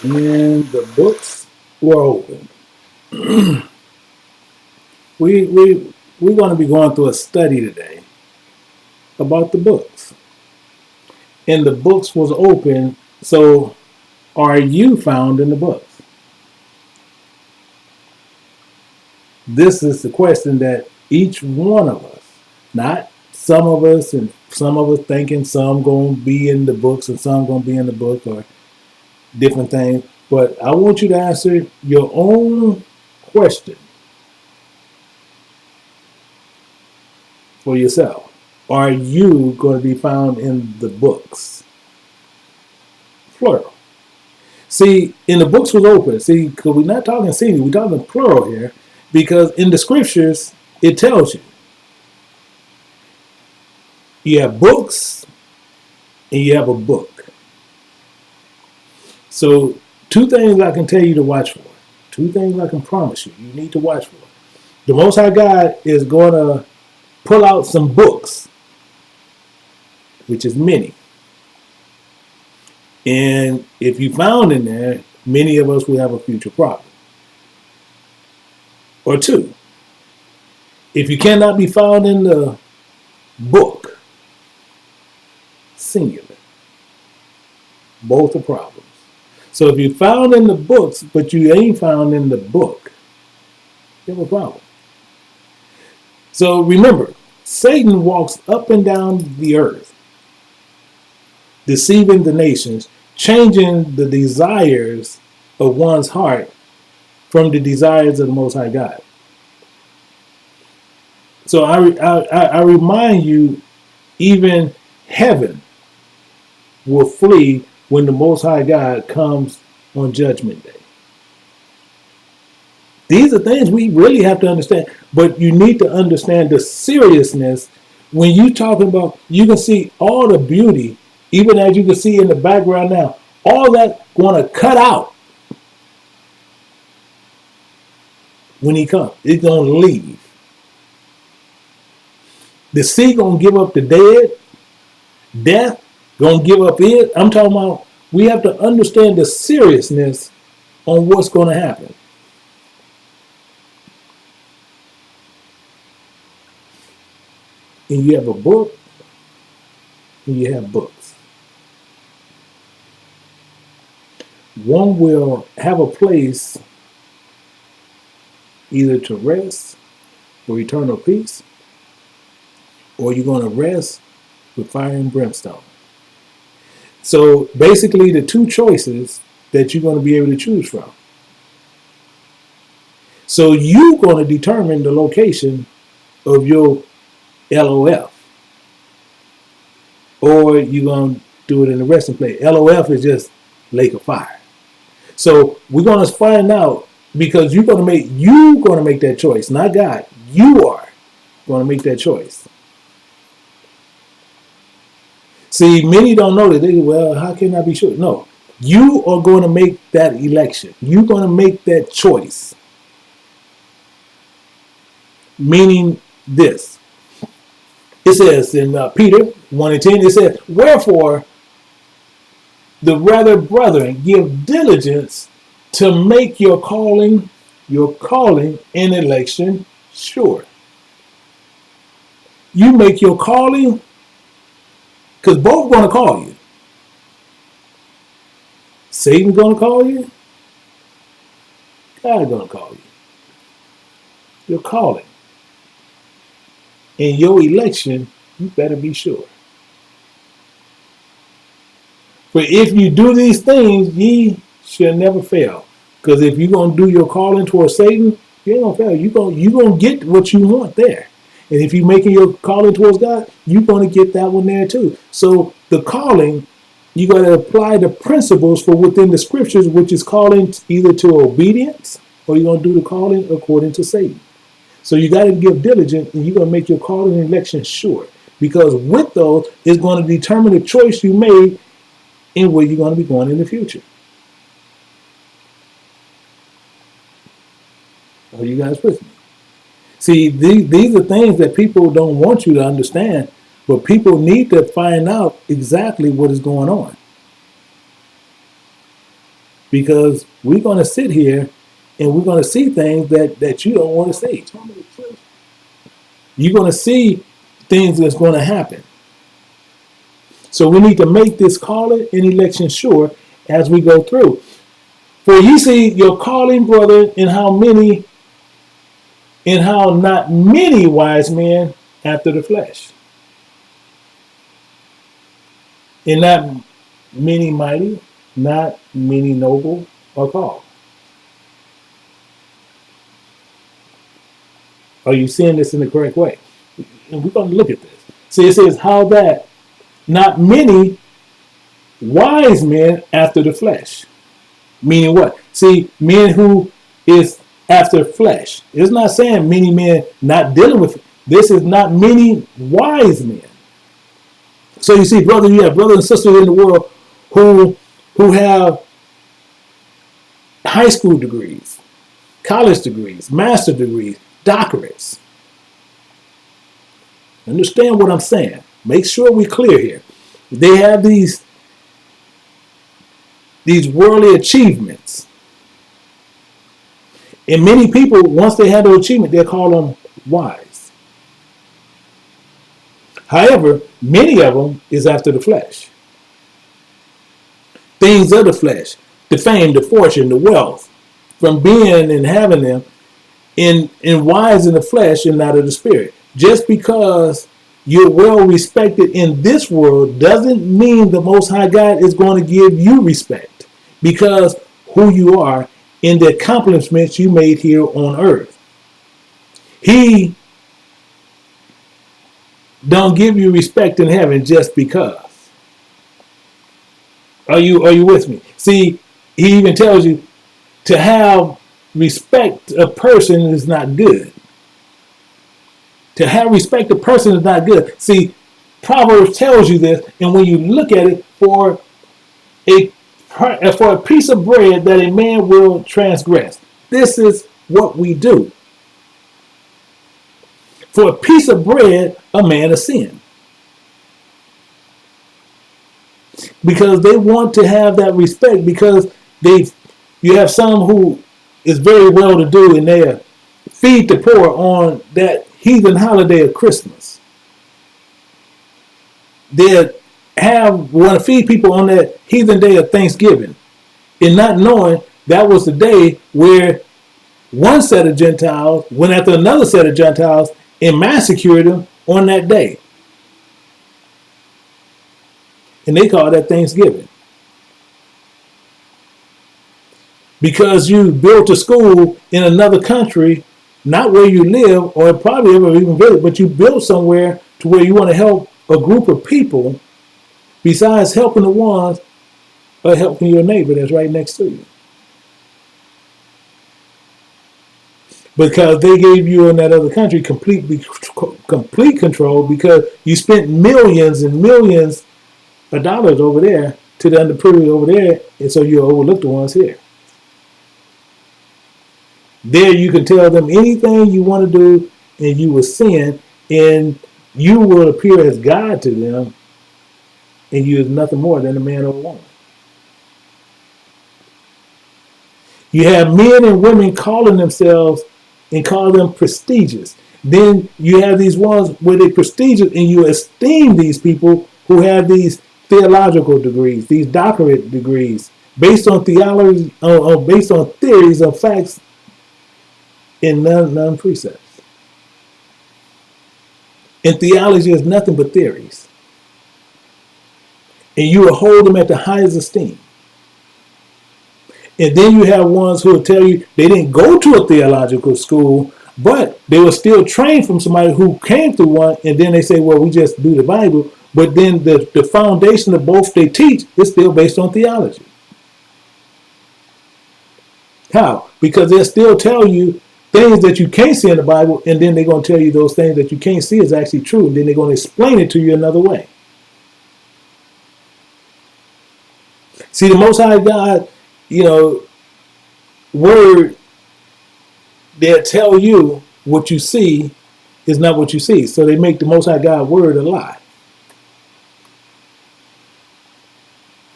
And the books were open. We're going to be going through a study today about the books. And the books was open, so are you found in the books? This is the question that each one of us, not some of us and some of us thinking some going to be in the books and some going to be in the book or different things, but I want you to answer your own question for yourself. Are you going to be found in the books? Plural. See, in the books was open. See, because we're not talking singular, we're talking plural here, because in the scriptures, it tells you. You have books and you have a book. So, two things I can tell you to watch for. Two things I can promise you. You need to watch for. The Most High God is going to pull out some books, which is many. And if you found in there, many of us will have a future problem. Or two, if you cannot be found in the book, singular, both are problems. So if you're found in the books, but you ain't found in the book, you have a problem. So remember, Satan walks up and down the earth, deceiving the nations, changing the desires of one's heart from the desires of the Most High God. So I remind you, even heaven will flee when the Most High God comes on Judgment Day. These are things we really have to understand, but you need to understand the seriousness. When you talking about, you can see all the beauty, even as you can see in the background now, all that going to cut out when he comes. It's going to leave. The sea going to give up the dead. Death going to give up it. I'm talking about, we have to understand the seriousness on what's going to happen. And you have a book, and you have books. One will have a place either to rest for eternal peace, or you're going to rest with fire and brimstone. So basically the two choices that you're going to be able to choose from. So you're going to determine the location of your LOF, or you're going to do it in the resting place. LOF is just lake of fire. So we're going to find out, because you're going to make that choice, not God. You are going to make that choice. See, many don't know that. Well, how can I be sure? No, you are going to make that election. You're going to make that choice. Meaning this. It says in Peter 1:10, it says, wherefore, the rather, brethren, give diligence to make your calling and election sure. You make your calling, because both going to call you. Satan's going to call you. God's going to call you. Your calling and your election, you better be sure. For if you do these things, ye shall never fail. Because if you're going to do your calling towards Satan, you ain't going to fail. You're going to get what you want there. And if you're making your calling towards God, you're going to get that one there too. So the calling, you got to apply the principles for within the scriptures, which is calling either to obedience, or you're going to do the calling according to Satan. So you got to give diligence, and you're going to make your calling and election sure. Because with those, it's going to determine the choice you made in where you're going to be going in the future. Are you guys with me? See, these are things that people don't want you to understand, but people need to find out exactly what is going on. because we're going to sit here and we're going to see things that you don't want to see. You're going to see things that's going to happen. So we need to make this calling and election sure as we go through. For ye see your calling, brother, and how not many wise men after the flesh, and not many mighty, not many noble are called. Are you seeing this in the correct way? And we're going to look at this. See, it says how that not many wise men after the flesh. Meaning what? See, men who is after flesh. It's not saying many men not dealing with. This is not many wise men. So you see, brother, you have brothers and sisters in the world who have high school degrees, college degrees, master degrees, doctorates. Understand what I'm saying. Make sure we're clear here. They have these worldly achievements. And many people, once they have those achievements, they call them wise. However, many of them is after the flesh. Things of the flesh, the fame, the fortune, the wealth, from being and having them in wise in the flesh and not of the spirit. Just because you're well respected in this world doesn't mean the Most High God is going to give you respect, because who you are in the accomplishments you made here on earth. He don't give you respect in heaven just because. Are you with me? See, he even tells you to have respect a person is not good. To have respect a person is not good. See, Proverbs tells you this, and when you look at it, for a piece of bread that a man will transgress. This is what we do. For a piece of bread, a man of sin. Because they want to have that respect, because you have some who is very well to do, and they feed the poor on that heathen holiday of Christmas. They want to feed people on that heathen day of Thanksgiving, and not knowing that was the day where one set of Gentiles went after another set of Gentiles and massacred them on that day. And they call that Thanksgiving. Because you built a school in another country, not where you live, or probably ever even visit, but you built somewhere to where you want to help a group of people, besides helping the ones or helping your neighbor that's right next to you. Because they gave you in that other country complete control, because you spent millions and millions of dollars over there to the underprivileged over there, and so you overlook the ones here. There you can tell them anything you want to do, and you will sin, and you will appear as God to them, and you is nothing more than a man or a woman. You have men and women calling themselves and call them prestigious. Then you have these ones where they're prestigious, and you esteem these people who have these theological degrees, these doctorate degrees, based on theology, based on theories of facts and none precepts. And theology is nothing but theories. And you will hold them at the highest esteem. And then you have ones who will tell you they didn't go to a theological school, but they were still trained from somebody who came through one, and then they say, well, we just do the Bible. But then the foundation of both they teach is still based on theology. How? Because they'll still tell you things that you can't see in the Bible, and then they're going to tell you those things that you can't see is actually true, and then they're going to explain it to you another way. See, the Most High God, word, they'll tell you what you see is not what you see. So they make the Most High God word a lie.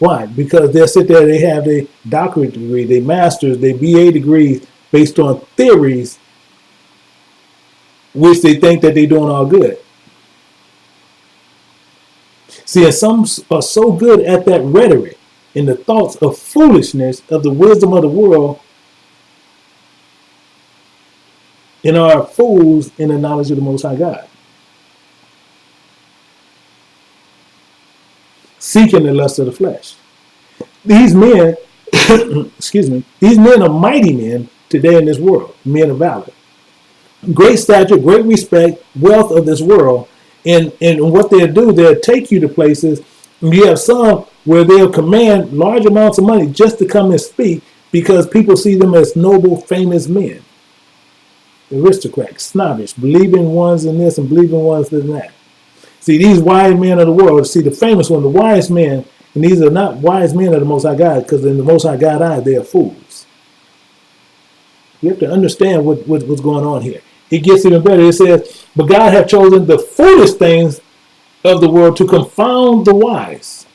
Why? Because they'll sit there, they have their doctorate degree, their master's, their BA degrees based on theories which they think that they're doing all good. See, and some are so good at that rhetoric and the thoughts of foolishness of the wisdom of the world and are fools in the knowledge of the Most High God, seeking the lust of the flesh. These men, excuse me, these men are mighty men today in this world, men of valor. Great stature, great respect, wealth of this world. And what they'll do, they'll take you to places. And you have some where they'll command large amounts of money just to come and speak because people see them as noble, famous men. Aristocrats, snobbish, believing ones in this and believing ones in that. See, these wise men of the world, see the famous one, the wise men, and these are not wise men of the Most High God, because in the Most High God eyes, they are fools. You have to understand what's going on here. It gets even better. It says, but God hath chosen the foolish things of the world to confound the wise.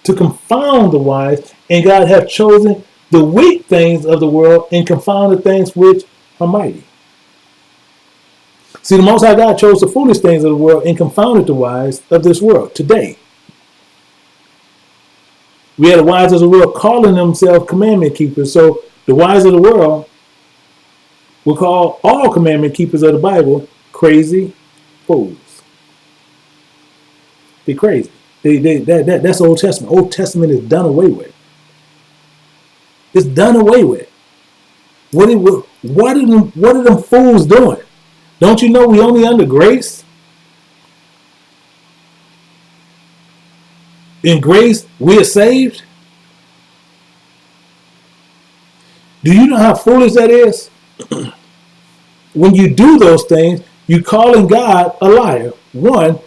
To confound the wise. And God hath chosen the weak things of the world and confounded things which are mighty. See, the Most High God chose the foolish things of the world and confounded the wise of this world today. We had the wise of the world calling themselves commandment keepers. So the wise of the world will call all commandment keepers of the Bible crazy fools. They're crazy. That's Old Testament. Old Testament is done away with. It's done away with. What are them fools doing? Don't you know we only under grace? In grace, we are saved. Do you know how foolish that is? When you do those things, you calling God a liar, one,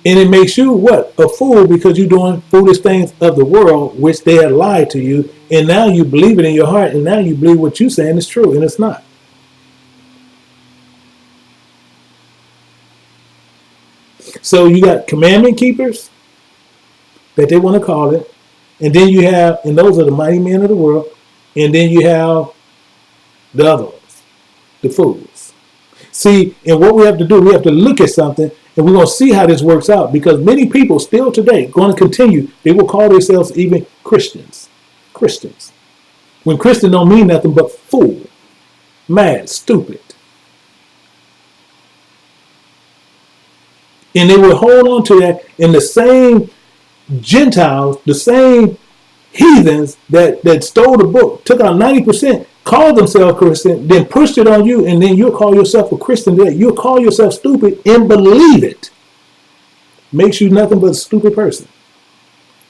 and it makes you what? A fool, because you're doing foolish things of the world, which they have lied to you, and now you believe it in your heart, and now you believe what you're saying is true, and it's not. So you got commandment keepers that they want to call it, and then you have, and those are the mighty men of the world, and then you have the other ones, the fools. See, and what we have to do, we have to look at something, and we're going to see how this works out, because many people still today going to continue, they will call themselves even Christians. Christians. When Christian don't mean nothing but fool, mad, stupid. And they will hold on to that, in the same Gentiles, the same heathens that stole the book, took out 90%, called themselves Christian, then pushed it on you, and then you'll call yourself a Christian today. You'll call yourself stupid and believe it. Makes you nothing but a stupid person.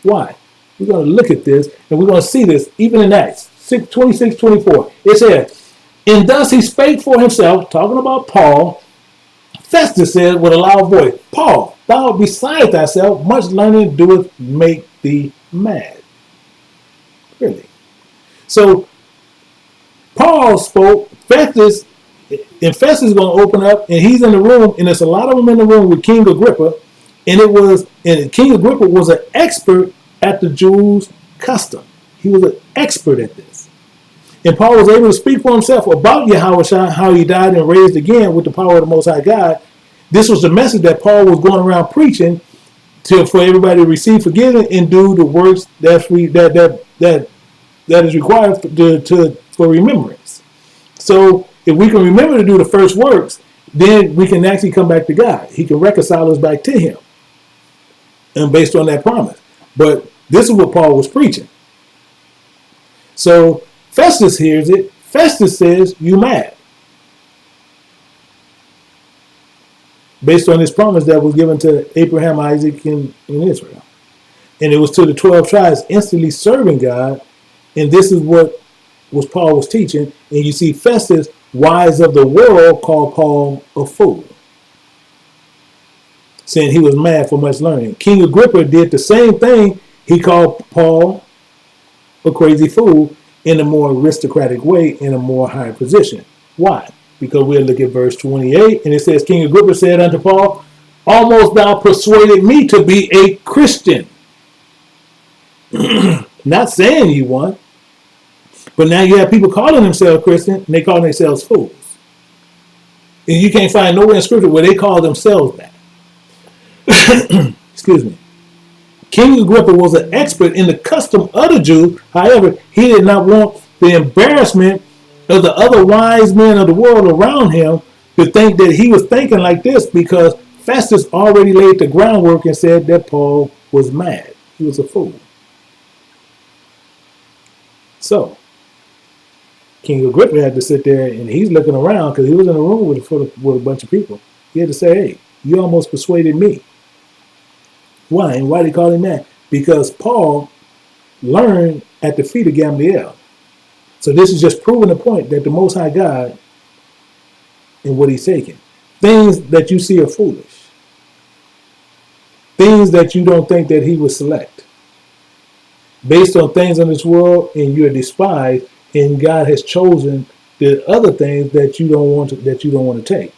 Why? We're going to look at this, and we're going to see this even in Acts 26:24. It says, and thus he spake for himself, talking about Paul. Festus said with a loud voice, Paul, thou art beside thyself, much learning doeth make thee mad. Really? So Paul spoke, Festus, and Festus is going to open up, and he's in the room, and there's a lot of them in the room with King Agrippa, and King Agrippa was an expert at the Jews' custom. He was an expert at this. And Paul was able to speak for himself about Yahushua, how he died and raised again with the power of the Most High God. This was the message that Paul was going around preaching for everybody to receive forgiveness and do the works that is required for remembrance. So if we can remember to do the first works, then we can actually come back to God. He can reconcile us back to him, and based on that promise. But this is what Paul was preaching. So Festus hears it. Festus says, you mad. Based on this promise that was given to Abraham, Isaac, and Israel. And it was to the 12 tribes instantly serving God. And this is what Paul was teaching. And you see Festus, wise of the world, called Paul a fool, saying he was mad for much learning. King Agrippa did the same thing. He called Paul a crazy fool, in a more aristocratic way, in a more high position. Why? Because we'll look at verse 28, and it says, King Agrippa said unto Paul, almost thou persuaded me to be a Christian. Not saying you won, but now you have people calling themselves Christian and they call themselves fools. And you can't find nowhere in Scripture where they call themselves that. Excuse me. King Agrippa was an expert in the custom of the Jews. However, he did not want the embarrassment of the other wise men of the world around him to think that he was thinking like this, because Festus already laid the groundwork and said that Paul was mad. He was a fool. So, King Agrippa had to sit there, and he's looking around because he was in a room with a bunch of people. He had to say, hey, you almost persuaded me. Why? And why did he call him that? Because Paul learned at the feet of Gamaliel. So this is just proving the point that the Most High God and what he's taking. Things that you see are foolish. Things that you don't think that he would select. Based on things in this world, and you're despised, and God has chosen the other things that you don't want to take.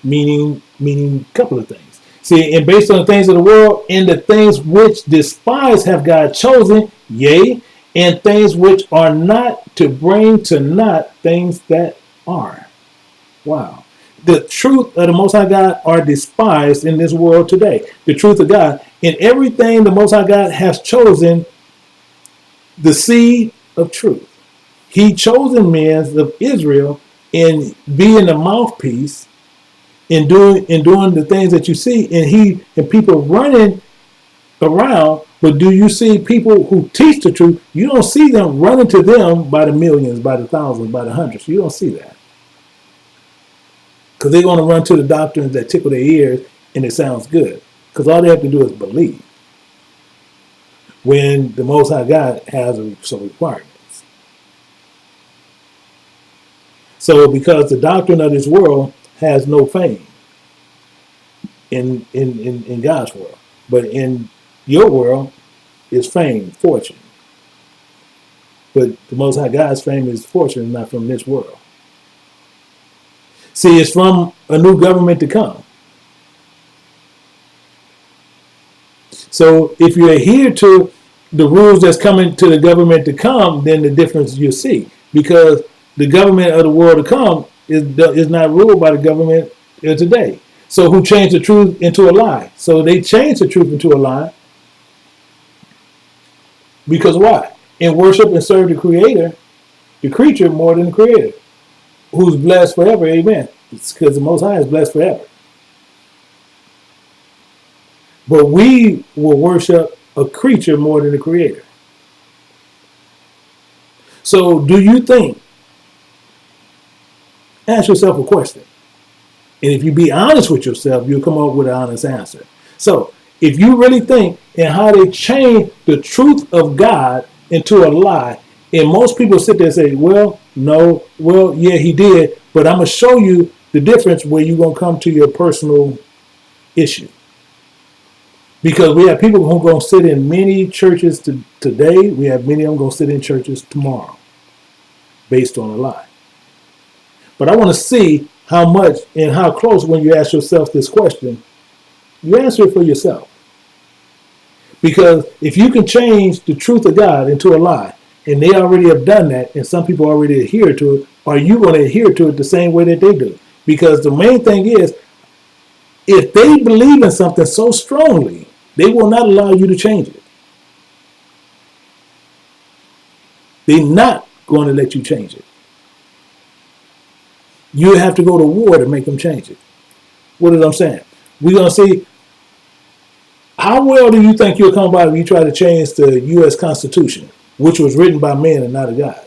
Meaning a couple of things. See, and based on the things of the world, and the things which despise have God chosen, yea, and things which are not, to bring to naught things that are. Wow. The truth of the Most High God are despised in this world today. The truth of God. In everything the Most High God has chosen the seed of truth. He chosen men of Israel in being the mouthpiece, in doing the things that you see, and people running around. But do you see people who teach the truth? You don't see them running to them by the millions, by the thousands, by the hundreds. You don't see that, because they're going to run to the doctrines that tickle their ears and it sounds good, because all they have to do is believe, when the Most High God has some requirements. So because the doctrine of this world has no fame in God's world, but in your world is fame, fortune. But the Most High God's fame is fortune, not from this world. See, it's from a new government to come. So if you adhere to the rules that's coming to the government to come, then the difference you'll see. Because the government of the world to come is not ruled by the government of today. So who changed the truth into a lie? So they changed the truth into a lie. Because why? And worship and serve the creature more than the creator, who's blessed forever. Amen. It's because the Most High is blessed forever. But we will worship a creature more than the creator. So do you think, ask yourself a question. And if you be honest with yourself, you'll come up with an honest answer. So if you really think in how they change the truth of God into a lie, and most people sit there and say, well, no, well, yeah, he did, but I'm going to show you the difference where you're going to come to your personal issue. Because we have people who are going to sit in many churches today. We have many of them going to sit in churches tomorrow based on a lie. But I want to see how much and how close, when you ask yourself this question, you answer it for yourself. Because if you can change the truth of God into a lie, and they already have done that, and some people already adhere to it, are you going to adhere to it the same way that they do? Because the main thing is, if they believe in something so strongly, they will not allow you to change it. They're not going to let you change it. You have to go to war to make them change it. What is I'm saying? We're going to see, how well do you think you'll come by when you try to change the U.S. Constitution, which was written by man and not a God?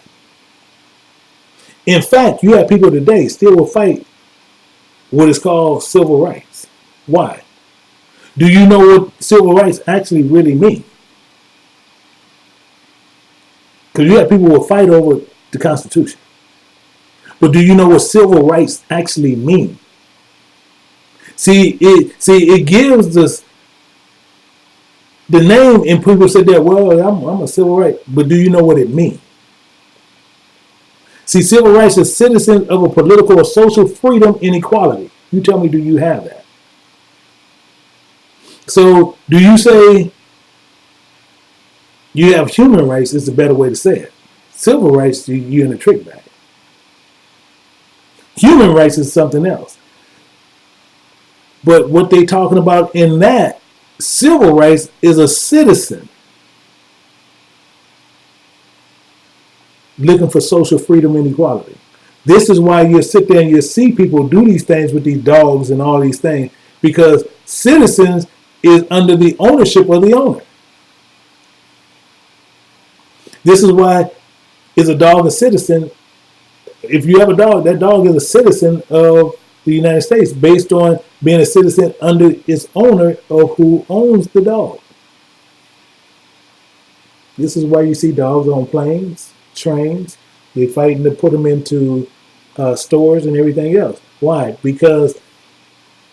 In fact, you have people today still will fight what is called civil rights. Why? Do you know what civil rights actually really mean? Because you have people who will fight over the Constitution. But do you know what civil rights actually mean? See, it gives us the name, and people say that, well, I'm a civil right. But do you know what it means? See, civil rights is citizens of a political or social freedom and equality. You tell me, do you have that? So do you say You have human rights is the better way to say it. Civil rights, you're in a trick bag. Human rights is something else. But what they talking about in that civil rights is a citizen looking for social freedom and equality. This is why you sit there and you see people do these things with these dogs and all these things, because citizens is under the ownership of the owner. This is why is a dog a citizen? If you have a dog, that dog is a citizen of the United States based on being a citizen under its owner of who owns the dog. This is why you see dogs on planes, trains. They're fighting to put them into stores and everything else. Why? Because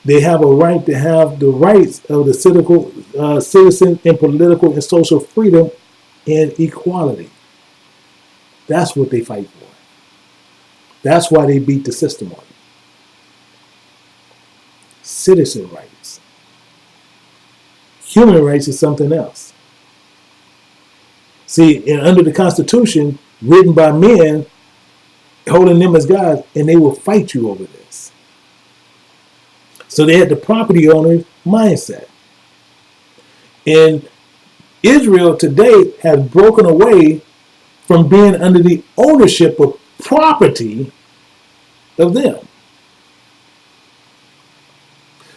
they have a right to have the rights of the citizen in political and social freedom and equality. That's what they fight for. That's why they beat the system on it. Citizen rights. Human rights is something else. See, and under the Constitution, written by men, holding them as gods, and they will fight you over this. So they had the property owner's mindset. And Israel today has broken away from being under the ownership of property of them.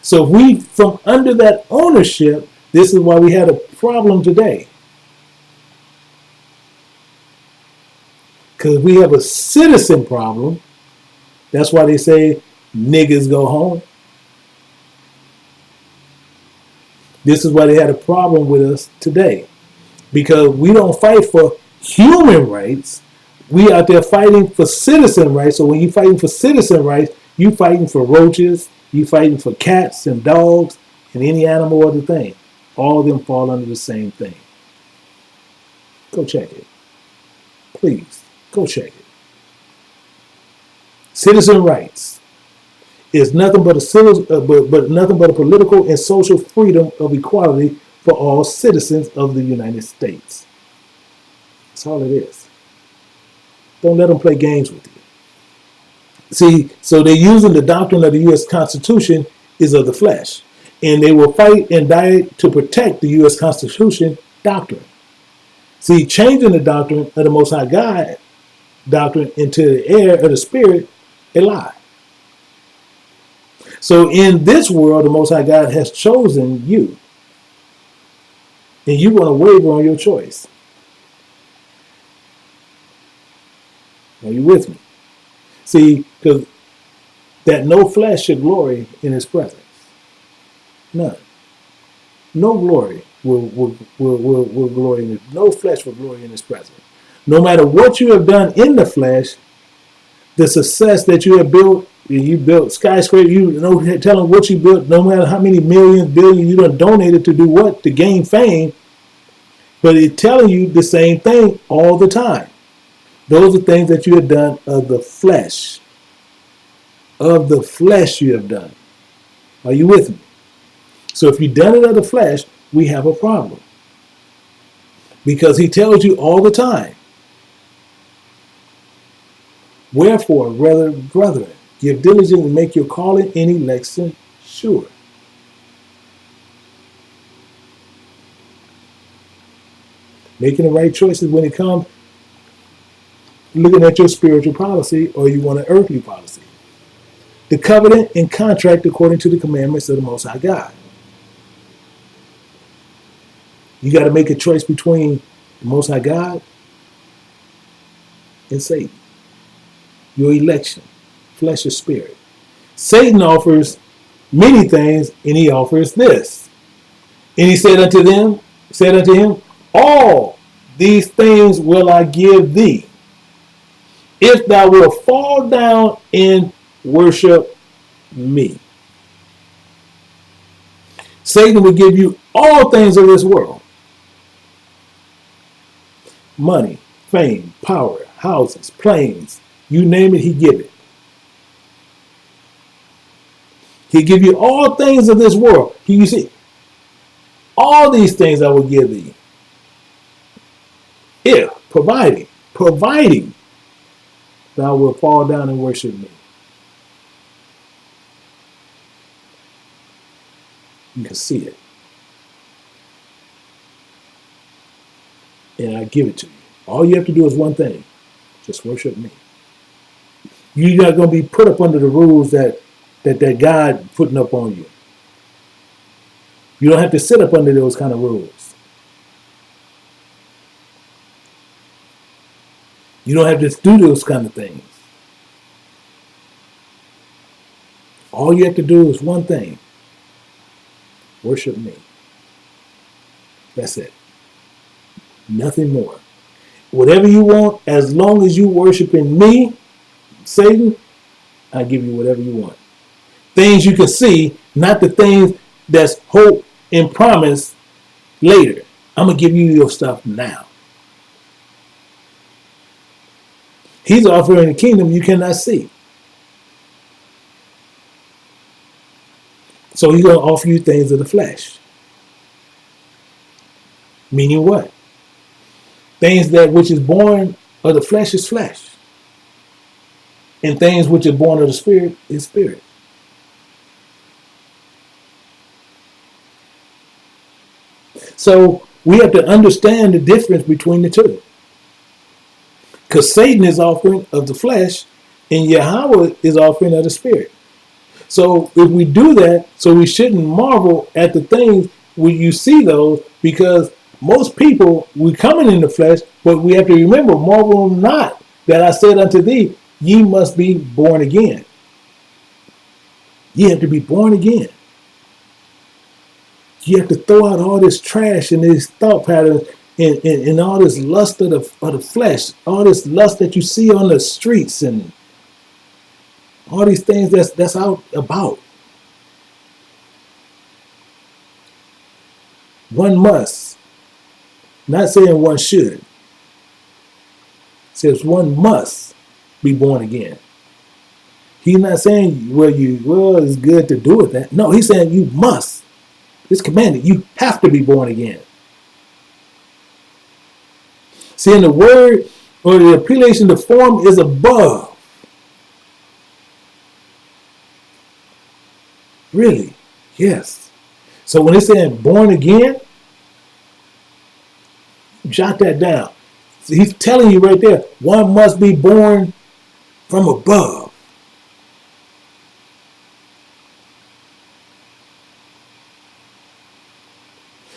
So we, from under that ownership, this is why we had a problem today. Because we have a citizen problem. That's why they say niggas go home. This is why they had a problem with us today. Because we don't fight for human rights. We out there fighting for citizen rights. So when you're fighting for citizen rights, you're fighting for roaches, you're fighting for cats and dogs and any animal or other thing. All of them fall under the same thing. Go check it. Please, go check it. Citizen rights is nothing but nothing but a political and social freedom of equality for all citizens of the United States. That's all it is. Don't let them play games with you. See, so they're using the doctrine of the U.S. Constitution is of the flesh. And they will fight and die to protect the U.S. Constitution doctrine. See, changing the doctrine of the Most High God doctrine into the air of the spirit, a lie. So in this world, the Most High God has chosen you. And you're going to waver on your choice. Are you with me? See, because that no flesh should glory in his presence. None. No glory will glory in it. No flesh will glory in his presence. No matter what you have done in the flesh, the success that you have built, you built skyscraper, you know, tell them what you built, no matter how many millions, billions you done donated to do what? To gain fame. But it's telling you the same thing all the time. Those are things that you have done of the flesh. Of the flesh you have done. Are you with me? So if you've done it of the flesh, we have a problem. Because he tells you all the time, wherefore, brethren, give diligence and make your calling and election sure. Making the right choices when it comes looking at your spiritual policy, or you want an earthly policy. The covenant and contract according to the commandments of the Most High God. You got to make a choice between the Most High God and Satan. Your election, flesh or spirit. Satan offers many things, and he offers this. And he said unto him, all these things will I give thee, if thou wilt fall down and worship me. Satan will give you all things of this world. Money, fame, power, houses, planes, you name it, he give it. He give you all things of this world. You see, all these things I will give thee. If, providing thou wilt fall down and worship me. You can see it. And I give it to you. All you have to do is one thing. Just worship me. You're not going to be put up under the rules that God putting up on you. You don't have to sit up under those kind of rules. You don't have to do those kind of things. All you have to do is one thing. Worship me. That's it. Nothing more. Whatever you want, as long as you worshiping me, Satan, I give you whatever you want. Things you can see, not the things that's hope and promise later. I'm going to give you your stuff now. He's offering a kingdom you cannot see. So he's going to offer you things of the flesh. Meaning what? Things that which is born of the flesh is flesh. And things which are born of the spirit is spirit. So we have to understand the difference between the two. Because Satan is offering of the flesh and Yahweh is offering of the spirit. So if we do that, so we shouldn't marvel at the things when you see those, because most people, we coming in the flesh, but we have to remember, marvel not that I said unto thee, ye must be born again. You have to be born again. You have to throw out all this trash and these thought patterns and all this lust of the flesh, all this lust that you see on the streets and all these things that's out about. One must, not saying one should. It says one must be born again. He's not saying, well, it's good to do it. That. No, he's saying you must. It's commanded. You have to be born again. See, in the word or the appellation, the form is above. Really? Yes. So when it's saying born again, jot that down. So he's telling you right there, one must be born from above.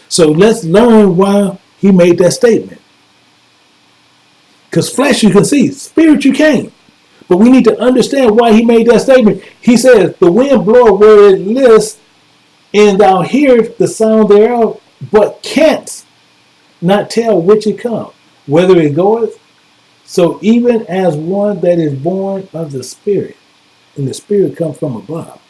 So let's learn why he made that statement. Because flesh you can see, spirit you can't. But we need to understand why he made that statement. He says, the wind bloweth where it lists, and thou hearest the sound thereof, but canst not tell which it comes, whether it goeth. So even as one that is born of the Spirit, and the Spirit comes from above.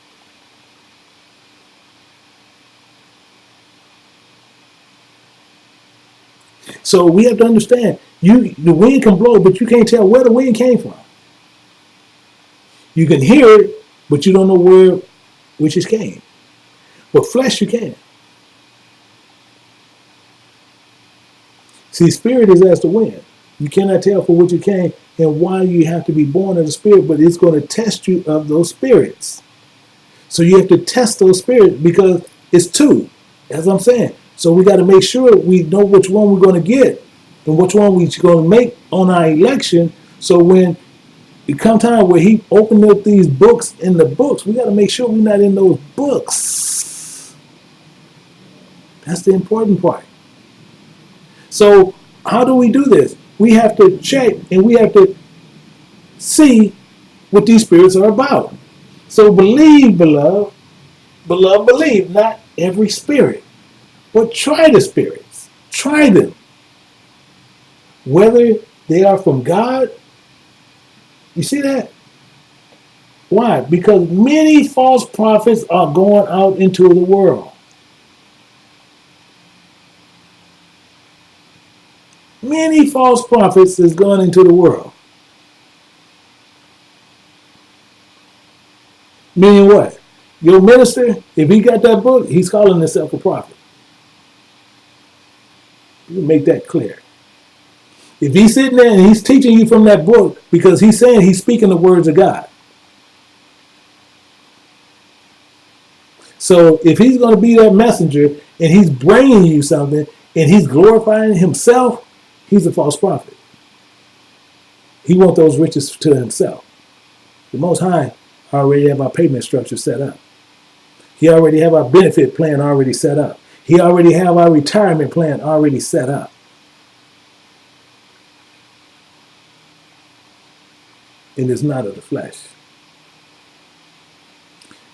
So we have to understand, the wind can blow, but you can't tell where the wind came from. You can hear it, but you don't know which it came. But flesh you can. See, spirit is as the wind. You cannot tell for which it came and why you have to be born of the spirit, but it's going to test you of those spirits. So you have to test those spirits because it's two, as I'm saying. So we got to make sure we know which one we're going to get and which one we're going to make on our election. So when it comes time where he opened up these books in the books, we got to make sure we're not in those books. That's the important part. So how do we do this? We have to check and we have to see what these spirits are about. So believe, beloved, believe, not every spirit, but try the spirits. Try them. Whether they are from God. You see that? Why? Because many false prophets are going out into the world. Many false prophets is going into the world. Meaning what? Your minister, if he got that book, he's calling himself a prophet. You make that clear. If he's sitting there and he's teaching you from that book, because he's saying he's speaking the words of God. So if he's going to be that messenger and he's bringing you something and he's glorifying himself, he's a false prophet. He wants those riches to himself. The Most High already have our payment structure set up. He already have our benefit plan already set up. He already have our retirement plan already set up. And it's not of the flesh.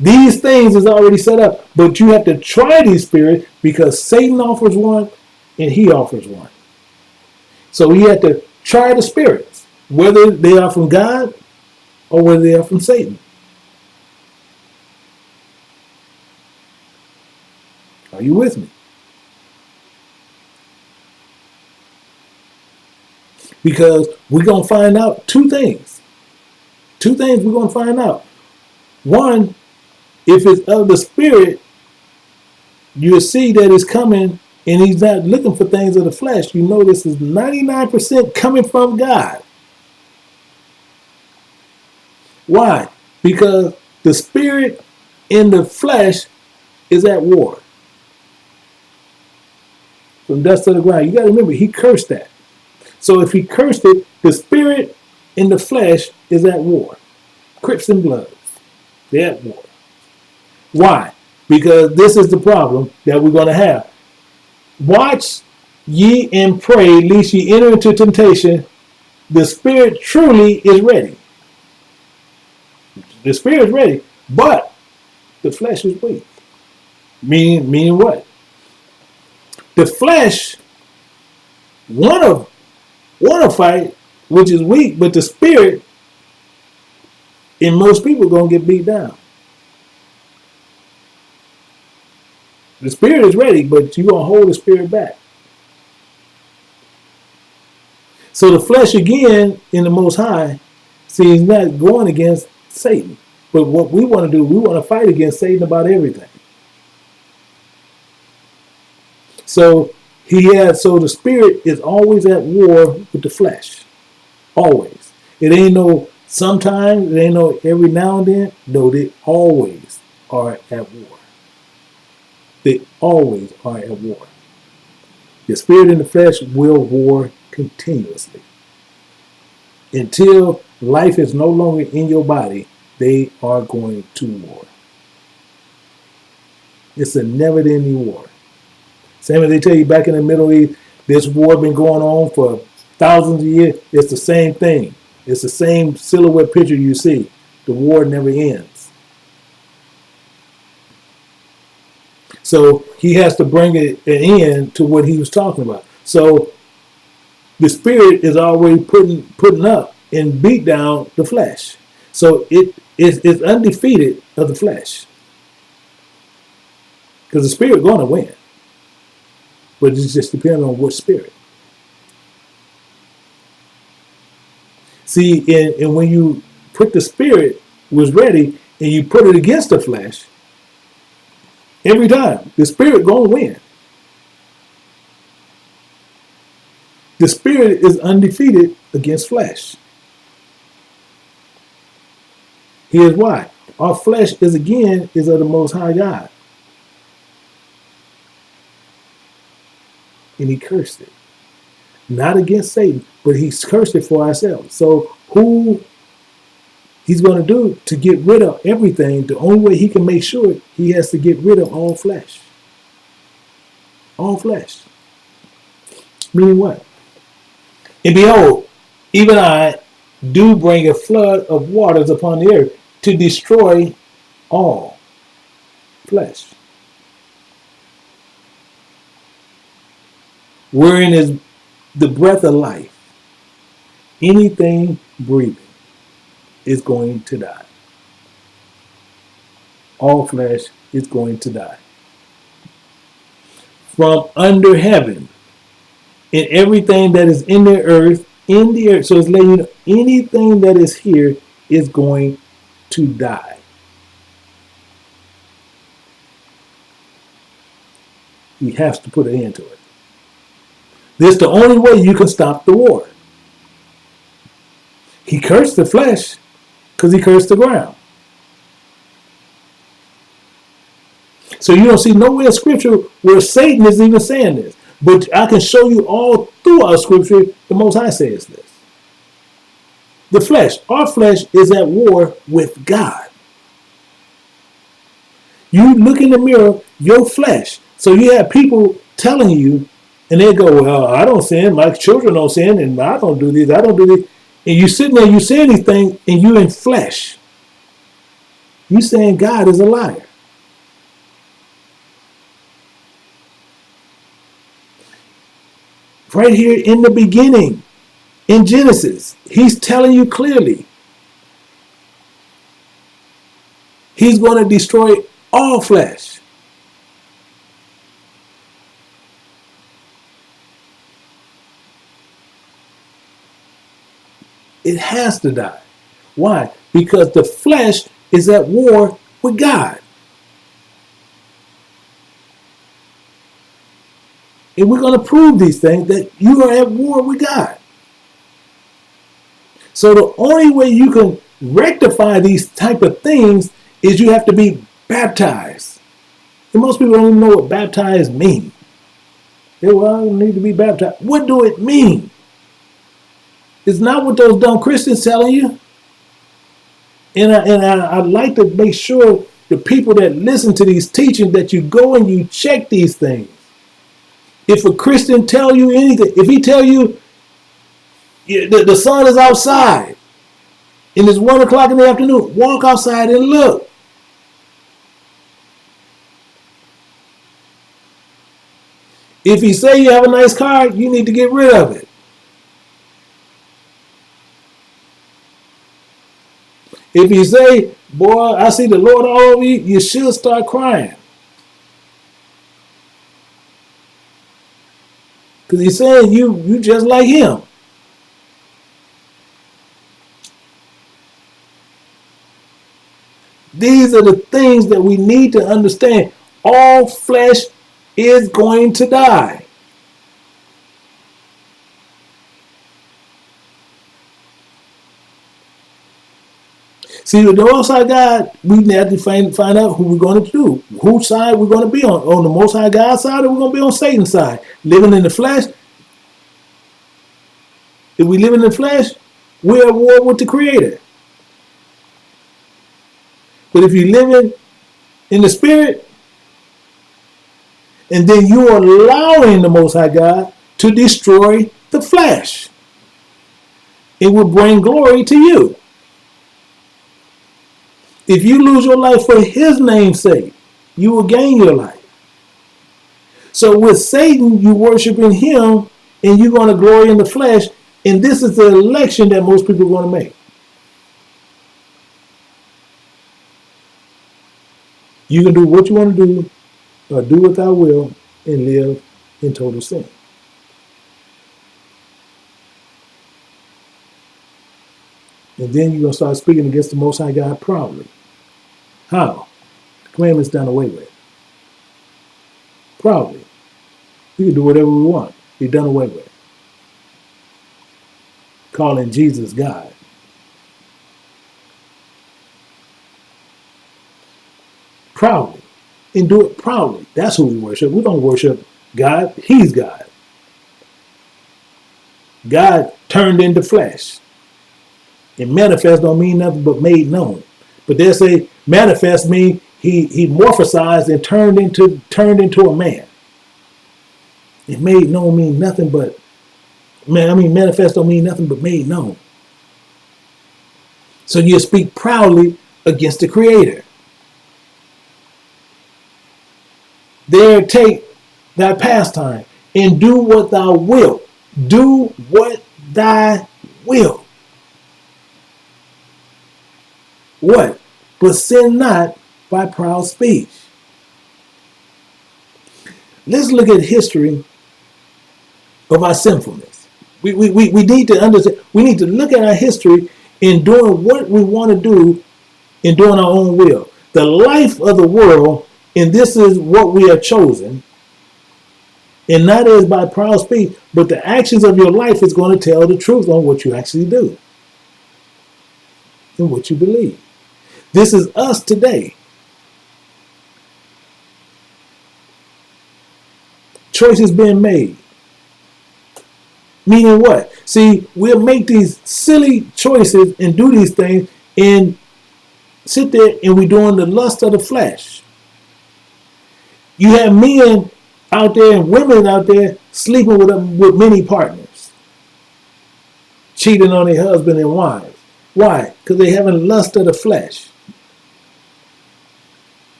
These things is already set up, but you have to try these spirits because Satan offers one and he offers one. So we have to try the spirits, whether they are from God or whether they are from Satan. Are you with me? Because we're going to find out two things. Two things we're going to find out. One, if it's of the spirit, you'll see that it's coming and he's not looking for things of the flesh. You know this is 99% coming from God. Why? Because the spirit and the flesh is at war. From dust to the ground. You got to remember, he cursed that. So if he cursed it, the spirit and the flesh is at war. Crips and Bloods. They're at war. Why? Because this is the problem that we're going to have. Watch ye and pray, lest ye enter into temptation. The spirit truly is ready. The spirit is ready, but the flesh is weak. Meaning what? The flesh want to fight, which is weak, but the spirit in most people are going to get beat down. The spirit is ready, but you're going to hold the spirit back. So the flesh again in the Most High, see, he's not going against Satan. But what we want to do, we want to fight against Satan about everything. So so the spirit is always at war with the flesh. Always. It ain't no sometimes, it ain't no every now and then. No, they always are at war. They always are at war. The spirit and the flesh will war continuously. Until life is no longer in your body, they are going to war. It's a never-ending war. Same as they tell you back in the Middle East, this war been going on for thousands of years. It's the same thing. It's the same silhouette picture you see. The war never ends. So he has to bring an end to what he was talking about. So the spirit is always putting up and beat down the flesh. So it's undefeated of the flesh. Because the spirit going to win. But it just depends on what spirit. See, and when you put the spirit was ready and you put it against the flesh, every time the spirit gonna win. The spirit is undefeated against flesh. Here's why. Our flesh is of the Most High God. And he cursed it. Not against Satan, but he's cursed it for ourselves. So who he's going to do to get rid of everything, the only way he can make sure he has to get rid of all flesh. All flesh. Meaning what? And behold, even I do bring a flood of waters upon the earth to destroy all flesh. Wherein is the breath of life. Anything breathing is going to die. All flesh is going to die. From under heaven, and everything that is in the earth, So it's letting you know anything that is here is going to die. He has to put an end to it. This is the only way you can stop the war. He cursed the flesh because he cursed the ground. So you don't see nowhere in Scripture where Satan is even saying this. But I can show you all throughout Scripture the Most High says this. The flesh, our flesh is at war with God. You look in the mirror, your flesh. So you have people telling you, and they go, well, I don't sin, my children don't sin, and I don't do this, I don't do this. And you sitting there, you say anything, and you in flesh. You saying God is a liar. Right here in the beginning, in Genesis, he's telling you clearly. He's going to destroy all flesh. It has to die. Why? Because the flesh is at war with God. And we're going to prove these things that you are at war with God. So the only way you can rectify these type of things is you have to be baptized. And most people don't even know what baptized means. They well, I don't need to be baptized. What do it mean? It's not what those dumb Christians telling you. And I'd like to make sure the people that listen to these teachings that you go and you check these things. If a Christian tell you anything, if he tell you the sun is outside and it's 1 o'clock in the afternoon, walk outside and look. If he say you have a nice car, you need to get rid of it. If you say, boy, I see the Lord all over you, you should start crying. Because he's saying you just like him. These are the things that we need to understand. All flesh is going to die. See, with the Most High God, we have to find out who we're going to do. Whose side we're going to be on. On the Most High God's side, or we're going to be on Satan's side. Living in the flesh. If we live in the flesh, we're at war with the Creator. But if you're living in the Spirit, and then you're allowing the Most High God to destroy the flesh, it will bring glory to you. If you lose your life for his name's sake, you will gain your life. So with Satan, you worshiping him, and you're going to glory in the flesh, and this is the election that most people are going to make. You can do what you want to do, or do what thou will, and live in total sin. And then you're going to start speaking against the Most High God proudly. How? The commandment's done away with. Proudly. We can do whatever we want. Be done away with. Calling Jesus God. Proudly. And do it proudly. That's who we worship. We don't worship God. He's God. God turned into flesh. And manifest don't mean nothing but made known. But they'll say manifest means he morphosized and turned into a man. It made known mean nothing but manifest don't mean nothing but made known. So you speak proudly against the Creator. There take thy pastime and do what thou wilt. Do what thy will. What? But sin not by proud speech. Let's look at history of our sinfulness. We need to understand. We need to look at our history in doing what we want to do in doing our own will. The life of the world, and this is what we have chosen, And not as by proud speech, but the actions of your life is going to tell the truth on what you actually do and what you believe. This is us today. Choices being made. Meaning what? See, we'll make these silly choices and do these things and sit there and we're doing the lust of the flesh. You have men out there and women out there sleeping with many partners, cheating on their husband and wives. Why? Because they having lust of the flesh.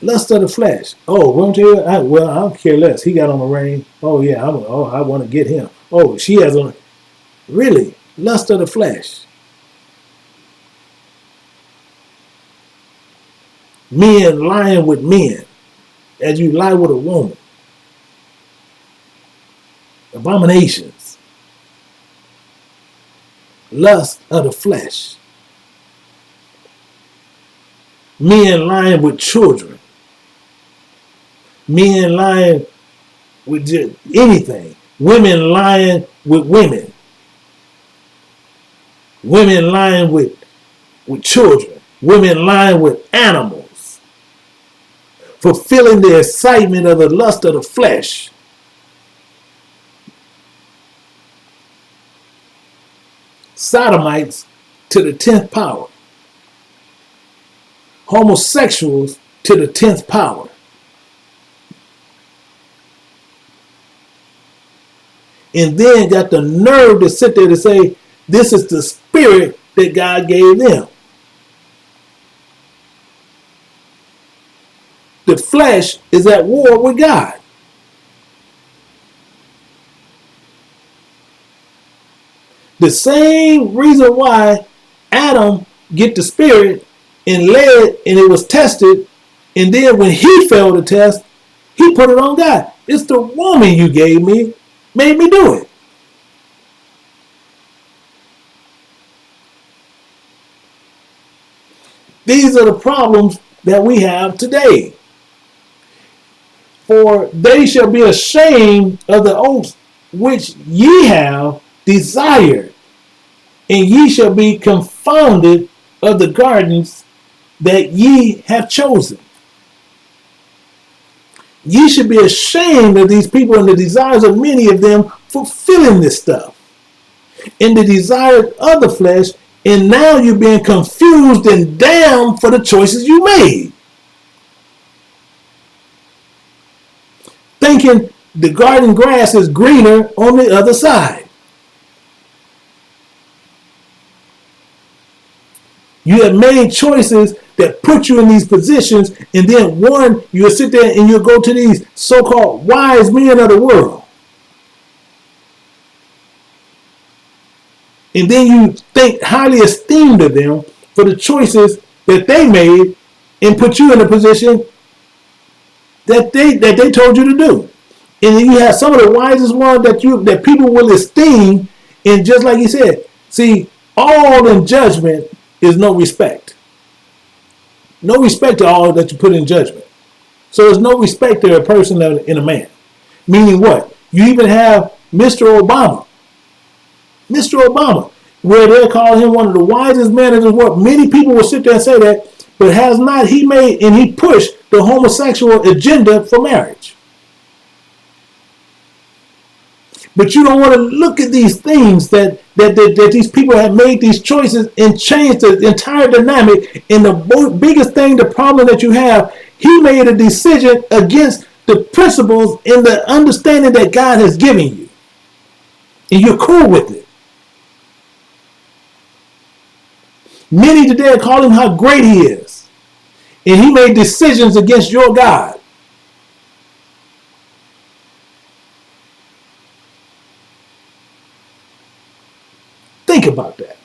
Lust of the flesh. Oh, won't you? Well, I don't care less. He got on the ring. Oh yeah, I want to get him. Oh, she has on. Really, lust of the flesh. Men lying with men as you lie with a woman. Abominations. Lust of the flesh. Men lying with children. Men lying with just anything. Women lying with women. Women lying with children. Women lying with animals. Fulfilling the excitement of the lust of the flesh. Sodomites to the 10th power. Homosexuals to the 10th power. And then got the nerve to sit there to say, this is the spirit that God gave them. The flesh is at war with God. The same reason why Adam get the spirit and led and it was tested, and then when he failed the test, he put it on God. It's the woman you gave me, made me do it. These are the problems that we have today. For they shall be ashamed of the oaths which ye have desired, and ye shall be confounded of the gardens that ye have chosen. Ye should be ashamed of these people and the desires of many of them fulfilling this stuff. And the desires of the flesh, and now you're being confused and damned for the choices you made. Thinking the garden grass is greener on the other side. You have made choices that put you in these positions, and then one, you'll sit there and you'll go to these so-called wise men of the world. And then you think highly esteemed of them for the choices that they made and put you in a position that they told you to do. And then you have some of the wisest ones that people will esteem, and just like he said, see, all in judgment is no respect. No respect to all that you put in judgment. So there's no respect to a person in a man. Meaning what? You even have Mr. Obama. Mr. Obama, where they call him one of the wisest men in the world. Many people will sit there and say that, but has not he made and he pushed the homosexual agenda for marriage? But you don't want to look at these things that these people have made these choices and changed the entire dynamic. And the biggest thing, the problem that you have, he made a decision against the principles and the understanding that God has given you. And you're cool with it. Many today are calling him how great he is. And he made decisions against your God. Think about that.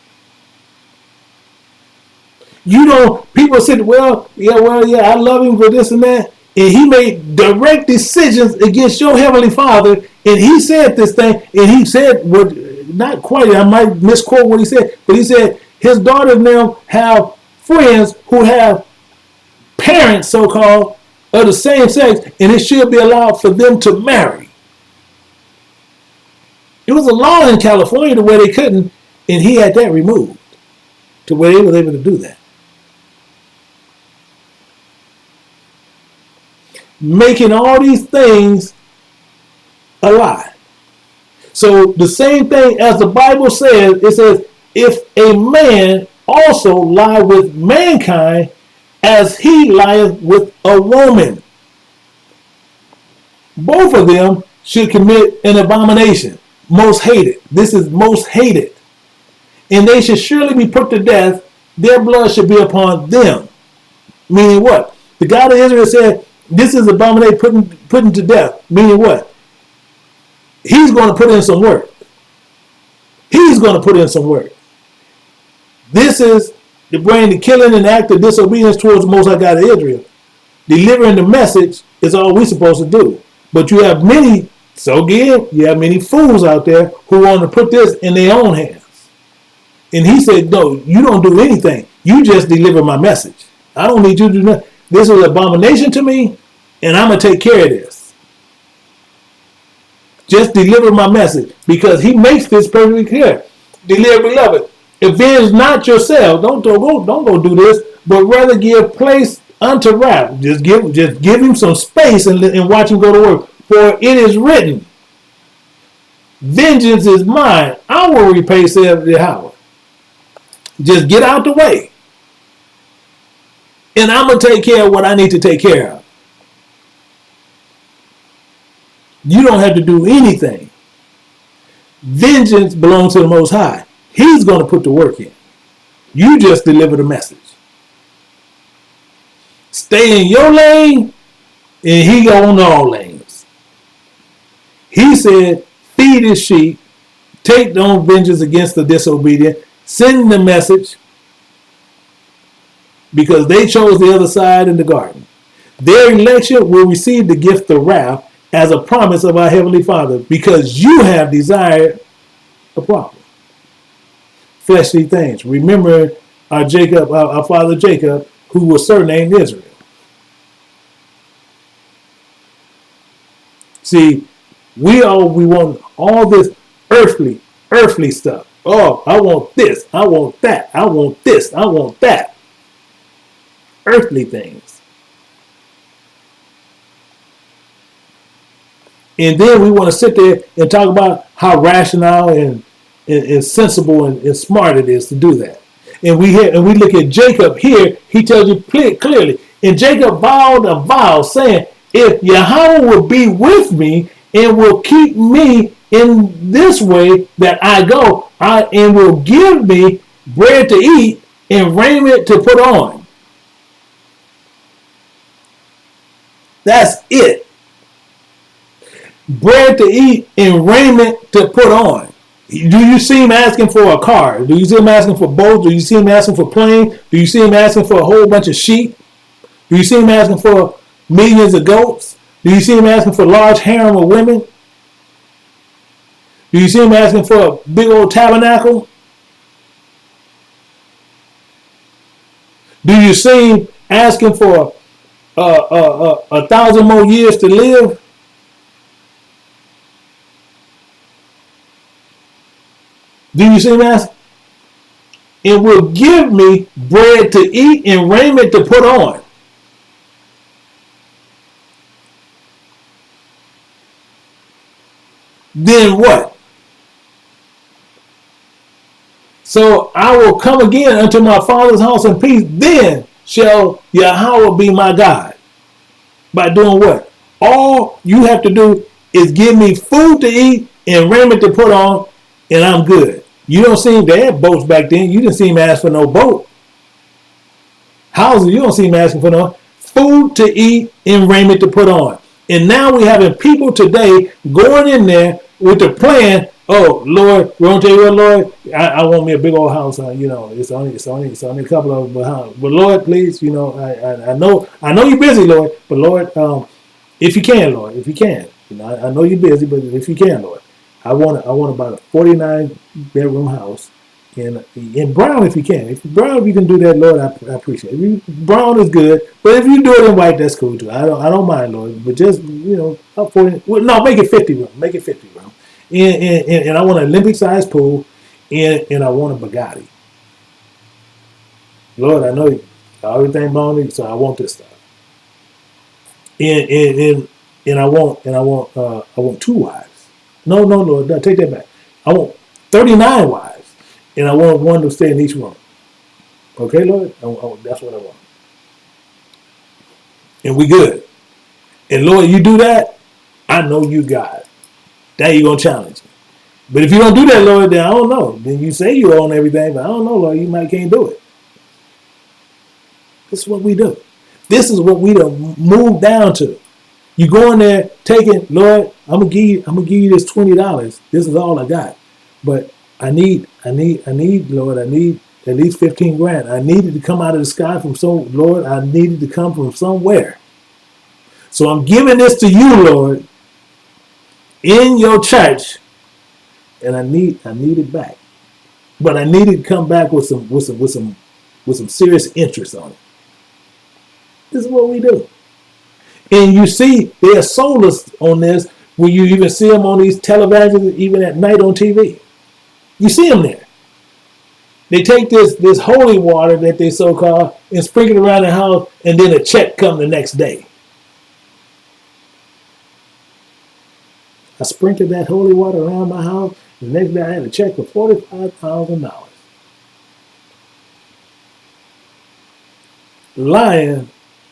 You know, people said, well, yeah, I love him for this and that. And he made direct decisions against your heavenly Father. And he said this thing, and he said, what, not quite, I might misquote what he said, but he said his daughters now have friends who have parents, so-called, of the same sex, and it should be allowed for them to marry. It was a law in California to where they couldn't, and he had that removed to where they were able to do that. Making all these things a lie. So the same thing as the Bible says, it says, if a man also lie with mankind as he lieth with a woman, both of them should commit an abomination, most hated. This is most hated. And they should surely be put to death. Their blood should be upon them. Meaning what? The God of Israel said, this is abomination putting to death. Meaning what? He's going to put in some work. He's going to put in some work. This is the brain, the killing and act of disobedience towards the Most High God of Israel. Delivering the message is all we're supposed to do. But you have many, so again, you have many fools out there who want to put this in their own hands. And he said, no, you don't do anything. You just deliver my message. I don't need you to do nothing. This is an abomination to me, and I'm going to take care of this. Just deliver my message, because he makes this perfectly clear. Dear beloved, avenge not yourself. Don't go do this, but rather give place unto wrath. Just give him some space and watch him go to work. For it is written, vengeance is mine. I will repay, saith Yahweh. Just get out the way. And I'm going to take care of what I need to take care of. You don't have to do anything. Vengeance belongs to the Most High. He's going to put the work in. You just deliver the message. Stay in your lane, and he go on all lanes. He said, feed his sheep, take no vengeance against the disobedient, send the message, because they chose the other side in the garden. Their election will receive the gift of wrath as a promise of our Heavenly Father, because you have desired a problem. Fleshly things. Remember our father Jacob, who was surnamed Israel. See, we want all this earthly stuff. Oh, I want this, I want that, I want this, I want that. Earthly things. And then we want to sit there and talk about how rational and sensible and smart it is to do that. And we look at Jacob here, he tells you clearly, and Jacob vowed a vow saying, if Yahweh will be with me and will keep me in this way that I go, and will give me bread to eat and raiment to put on. That's it. Bread to eat and raiment to put on. Do you see him asking for a car? Do you see him asking for boats? Do you see him asking for planes? Do you see him asking for a whole bunch of sheep? Do you see him asking for millions of goats? Do you see him asking for a large harem of women? Do you see him asking for a big old tabernacle? Do you see him asking for 1,000 more years to live? Do you see him asking? It will give me bread to eat and raiment to put on. Then what? So I will come again unto my father's house in peace. Then shall Yahweh be my God. By doing what? All you have to do is give me food to eat and raiment to put on, and I'm good. You don't see him, they had boats back then. You didn't see him ask for no boat. Houses, you don't see him asking for no food to eat and raiment to put on. And now we having people today going in there with the plan. Oh Lord, we're gonna tell you what, Lord, I want me a big old house. It's only a couple of houses. But Lord, please, I know you're busy, Lord. But Lord, if you can, Lord, if you can, I know you're busy, but if you can, Lord, I want about a 49 bedroom house, And brown if you can. If brown, if you can do that, Lord, I appreciate it. Brown is good, but if you do it in white, that's cool too. I don't mind, Lord. But just up for it. Well, no, make it 50 room. Make it 50 room. And I want an Olympic sized pool, and I want a Bugatti. Lord, I know everything about so I want this stuff. And I want 2 wives. No, Lord, no, take that back. I want 39 wives, and I want one to stay in each room. Okay, Lord, that's what I want. And we good. And Lord, you do that, I know you God. That you gonna challenge me. But if you don't do that, Lord, then I don't know. Then you say you own everything, but I don't know, Lord, you might can't do it. This is what we do. This is what we done moved down to. You go in there taking, Lord, I'm gonna give you this $20. This is all I got. But I need, Lord, I need at least 15 grand. I needed to come out of the sky Lord, I needed to come from somewhere. So I'm giving this to you, Lord, in your church, and I need it back. But I need it to come back with some serious interest on it. This is what we do. And you see, they are sold us on this when you even see them on these televisions, even at night on TV. You see them there. They take this holy water that they so-called and sprinkle it around the house, and then a check comes the next day. I sprinkled that holy water around my house, and the next day I had a check for $45,000. Lying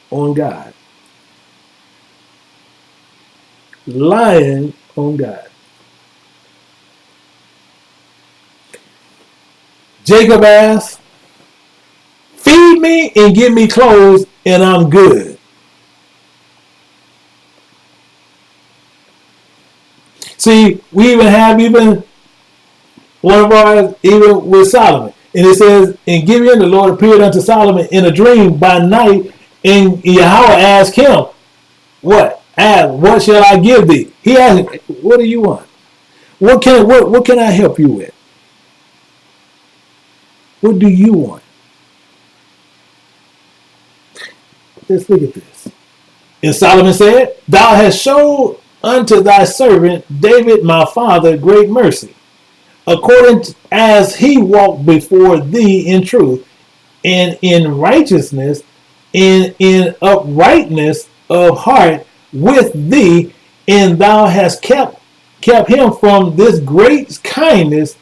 on God. Lying on God. Jacob asked, feed me and give me clothes and I'm good. See, we even have one of ours, even with Solomon. And it says, in Gibeon, the Lord appeared unto Solomon in a dream by night, and Yahweh asked him, what? Ask, what shall I give thee? He asked, what do you want? What can I help you with? What do you want? Let's look at this. And Solomon said, thou hast showed unto thy servant David my father great mercy, according as he walked before thee in truth, and in righteousness, and in uprightness of heart with thee, and thou hast kept him from this great kindness,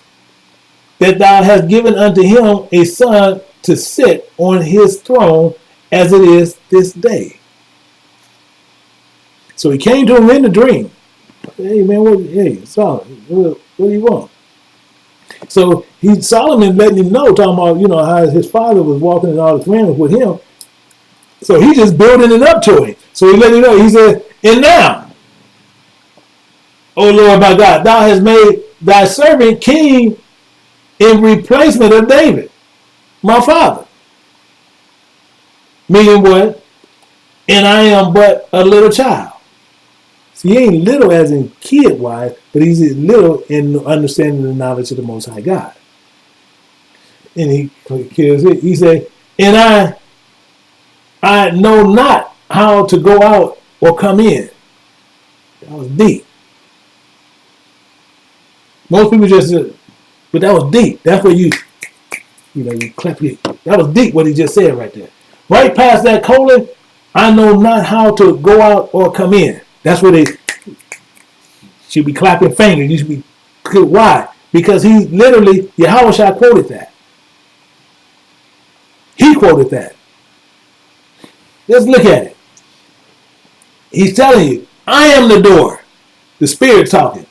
that thou hast given unto him a son to sit on his throne as it is this day. So he came to him in the dream. Hey man, Solomon, what do you want? So Solomon letting him know, talking about, how his father was walking in all the commandments with him. So he just building it up to him. So he let him know, he said, and now, O Lord my God, thou hast made thy servant king in replacement of David, my father. Meaning what? And I am but a little child. So he ain't little as in kid-wise, but he's little in understanding the knowledge of the Most High God. And he said, and I know not how to go out or come in. That was deep. Most people just said, but that was deep. That's where you clap your. That was deep what he just said right there. Right past that colon, I know not how to go out or come in. That's where they should be clapping fingers. You should be. Why? Because he literally, Yahweh quoted that. He quoted that. Let's look at it. He's telling you, I am the door. The Spirit talking.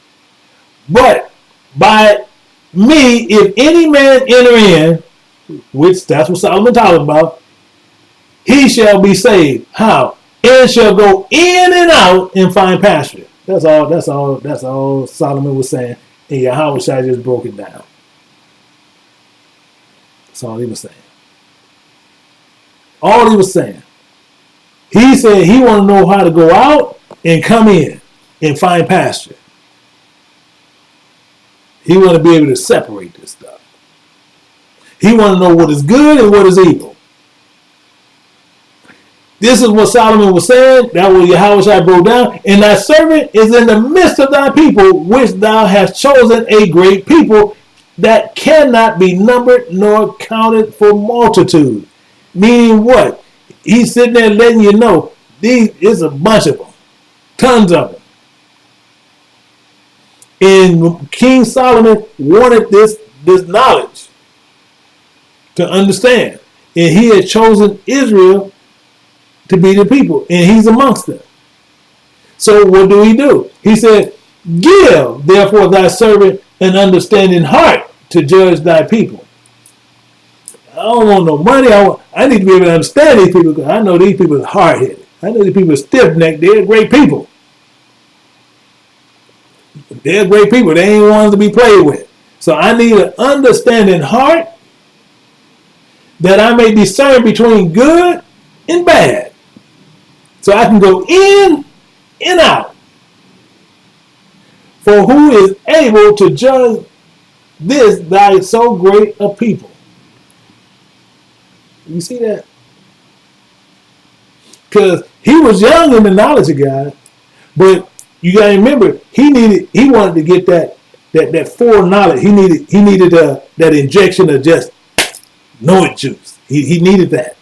But by me, if any man enter in, which that's what Solomon talking about, he shall be saved. How? And shall go in and out and find pasture. That's all Solomon was saying. And Yahweh just broke it down. That's all he was saying. All he was saying. He said he want to know how to go out and come in and find pasture. He want to be able to separate this stuff. He wanted to know what is good and what is evil. This is what Solomon was saying. That was Yahushua broke down. And thy servant is in the midst of thy people, which thou hast chosen a great people that cannot be numbered nor counted for multitude. Meaning what? He's sitting there letting you know, these is a bunch of them. Tons of them. And King Solomon wanted this knowledge to understand. And he had chosen Israel to be the people. And he's amongst them. So what do? He said, give therefore thy servant an understanding heart to judge thy people. I don't want no money. I need to be able to understand these people because I know these people are hard-headed. I know these people are stiff-necked. They're great people. They're great people. They ain't ones to be played with. So I need an understanding heart that I may discern between good and bad. So I can go in and out. For who is able to judge this thy so great a people? You see that? Because he was young in the knowledge of God, but you gotta remember he wanted to get that foreknowledge. He needed that injection of just know it juice. He needed that.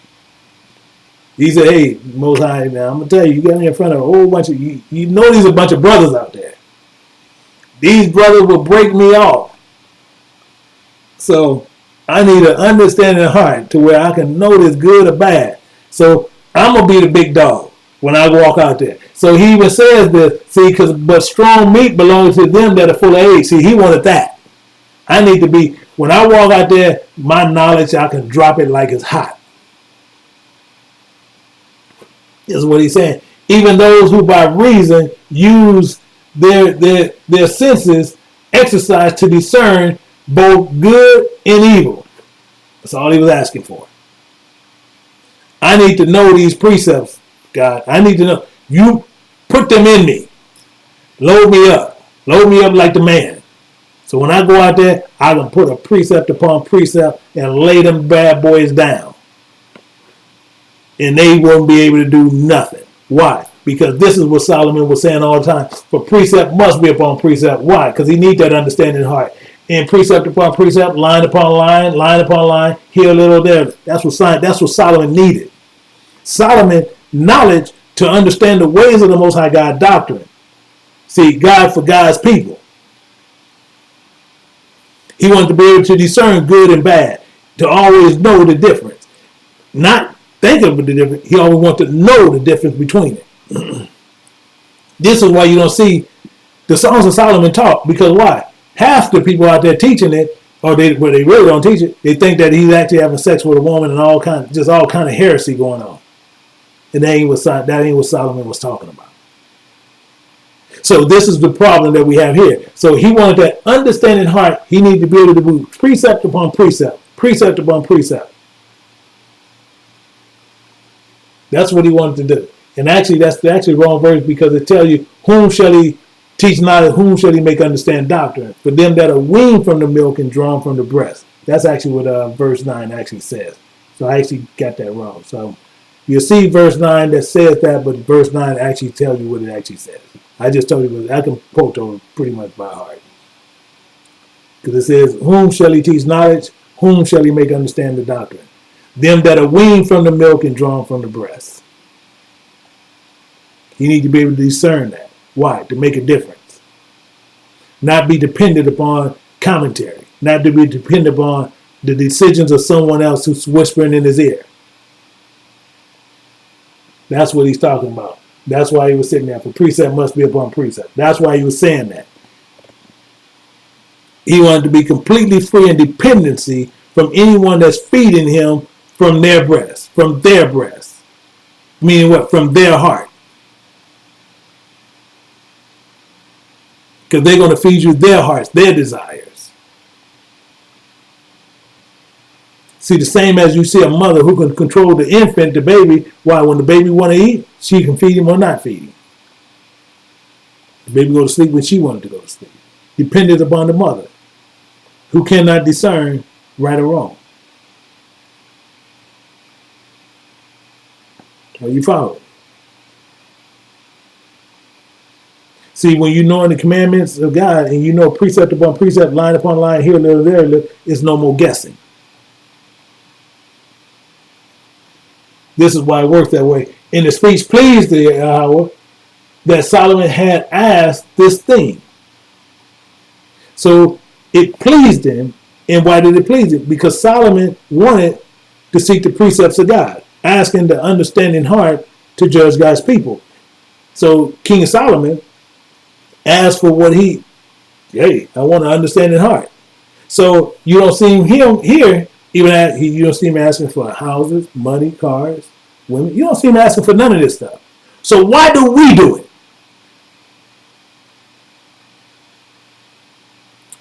He said, "Hey, Most High, now I'm gonna tell you, you got me in front of a whole bunch of you know there's a bunch of brothers out there. These brothers will break me off. So I need an understanding heart to where I can know this good or bad. So I'm gonna be the big dog when I walk out there." So he even says this, see, but strong meat belongs to them that are full of age. See, he wanted that. I need to be, when I walk out there, my knowledge, I can drop it like it's hot. This is what he's saying. Even those who by reason use their senses exercise to discern both good and evil. That's all he was asking for. I need to know these precepts, God. I need to know. You put them in me. Load me up. Load me up like the man. So when I go out there, I can put a precept upon precept and lay them bad boys down. And they won't be able to do nothing. Why? Because this is what Solomon was saying all the time. For precept must be upon precept. Why? Because he needs that understanding heart. And precept upon precept, line upon line, line upon line, here a little there. That's what Solomon needed. Solomon knowledge to understand the ways of the Most High God doctrine. See, God for God's people. He wanted to be able to discern good and bad, to always know the difference. Not think of the difference. He always wanted to know the difference between it. This is why you don't see the Songs of Solomon taught. Because why? Half the people out there teaching it, or they really don't teach it, they think that he's actually having sex with a woman and all kind of heresy going on. And that ain't what Solomon was talking about. So this is the problem that we have here. So he wanted that understanding heart. He needed to be able to do precept upon precept, precept upon precept. That's what he wanted to do. And actually, that's actually wrong verse, because it tells you, whom shall he teach knowledge, whom shall he make understand doctrine? For them that are weaned from the milk and drawn from the breast. That's actually what verse 9 actually says. So I actually got that wrong. So you'll see verse 9 that says that, but verse 9 actually tells you what it actually says. I just told you, I can quote those pretty much by heart. Because it says, whom shall he teach knowledge? Whom shall he make understand the doctrine? Them that are weaned from the milk and drawn from the breast. You need to be able to discern that. Why? To make a difference. Not be dependent upon commentary. Not to be dependent upon the decisions of someone else who's whispering in his ear. That's what he's talking about. That's why he was sitting there. For precept must be upon precept. That's why he was saying that. He wanted to be completely free in dependency from anyone that's feeding him from their breast. From their breast. Meaning what? From their heart. Because they're going to feed you their hearts, their desires. See, the same as you see a mother who can control the infant, the baby. Why? When the baby want to eat, she can feed him or not feed him. The baby go to sleep when she wanted to go to sleep. Dependent upon the mother, who cannot discern right or wrong. Are you following? See, when you know the commandments of God and you know precept upon precept, line upon line, here a little, there a little, it's no more guessing. This is why it works that way. And the speech pleased the Yahweh that Solomon had asked this thing. So it pleased him. And why did it please him? Because Solomon wanted to seek the precepts of God, asking the understanding heart to judge God's people. So King Solomon asked for what I want an understanding heart. So you don't see him here, you don't see him asking for houses, money, cars, women. You don't see him asking for none of this stuff. So why do we do it?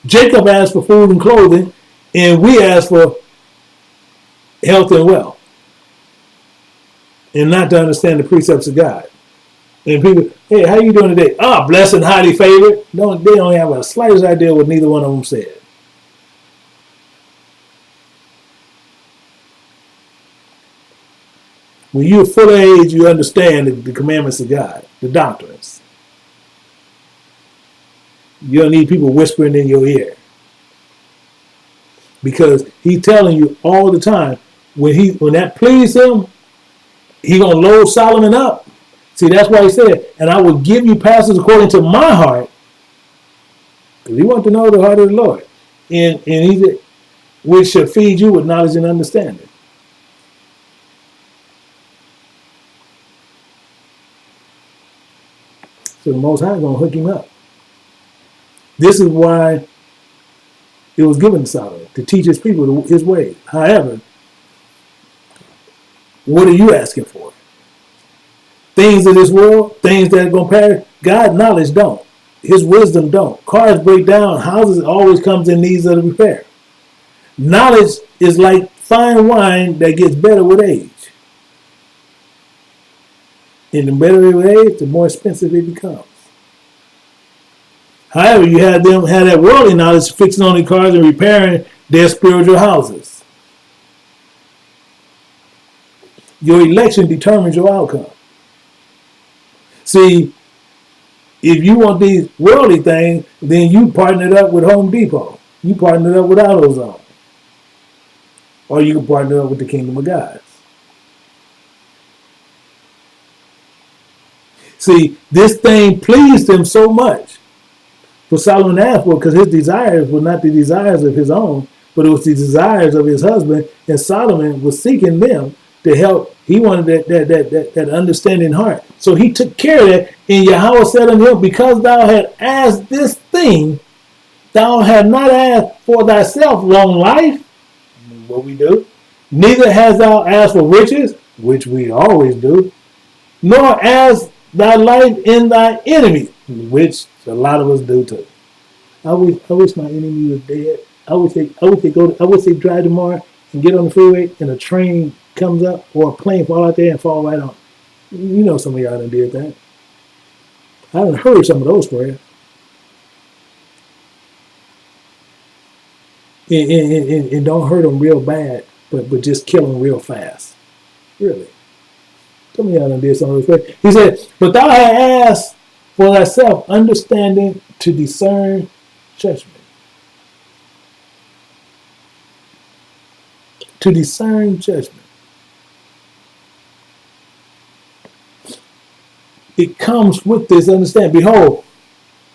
Jacob asked for food and clothing, and we ask for health and wealth, and not to understand the precepts of God. And people, hey, how you doing today? Oh, blessed and highly favored. No, they don't have a slightest idea what neither one of them said. When you're full of age, you understand the commandments of God, the doctrines. You don't need people whispering in your ear. Because he's telling you all the time, when that pleased him, he gonna load Solomon up. See, that's why he said, and I will give you pastors according to my heart. Because he wants to know the heart of the Lord. And he said, which shall feed you with knowledge and understanding. So the Most High is going to hook him up. This is why it was given to Solomon, to teach his people his ways. However, what are you asking for? Things of this world, things that are going to perish. God's knowledge don't. His wisdom don't. Cars break down. Houses always comes in needs of repair. Knowledge is like fine wine that gets better with age. And the better it with age, the more expensive it becomes. However, you have them have that worldly knowledge fixing on their cars and repairing their spiritual houses. Your election determines your outcome. See, if you want these worldly things, then you partner it up with Home Depot. You partner it up with AutoZone. Or you can partner up with the Kingdom of God. See, this thing pleased him so much. For Solomon asked for, because his desires were not the desires of his own, but it was the desires of his husband, and Solomon was seeking them to help. He wanted that understanding heart. So he took care of that, and Yahweh said unto him, because thou hast asked this thing, thou hast not asked for thyself long life, what we do, neither hast thou asked for riches, which we always do, nor asked thy life in thy enemy, which a lot of us do too. I wish my enemy was dead. I wish they drive tomorrow and get on the freeway and a train comes up or a plane fall out there and fall right on. You know some of y'all done did that. I done heard some of those prayers. And don't hurt them real bad, but just kill them real fast. Really. Some of y'all done did some of those prayers. He said, but thou hast asked for thyself understanding to discern judgment. To discern judgment. It comes with this understanding. Behold,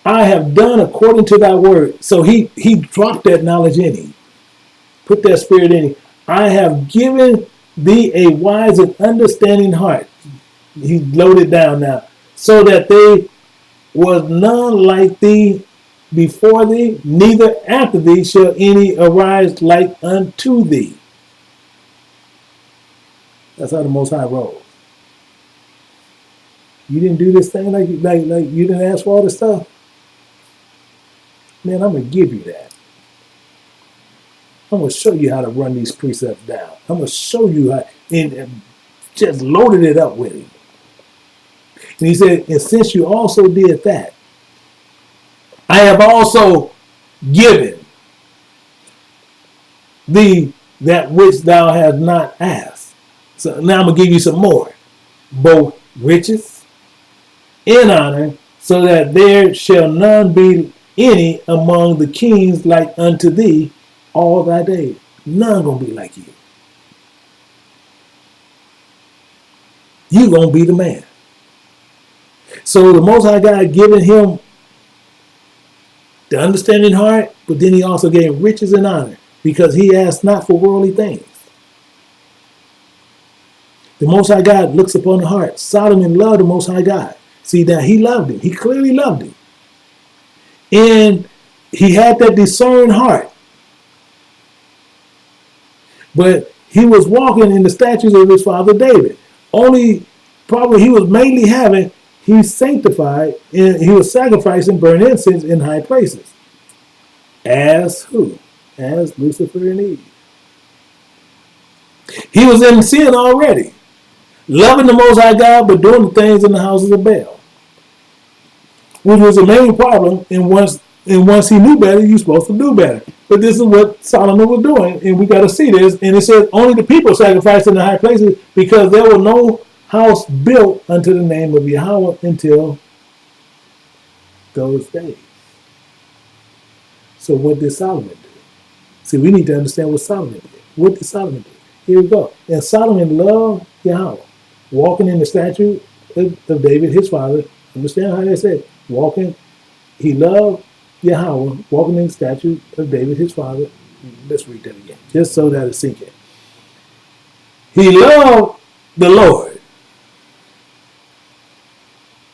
I have done according to thy word. So he dropped that knowledge in him. Put that spirit in him. I have given thee a wise and understanding heart. He loaded down now. So that they was none like thee before thee, neither after thee shall any arise like unto thee. That's how the Most High rolls. You didn't do this thing like you didn't ask for all this stuff. Man, I'm going to give you that. I'm going to show you how to run these precepts down. I'm going to show you how, and just loaded it up with him. And he said, and since you also did that, I have also given thee that which thou hast not asked. So now I'm going to give you some more. both riches and honor, so that there shall none be any among the kings like unto thee all thy days. None gonna be like you. You gonna be the man. So the Most High God giving him the understanding heart, but then he also gave riches and honor, because he asked not for worldly things. The Most High God looks upon the heart. Solomon loved the Most High God. See, that he loved him. He clearly loved him. And he had that discerned heart. But he was walking in the statutes of his father David. Only problem he was mainly having, he sanctified, and he was sacrificing burnt incense in high places. As who? As Lucifer and Eve. He was in sin already, loving the Most High God, but doing the things in the houses of Baal, which was the main problem. And once he knew better, you're supposed to do better. But this is what Solomon was doing, and we got to see this. And it says only the people sacrificed in the high places, because there was no house built unto the name of Yahweh until those days. So what did Solomon do? See, we need to understand what Solomon did. What did Solomon do? Here we go. And Solomon loved Yahweh, walking in the statute of David, his father. Understand how they said, walking. He loved Yahweh, walking in the statute of David, his father. Let's read that again, just so that it's sinking. He loved the Lord.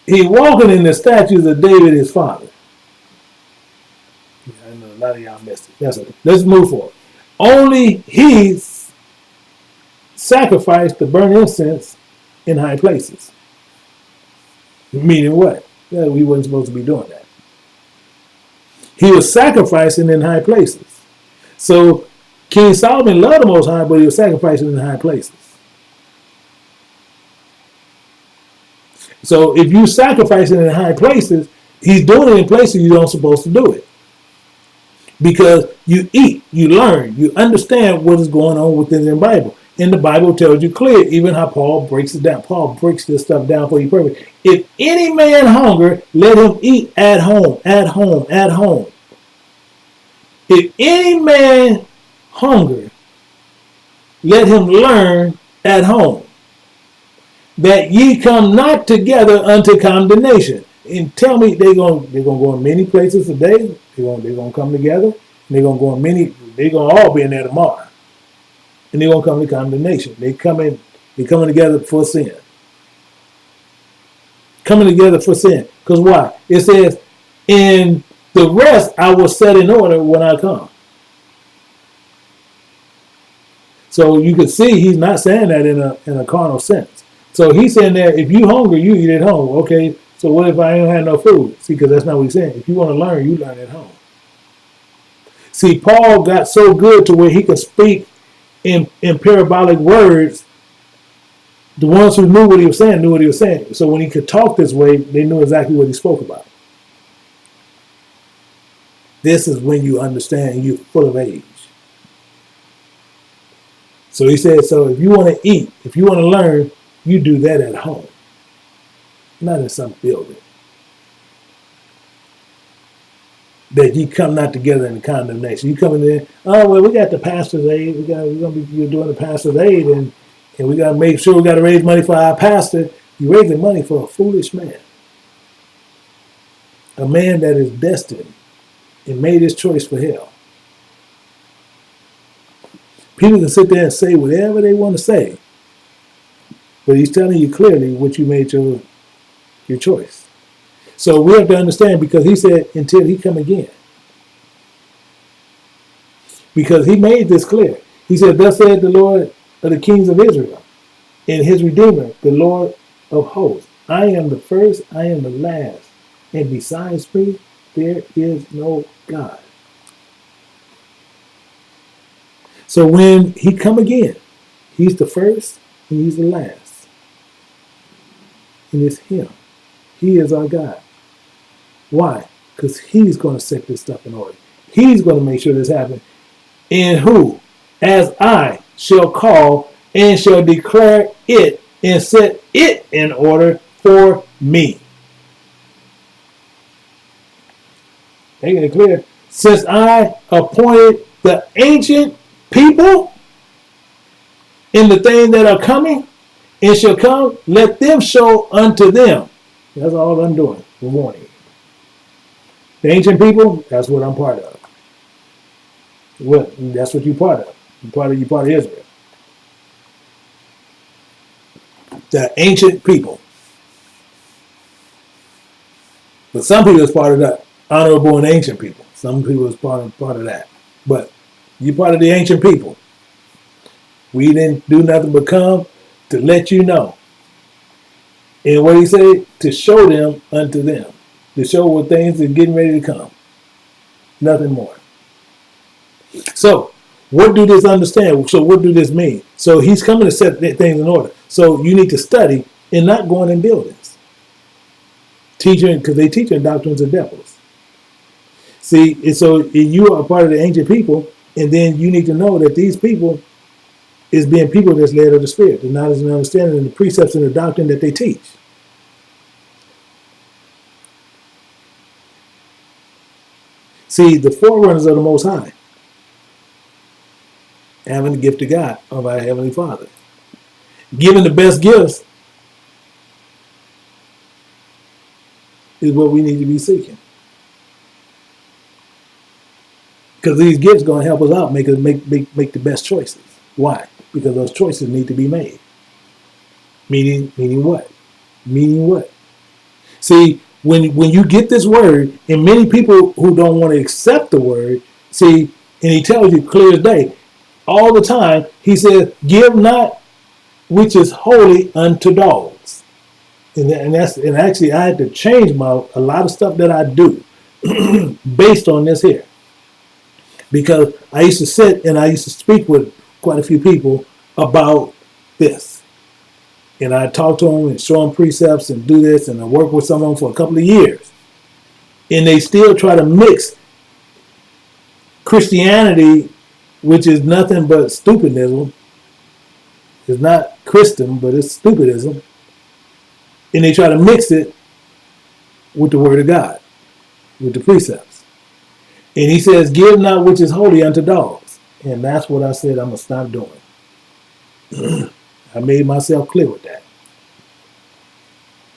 He walking in the statutes of David, his father. Yeah, I know a lot of y'all missed it. That's okay. Let's move forward. Only he sacrificed the burnt incense in high places. Meaning what? Yeah, we weren't supposed to be doing that. He was sacrificing in high places. So King Solomon loved the Most High, but he was sacrificing in high places. So if you sacrificing in high places, he's doing it in places you don't supposed to do it. Because you eat, you learn, you understand what is going on within the Bible. And the Bible tells you clear, even how Paul breaks it down. Paul breaks this stuff down for you perfect. If any man hunger, let him eat at home, at home, at home. If any man hunger, let him learn at home, that ye come not together unto condemnation. And tell me, they're gonna go in many places today. They're gonna come together. And they're gonna go in many. They're gonna all be in there tomorrow, and they're gonna come to condemnation. They're coming together for sin. Coming together for sin. Because why? It says, "In the rest I will set in order when I come." So you can see he's not saying that in a carnal sense. So he's saying that if you hungry, you eat at home. Okay, so what if I ain't had no food? See, because that's not what he's saying. If you want to learn, you learn at home. See, Paul got so good to where he could speak in parabolic words. The ones who knew what he was saying knew what he was saying. So when he could talk this way, they knew exactly what he spoke about. This is when you understand you're full of age. So he said, so if you want to eat, if you want to learn, you do that at home, not in some building. That you come not together in condemnation. You come in there, oh, well, we got the pastor's aid. You're doing the pastor's aid, and we got to make sure we got to raise money for our pastor. You're raising money for a foolish man. A man that is destined and made his choice for hell. People can sit there and say whatever they want to say, but he's telling you clearly what you made your choice. So we have to understand, because he said until he come again. Because he made this clear. He said, thus said the Lord of the kings of Israel, and his Redeemer, the Lord of hosts. I am the first, I am the last, and besides me, there is no God. So when he come again, he's the first and he's the last. And it's him. He is our God. Why? Because he's going to set this stuff in order. He's going to make sure this happens. And who? As I shall call and shall declare it and set it in order for me. Making it clear, since I appointed the ancient people in the things that are coming and shall come, let them show unto them. That's all I'm doing. For warning. The ancient people, that's what I'm part of. That's what you're part of. You're part of Israel. The ancient people. But some people is part of that honorable and ancient people. Some people is part of that. But you're part of the ancient people. We didn't do nothing but come to let you know. And what he said, to show them unto them. To show what things are getting ready to come. Nothing more. So, what do this understand? So, what do this mean? So, he's coming to set things in order. So, you need to study and not going in buildings. Teaching, because they teach doctrines of devils. See, and so you are part of the ancient people, and then you need to know that these people is being people that's led of the Spirit, the knowledge and understanding and the precepts and the doctrine that they teach. See, the forerunners of the Most High, having the gift of God of our Heavenly Father, giving the best gifts is what we need to be seeking. Because these gifts going to help us out, make the best choices. Why? Because those choices need to be made. Meaning what? Meaning what? See, when you get this word, and many people who don't want to accept the word, see, and he tells you clear as day, all the time, he says, give not which is holy unto dogs. And actually I had to change a lot of stuff that I do based on this here. Because I used to sit and I used to speak with quite a few people about this. And I talk to them and show them precepts and do this, and I work with some of them for a couple of years. And they still try to mix Christianity, which is nothing but stupidism. It's not Christian, but it's stupidism. And they try to mix it with the Word of God, with the precepts. And he says, give not which is holy unto dogs. And that's what I said I'm going to stop doing. I made myself clear with that.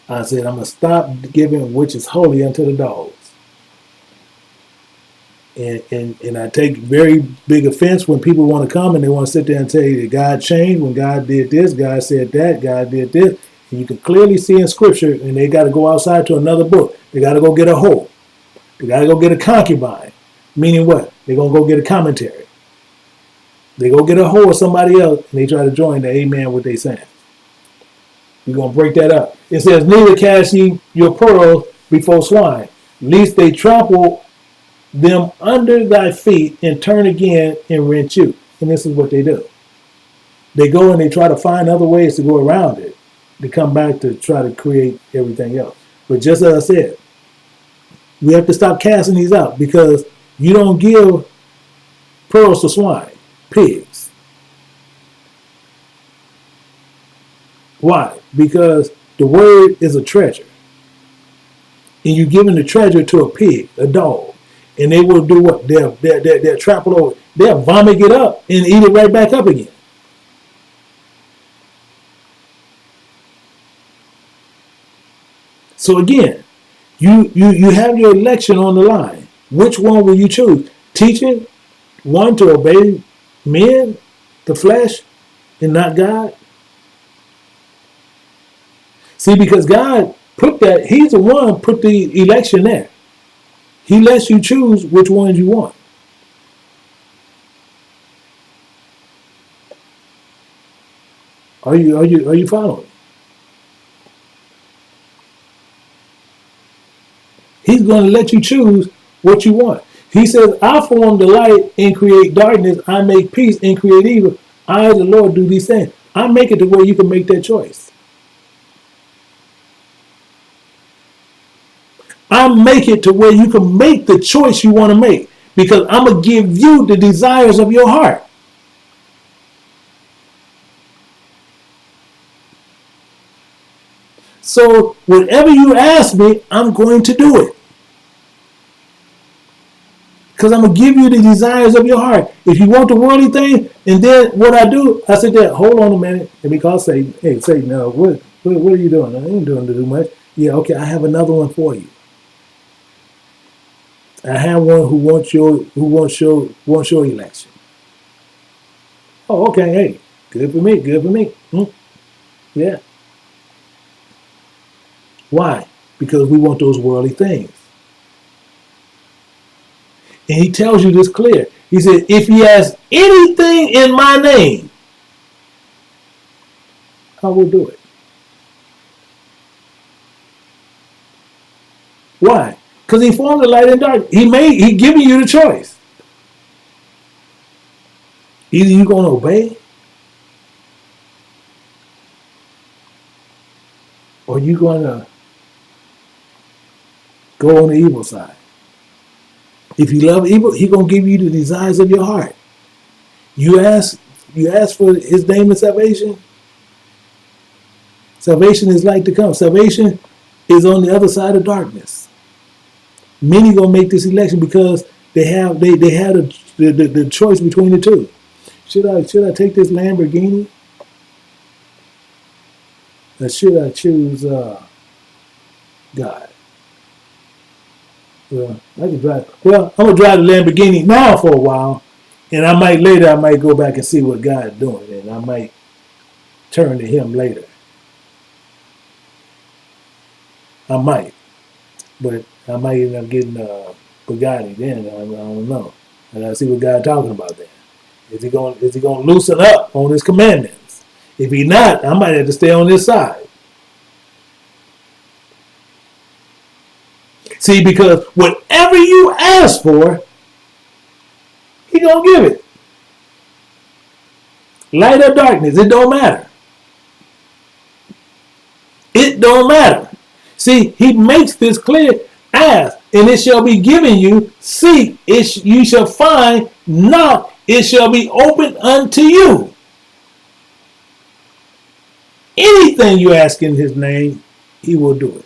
I said, I'm going to stop giving which is holy unto the dogs. And I take very big offense when people want to come and they want to sit there and tell you that God changed, when God did this, God said that, God did this. And you can clearly see in Scripture, and they got to go outside to another book. They got to go get a hoe. They got to go get a concubine. Meaning what? They're going to go get a commentary. They go get a hoe or somebody else, and they try to join the amen what they saying. We're going to break that up. It says, neither cast ye your pearls before swine, lest they trample them under thy feet and turn again and rent you. And this is what they do. They go and they try to find other ways to go around it, to come back to try to create everything else. But just as I said, we have to stop casting these out, because you don't give pearls to swine, pigs. Why? Because the word is a treasure. And you're giving the treasure to a pig, a dog. And they will do what? They'll trample over. They'll vomit it up and eat it right back up again. So again, you have your election on the line. Which one will you choose? Teaching one to obey men, the flesh, and not God? See, because God put that, he's the one put the election there. He lets you choose which ones you want. Are you following? He's going to let you choose what you want. He says, I form the light and create darkness. I make peace and create evil. I, the Lord, do these things. I make it to where you can make that choice. I make it to where you can make the choice you want to make, because I'm going to give you the desires of your heart. So whatever you ask me, I'm going to do it. Because I'm going to give you the desires of your heart. If you want the worldly thing, and then what I do, I said that, hold on a minute. Let me call Satan. Hey, Satan, what are you doing? I ain't doing too much. Yeah, okay, I have another one for you. I have one who wants your election. Oh, okay, hey, good for me, good for me. Yeah. Why? Because we want those worldly things. And he tells you this clear. He said, if he has anything in my name, I will do it. Why? Because he formed the light and dark. He giving you the choice. Either you're going to obey, or you're going to go on the evil side. If you love evil, he's going to give you the desires of your heart. You ask for his name and salvation. Salvation is light to come. Salvation is on the other side of darkness. Many gonna make this election because they had the choice between the two. Should I take this Lamborghini, or should I choose God? Well, I can drive. Well, I'm gonna drive the Lamborghini now for a while, and I might go back and see what God's doing, and I might turn to Him later. I might, but I might end up getting Bugatti then. I don't know. I gotta see what God's talking about then. Is he gonna loosen up on His commandments? If He not, I might have to stay on this side. See, because whatever you ask for, He gonna give it. Light or darkness, it don't matter. It don't matter. See, He makes this clear. Ask, and it shall be given you. Seek, you shall find. Knock, it shall be opened unto you. Anything you ask in His name, He will do it.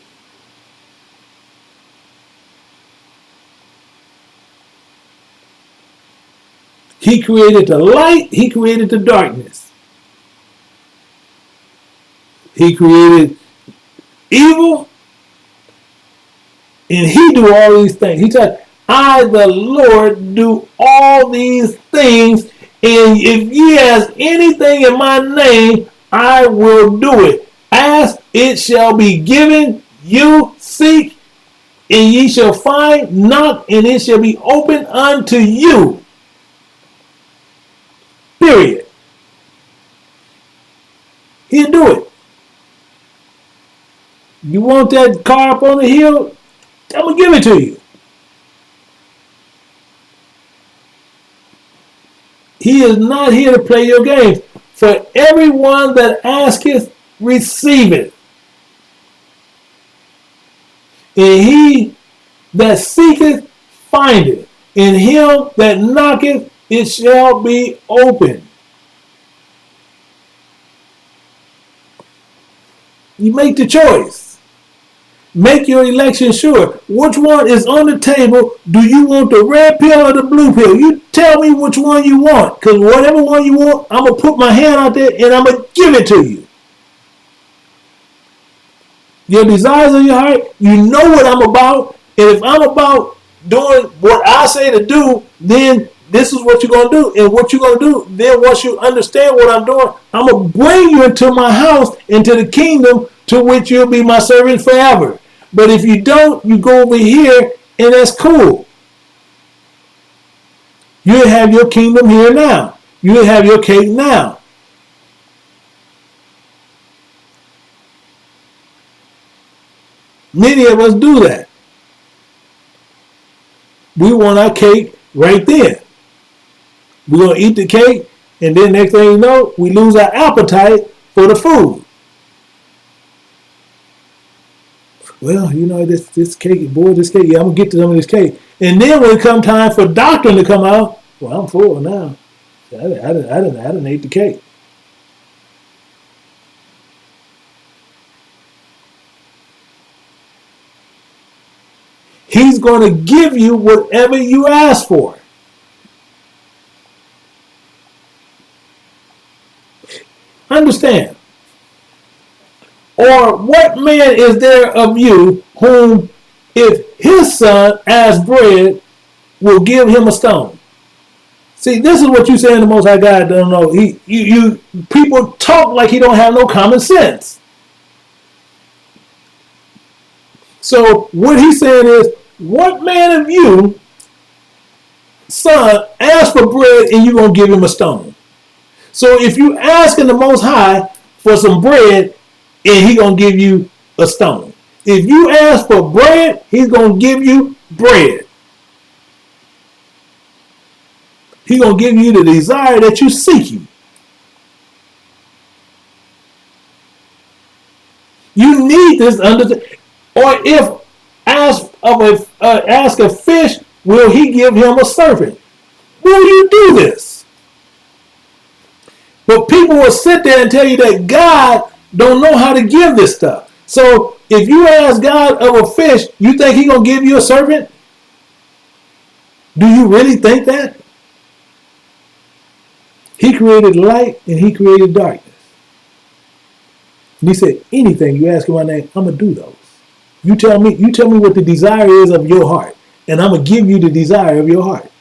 He created the light. He created the darkness. He created evil. And He do all these things. He said, I, the Lord, do all these things. And if ye ask anything in my name, I will do it. Ask, it shall be given. You seek, and ye shall find. Knock, and it shall be opened unto you. Period. He'll do it. You want that car up on the hill? I'm going to give it to you. He is not here to play your games. For everyone that asketh, receiveth. And he that seeketh, findeth. And him that knocketh, it shall be open. You make the choice. Make your election sure. Which one is on the table? Do you want the red pill or the blue pill? You tell me which one you want. Because whatever one you want, I'm going to put my hand out there and I'm going to give it to you. Your desires of your heart, you know what I'm about. And if I'm about doing what I say to do, then this is what you're going to do. And what you're going to do, then once you understand what I'm doing, I'm going to bring you into my house, into the kingdom, to which you'll be my servant forever. But if you don't, you go over here, and that's cool. You'll have your kingdom here now. You'll have your cake now. Many of us do that. We want our cake right then. We're going to eat the cake, and then next thing you know, we lose our appetite for the food. Well, you know, this cake, boy, this cake, yeah, I'm going to get to some of this cake. And then when it comes time for doctrine to come out, well, I'm full now. I didn't ate the cake. He's going to give you whatever you ask for. Understand. Or what man is there of you whom, if his son asks bread, will give him a stone? See, this is what you saying the Most High God don't know. People talk like he don't have no common sense. So what he's saying is, what man of you, son, ask for bread and you gonna give him a stone? So if you asking the Most High for some bread, and he gonna give you a stone. If you ask for bread, he's gonna give you bread. He's gonna give you the desire that you seeking. You need this understanding. Or if ask a fish, will he give him a serpent? Will you do this? But people will sit there and tell you that God don't know how to give this stuff. So if you ask God of a fish, you think he's going to give you a serpent? Do you really think that? He created light and he created darkness. And he said, anything you ask in my name, I'm going to do those. You tell me what the desire is of your heart, and I'm going to give you the desire of your heart.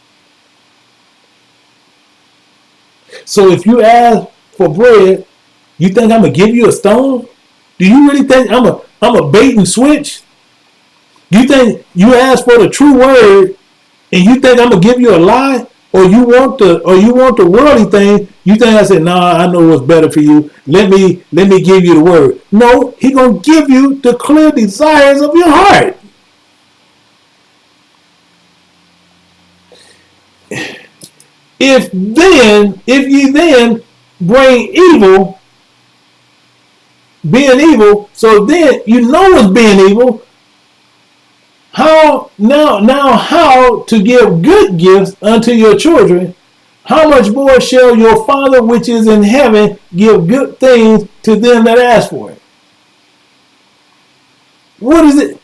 So if you ask for bread, you think I'm going to give you a stone? Do you really think I'm a bait and switch? You think you ask for the true word and you think I'm going to give you a lie? Or you want the worldly thing? You think I said, nah, I know what's better for you. Let me give you the word. No, he going to give you the clear desires of your heart. If ye then bring evil, being evil, so then you know it's being evil. How to give good gifts unto your children? How much more shall your Father which is in heaven give good things to them that ask for it? What is it?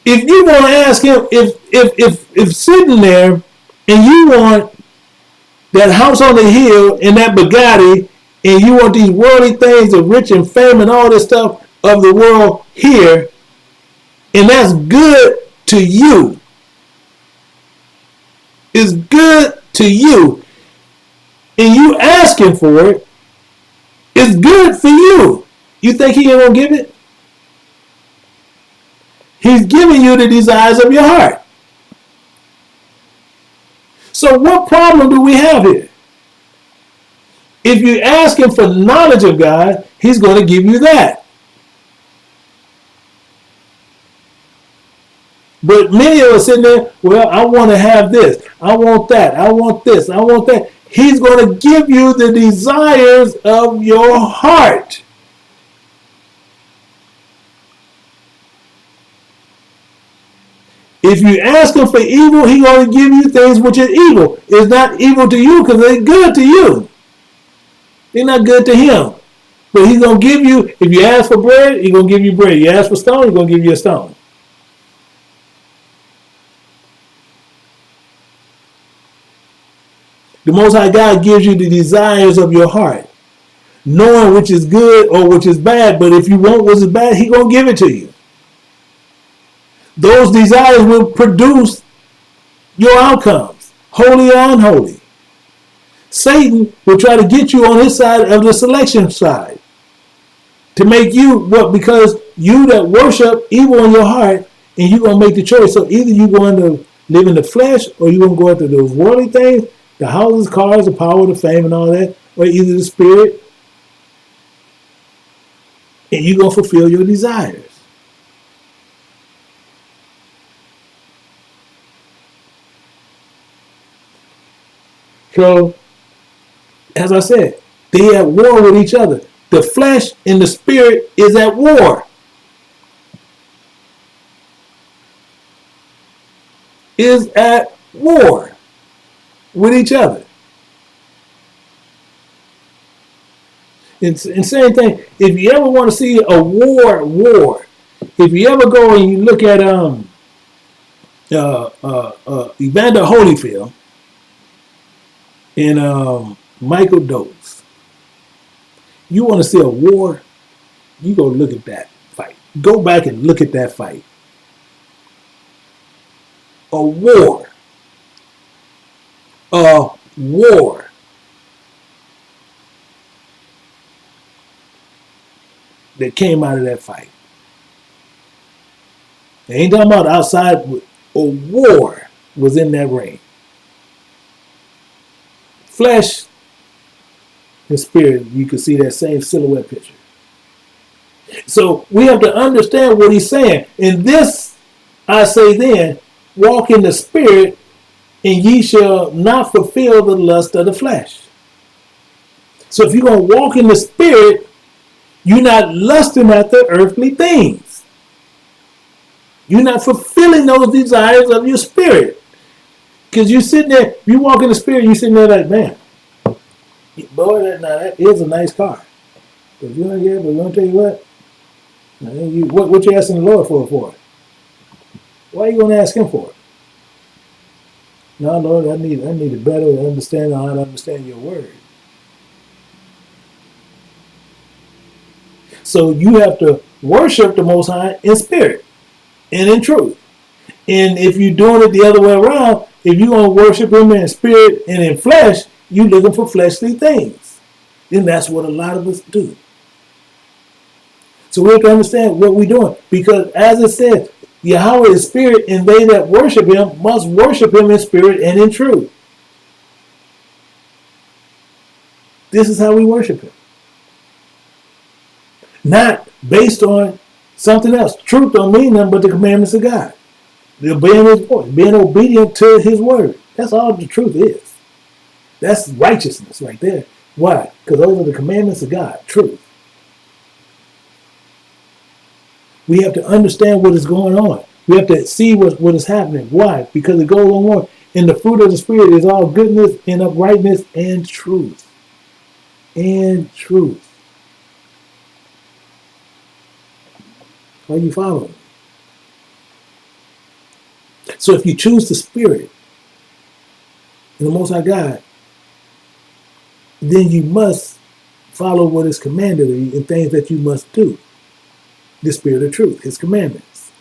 If you want to ask him, if sitting there and you want that house on the hill and that Bugatti, and you want these worldly things of rich and fame and all this stuff of the world here, and that's good to you. It's good to you. And you asking for it, it's good for you. You think he ain't gonna give it? He's giving you the desires of your heart. So what problem do we have here? If you ask him for knowledge of God, he's going to give you that. But many of us sitting there, well, I want to have this. I want that. I want this. I want that. He's going to give you the desires of your heart. If you ask him for evil, he's going to give you things which are evil. It's not evil to you because they're good to you. They're not good to him. But he's going to give you, if you ask for bread, he's going to give you bread. You ask for stone, he's going to give you a stone. The Most High God gives you the desires of your heart, knowing which is good or which is bad. But if you want what is bad, he's going to give it to you. Those desires will produce your outcomes, holy or unholy. Satan will try to get you on his side of the selection side to make you what? Because you that worship evil in your heart, and you're going to make the choice. So either you're going to live in the flesh, or you're going to go after those worldly things, the houses, cars, the power, the fame, and all that, or either the spirit, and you're going to fulfill your desires. So, as I said, they at war with each other. The flesh and the spirit is at war. Is at war with each other. And same thing, if you ever want to see a war, if you ever go and you look at, and Evander Holyfield and Michael Doakes. You want to see a war? You go look at that fight. Go back and look at that fight. A war. A war. That came out of that fight. They ain't talking about outside. A war was in that ring. Flesh and spirit, you can see that same silhouette picture. So we have to understand what he's saying. In this, I say then, walk in the spirit, and ye shall not fulfill the lust of the flesh. So if you're going to walk in the spirit, you're not lusting after earthly things. You're not fulfilling those desires of your spirit. Because you're sitting there, you walk in the spirit, you're sitting there like, man, boy, that is a nice car. But you know, yeah, but I'm going to tell you what you asking the Lord for? Why are you going to ask him for it? No, Lord, I need to better understand how to understand your word. So you have to worship the Most High in spirit and in truth. And if you're doing it the other way around, if you're going to worship him in spirit and in flesh, you're looking for fleshly things. And that's what a lot of us do. So we have to understand what we're doing. Because as it says, Yahweh is spirit, and they that worship him must worship him in spirit and in truth. This is how we worship him. Not based on something else. Truth don't mean nothing but the commandments of God. Obeying his voice, being obedient to his word. That's all the truth is. That's righteousness right there. Why? Because those are the commandments of God. Truth. We have to understand what is going on. We have to see what is happening. Why? Because it goes on. And the fruit of the Spirit is all goodness and uprightness and truth. And truth. Are you following? So if you choose the Spirit and the Most High God, then you must follow what is commanded of you and things that you must do. The Spirit of truth, his commandments.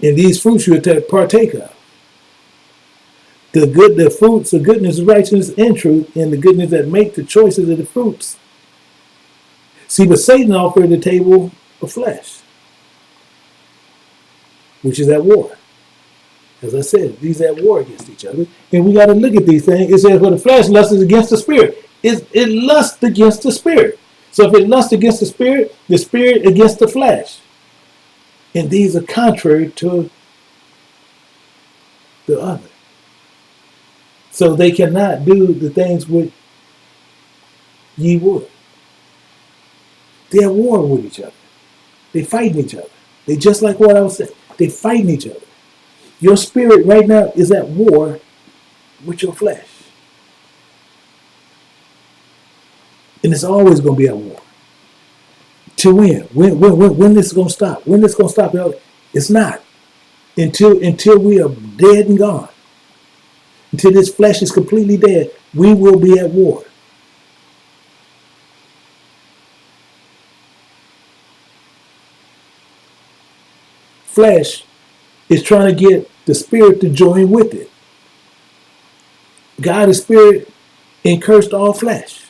And these fruits you partake of. The fruits of goodness, righteousness, and truth, and the goodness that make the choices of the fruits. See, but Satan offered the table of flesh, which is at war. As I said, these are at war against each other. And we got to look at these things. It says, for the flesh lusts against the spirit. It lusts against the spirit. So if it lusts against the spirit against the flesh. And these are contrary to the other. So they cannot do the things which ye would. They're at war with each other. They fighting each other. They just like what I was saying. They fighting each other. Your spirit right now is at war with your flesh. And it's always going to be at war. To when? When this is going to stop? When this is going to stop? It's not. Until we are dead and gone. Until this flesh is completely dead, we will be at war. Flesh is trying to get the spirit to join with it. God is spirit and cursed all flesh.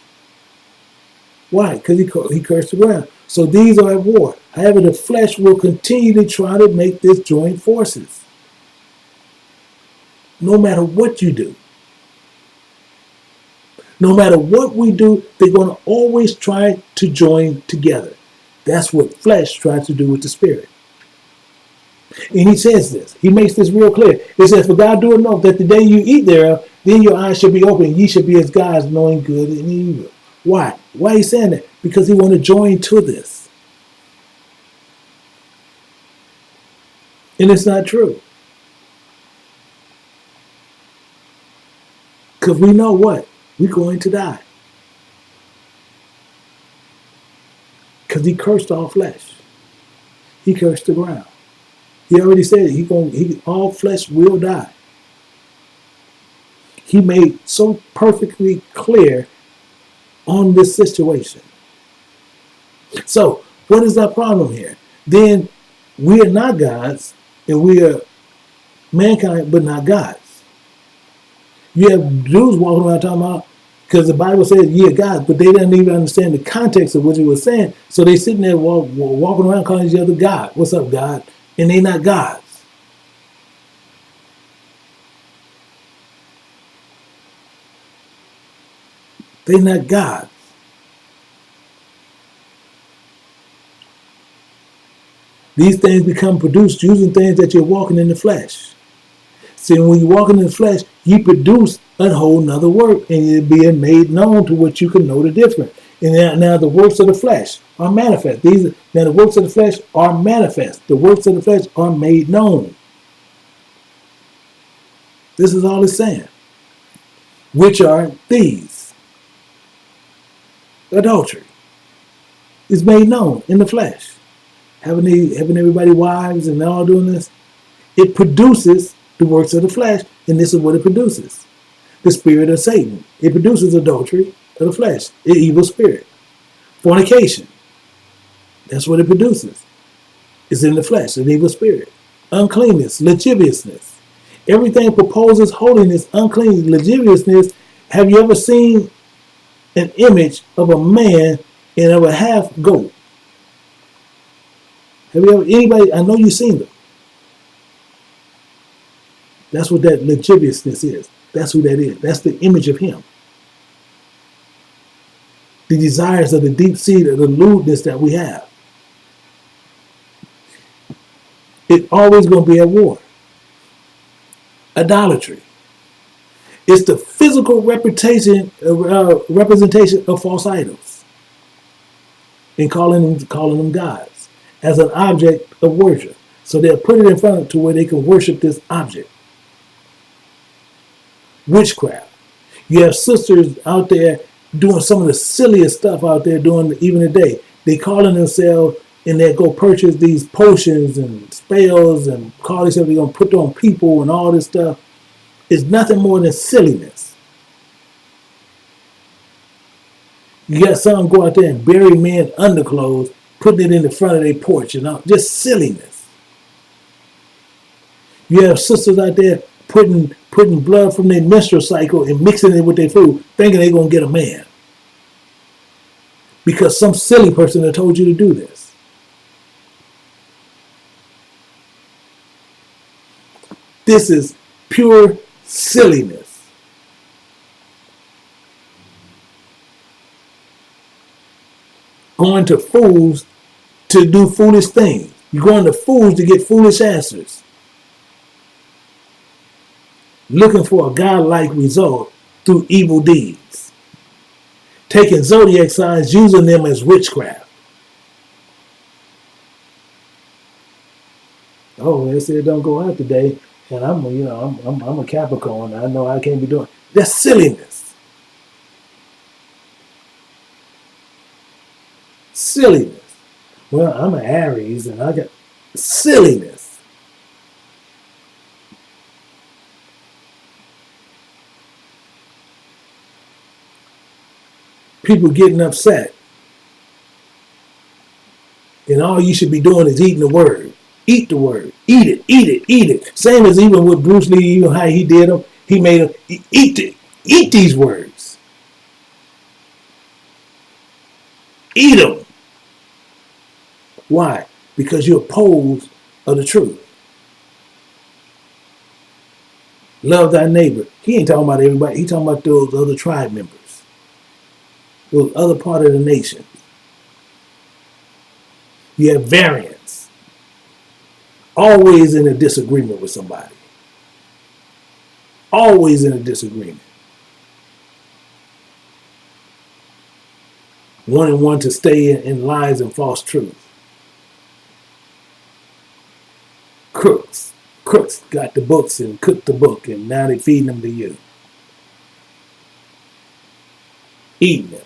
Why? Because he cursed the ground. So these are at war. However, the flesh will continue to try to make this join forces. No matter what you do. No matter what we do, they're going to always try to join together. That's what flesh tries to do with the spirit. And he says this. He makes this real clear. It says, for God doeth know that the day you eat thereof, then your eyes shall be open, and ye shall be as gods, knowing good and evil. Why? Why are you saying that? Because he want to join to this. And it's not true. Because we know what? We're going to die. Because he cursed all flesh. He cursed the ground. He already said all flesh will die. He made so perfectly clear on this situation. So, what is our problem here? Then we are not gods, and we are mankind, but not gods. You have Jews walking around talking about, because the Bible says, "Ye are gods," but they didn't even understand the context of what it was saying. So they sitting there walking around calling each other God. What's up, God? And they not gods. They not gods. These things become produced using things that you're walking in the flesh. See, when you're walking in the flesh, you produce a whole nother work, and you're being made known to what you can know the difference. And now the works of the flesh are manifest. Now the works of the flesh are manifest. The works of the flesh are made known. This is all it's saying. Which are these. Adultery is made known in the flesh. Having everybody wives and all doing this. It produces the works of the flesh, and this is what it produces. The spirit of Satan. It produces adultery of the flesh, the evil spirit. Fornication. That's what it produces. It's in the flesh, an evil spirit. Uncleanness, lasciviousness. Everything proposes holiness, unclean, lasciviousness. Have you ever seen an image of a man and of a half goat? Have you ever, anybody, I know you've seen them. That's what that lasciviousness is. That's who that is. That's the image of him. The desires of the deep seed of the lewdness that we have. It's always going to be at war. Idolatry. It's the physical representation of false idols, and calling them gods as an object of worship. So they'll put it in front to where they can worship this object. Witchcraft. You have sisters out there doing some of the silliest stuff out there doing even today. They calling themselves, and they go purchase these potions and spells and call themselves, they're going to put on people and all this stuff. It's nothing more than silliness. You got some go out there and bury men underclothes, putting it in the front of their porch and all, just silliness. You have sisters out there putting blood from their menstrual cycle and mixing it with their food, thinking they're going to get a man. Because some silly person had told you to do this. This is pure silliness. Going to fools to do foolish things. You're going to fools to get foolish answers. Looking for a godlike result through evil deeds. Taking zodiac signs, using them as witchcraft. Oh, they said don't go out today, and I'm a Capricorn. I know I can't be doing. That's silliness. Silliness. Well, I'm an Aries, and I got silliness. People getting upset. And all you should be doing is eating the word. Eat the word. Eat it, eat it, eat it. Same as even with Bruce Lee, you know how he did them. He made them eat it. Eat these words. Eat them. Why? Because you're opposed of the truth. Love thy neighbor. He ain't talking about everybody. He talking about those other tribe members. Those other part of the nation. You have variance. Always in a disagreement with somebody. Always in a disagreement. Wanting to stay in lies and false truth. Crooks got the books and cooked the book, and now they feeding them to you. Eating them.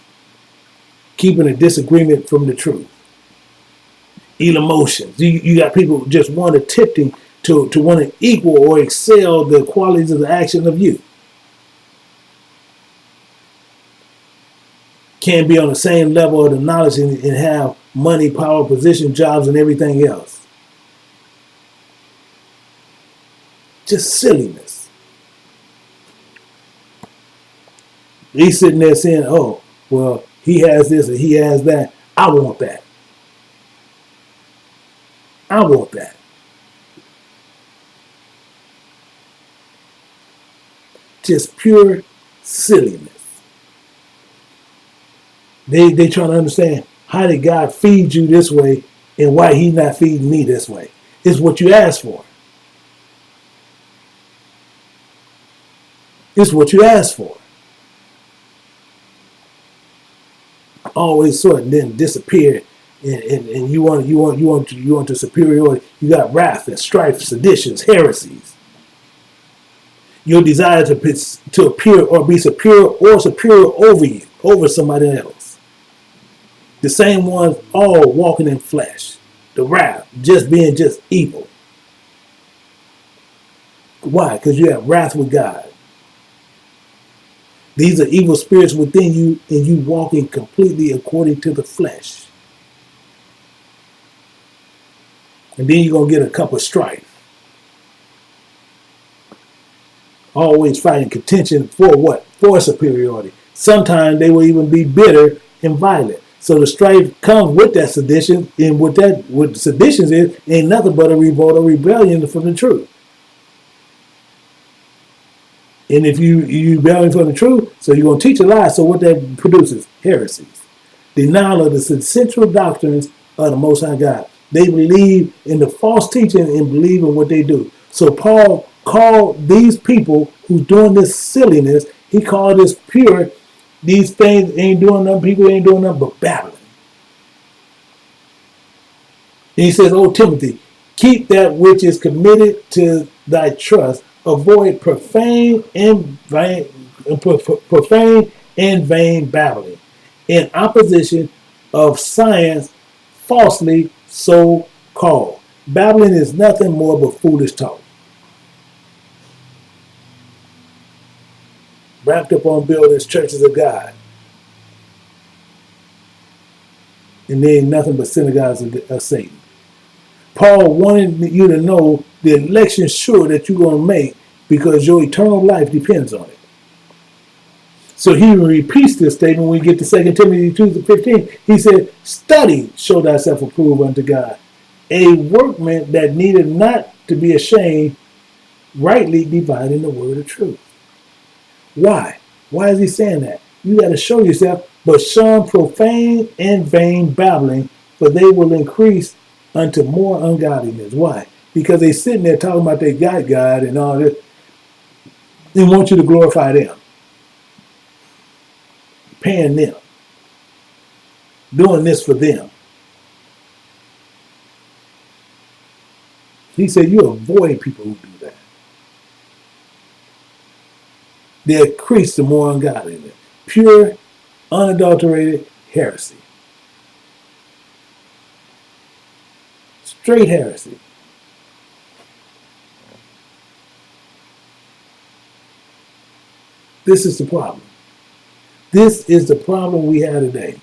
Keeping a disagreement from the truth. emotions. You got people just want attempting to want to equal or excel the qualities of the action of you. Can't be on the same level of the knowledge and have money, power, position, jobs, and everything else. Just silliness. He's sitting there saying, oh, well, he has this and he has that. I want that. I want that. Just pure silliness. They trying to understand, how did God feed you this way and why he not feeding me this way? It's what you asked for. It's what you asked for. Always sort and then disappear, and you want the superiority. You got wrath and strife, seditions, heresies. Your desire to appear or be superior over you, over somebody else. The same ones all walking in flesh. The wrath, just being just evil. Why? Because you have wrath with God. These are evil spirits within you, and you walking completely according to the flesh. And then you're going to get a cup of strife. Always fighting contention for what? For superiority. Sometimes they will even be bitter and violent. So the strife comes with that sedition, and what sedition is, ain't nothing but a revolt or rebellion from the truth. And if you rebelling from the truth, so you're going to teach a lie. So what that produces? Heresies. Denial of the central doctrines of the Most High God. They believe in the false teaching and believe in what they do. So Paul called these people who's doing this silliness, he called this pure, these things ain't doing nothing, people ain't doing nothing but babbling. And he says, oh Timothy, keep that which is committed to thy trust. Avoid profane and vain babbling, in opposition of science falsely so called. Babbling is nothing more but foolish talk, wrapped up on buildings, churches of God, and they ain't nothing but synagogues of Satan. Paul wanted you to know the election sure that you're going to make, because your eternal life depends on it. So he repeats this statement when we get to 2 Timothy 2:15. He said, study, show thyself approved unto God, a workman that needed not to be ashamed, rightly dividing the word of truth. Why? Why is he saying that? You got to show yourself, but shun profane and vain babbling, for they will increase unto more ungodliness. Why? Because they sitting there talking about they got God and all this. They want you to glorify them, paying them, doing this for them. He said you avoid people who do that. They increase the more ungodliness. Pure, unadulterated heresy. Straight heresy. This is the problem. This is the problem we have today.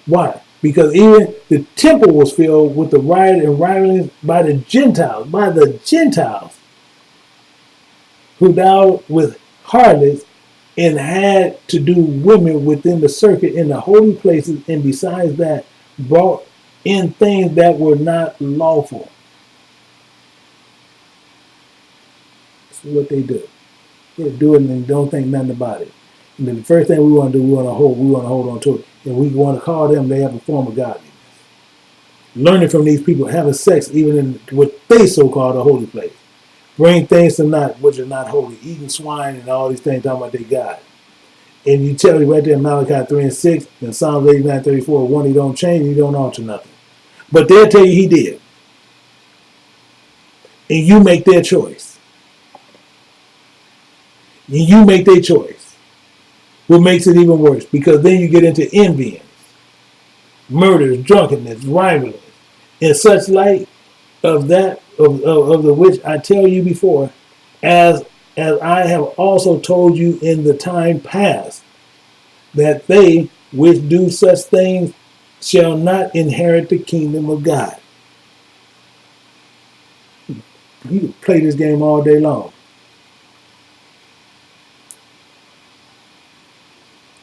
Why? Because even the temple was filled with the riot and rivalings by the Gentiles, who dealt with harlots and had to do women within the circuit in the holy places, and besides that, brought in things that were not lawful. That's what they do. They do it and don't think nothing about it. And then the first thing we want to do, we want to hold on to it. And we want to call them, they have a form of godliness. Learning from these people, having sex even in what they so-called a holy place. Bring things to naught which are not holy. Eating swine and all these things, talking about they God. And you tell me right there in Malachi 3:6 and Psalms 89:34, one, he don't change, he don't alter nothing. But they'll tell you he did. And you make their choice. And you make their choice. What makes it even worse, because then you get into envying. murders, drunkenness, rivalries, and such like of the which I tell you before, as I have also told you in the time past, that they which do such things shall not inherit the kingdom of God. You can play this game all day long.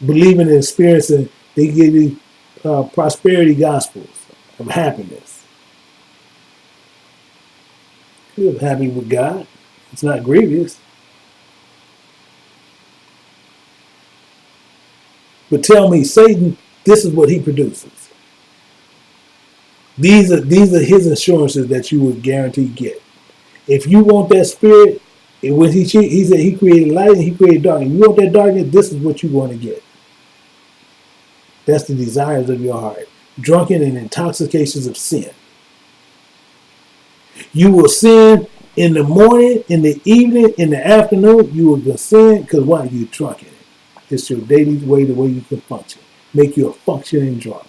Believing and experiencing, they give you prosperity gospels of happiness. You're happy with God. It's not grievous. But tell me, Satan, this is what he produces. These are his assurances that you would guarantee get. If you want that spirit, when he said he created light and he created darkness. You want that darkness, this is what you want to get. That's the desires of your heart. Drunken and intoxications of sin. You will sin in the morning, in the evening, in the afternoon. You will sin because why? You're drunk in it. It's your daily way, the way you can function. Make you a functioning drunk.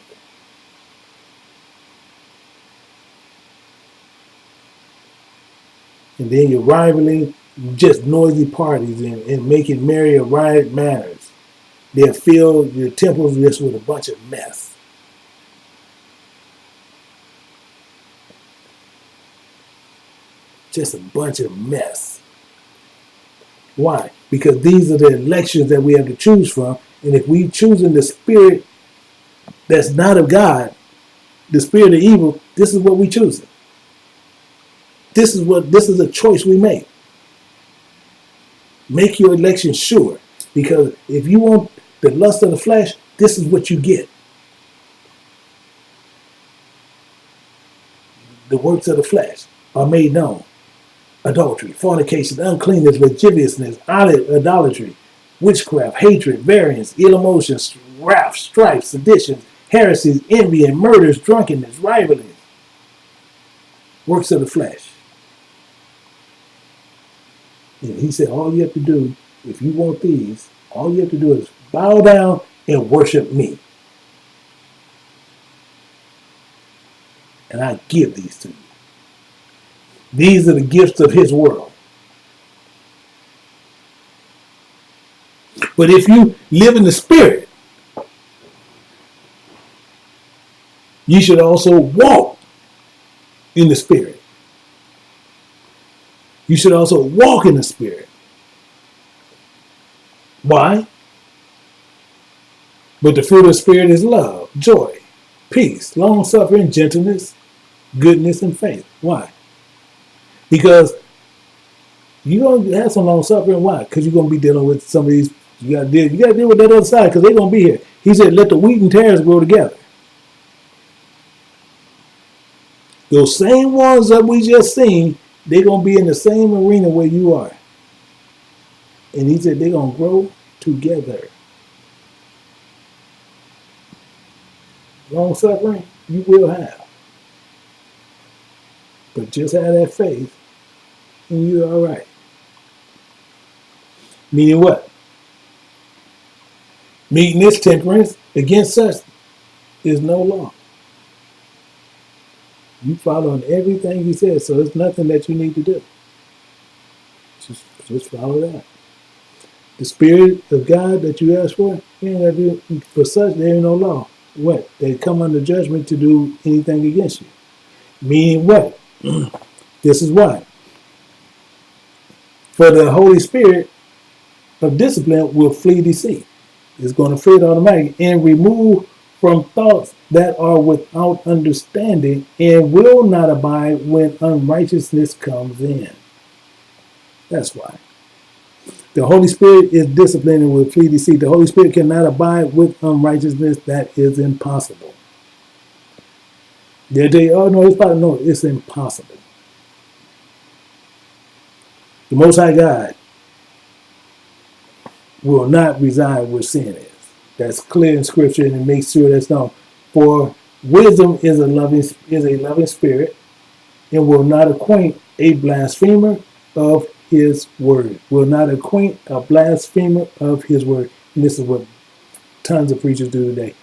And then you're rivaling just noisy parties and making merry of riot manners. They'll fill your temples just with a bunch of mess. Just a bunch of mess. Why? Because these are the elections that we have to choose from. And if we choose in the spirit that's not of God, the spirit of evil, this is what we choose. This is a choice we make. Make your election sure. Because if you want the lust of the flesh, this is what you get. The works of the flesh are made known. Adultery, fornication, uncleanness, lasciviousness, idolatry, witchcraft, hatred, variance, ill emotions, wrath, strife, seditions, heresies, envy, and murders, drunkenness, rivalries. Works of the flesh. And he said, all you have to do, if you want these, all you have to do is bow down and worship me. And I give these to you. These are the gifts of his world. But if you live in the spirit, you should also walk in the spirit. You should also walk in the spirit. Why? But the fruit of the spirit is love, joy, peace, long-suffering, gentleness, goodness, and faith. Why? Because you're going to have some long-suffering. Why? Because you're going to be dealing with some of these. You got to deal with that other side because they're going to be here. He said, let the wheat and tares grow together. Those same ones that we just seen, they're going to be in the same arena where you are. And he said they're going to grow together. Long-suffering, you will have. But just have that faith, and you're all right. Meaning what? Meekness, temperance, against such is no law. You follow everything he says, so there's nothing that you need to do. Just follow that. The spirit of God that you ask for, you ain't got to do. For such, there ain't no law. What? They come under judgment to do anything against you. Meaning what? This is why. For the Holy Spirit of discipline will flee deceit. It's going to flee automatically and remove from thoughts that are without understanding and will not abide when unrighteousness comes in. That's why. The Holy Spirit is disciplined and will flee deceit. The Holy Spirit cannot abide with unrighteousness. That is impossible. They'll tell you, oh no, it's possible. No, it's impossible. The Most High God will not reside where sin is. That's clear in Scripture, and it makes sure that's known. For wisdom is a loving spirit, and will not acquaint a blasphemer of his word. Will not acquaint a blasphemer of his word. And this is what tons of preachers do today.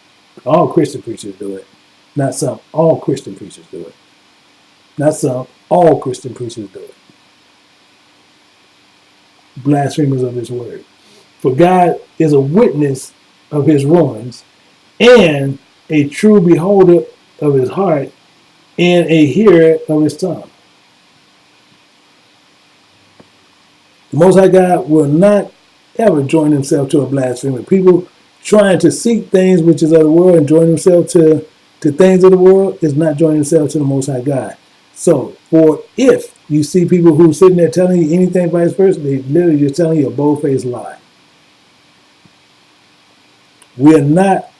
All Christian preachers do it. Not some. All Christian preachers do it. Not some. All Christian preachers do it. Blasphemers of his word. For God is a witness of his ruins and a true beholder of his heart and a hearer of his tongue. The Most High God will not ever join himself to a blasphemer. People trying to seek things which is of the world and join themselves to things of the world is not joining themselves to the Most High God. So, for if you see people who are sitting there telling you anything vice versa, they literally just telling you a bold-faced lie. We are not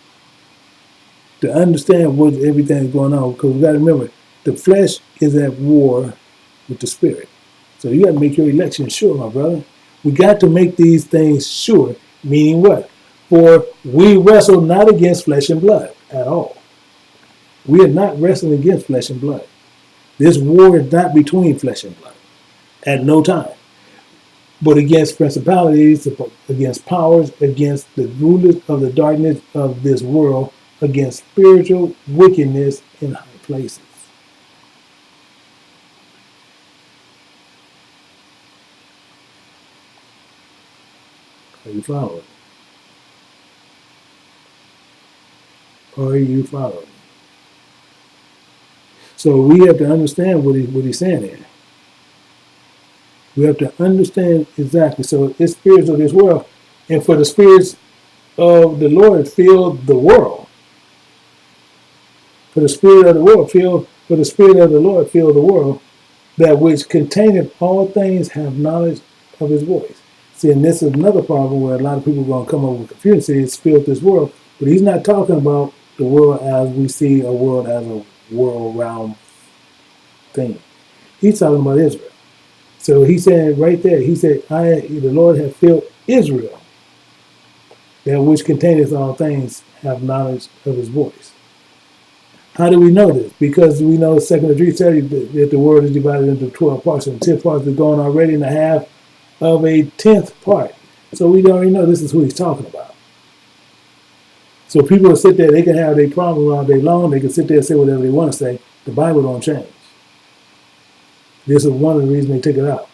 to understand what everything is going on, because we got to remember, the flesh is at war with the spirit. So you got to make your election sure, my brother. We got to make these things sure, meaning what? For we wrestle not against flesh and blood at all. We are not wrestling against flesh and blood. This war is not between flesh and blood at no time, but against principalities, against powers, against the rulers of the darkness of this world, against spiritual wickedness in high places. Are you following? Are you following? So we have to understand what he's saying here. We have to understand exactly. So it's spirits of this world, and for the spirits of the Lord fill the world. For the spirit of the world fill, for the spirit of the Lord fill the world, that which containeth all things have knowledge of his voice. See, and this is another problem where a lot of people are going to come up with confusion, say it's filled this world, but he's not talking about the world as we see a world as a world round thing. He's talking about Israel. So he said right there, he said, the Lord hath filled Israel, that which containeth all things have knowledge of his voice. How do we know this? Because we know 2 Peter tells you that the world is divided into 12 parts, and 10 parts are gone already, and a half of a 10th part. So we already know this is who he's talking about. So people will sit there, they can have their problem all day long, they can sit there and say whatever they want to say. The Bible don't change. This is one of the reasons they took it out.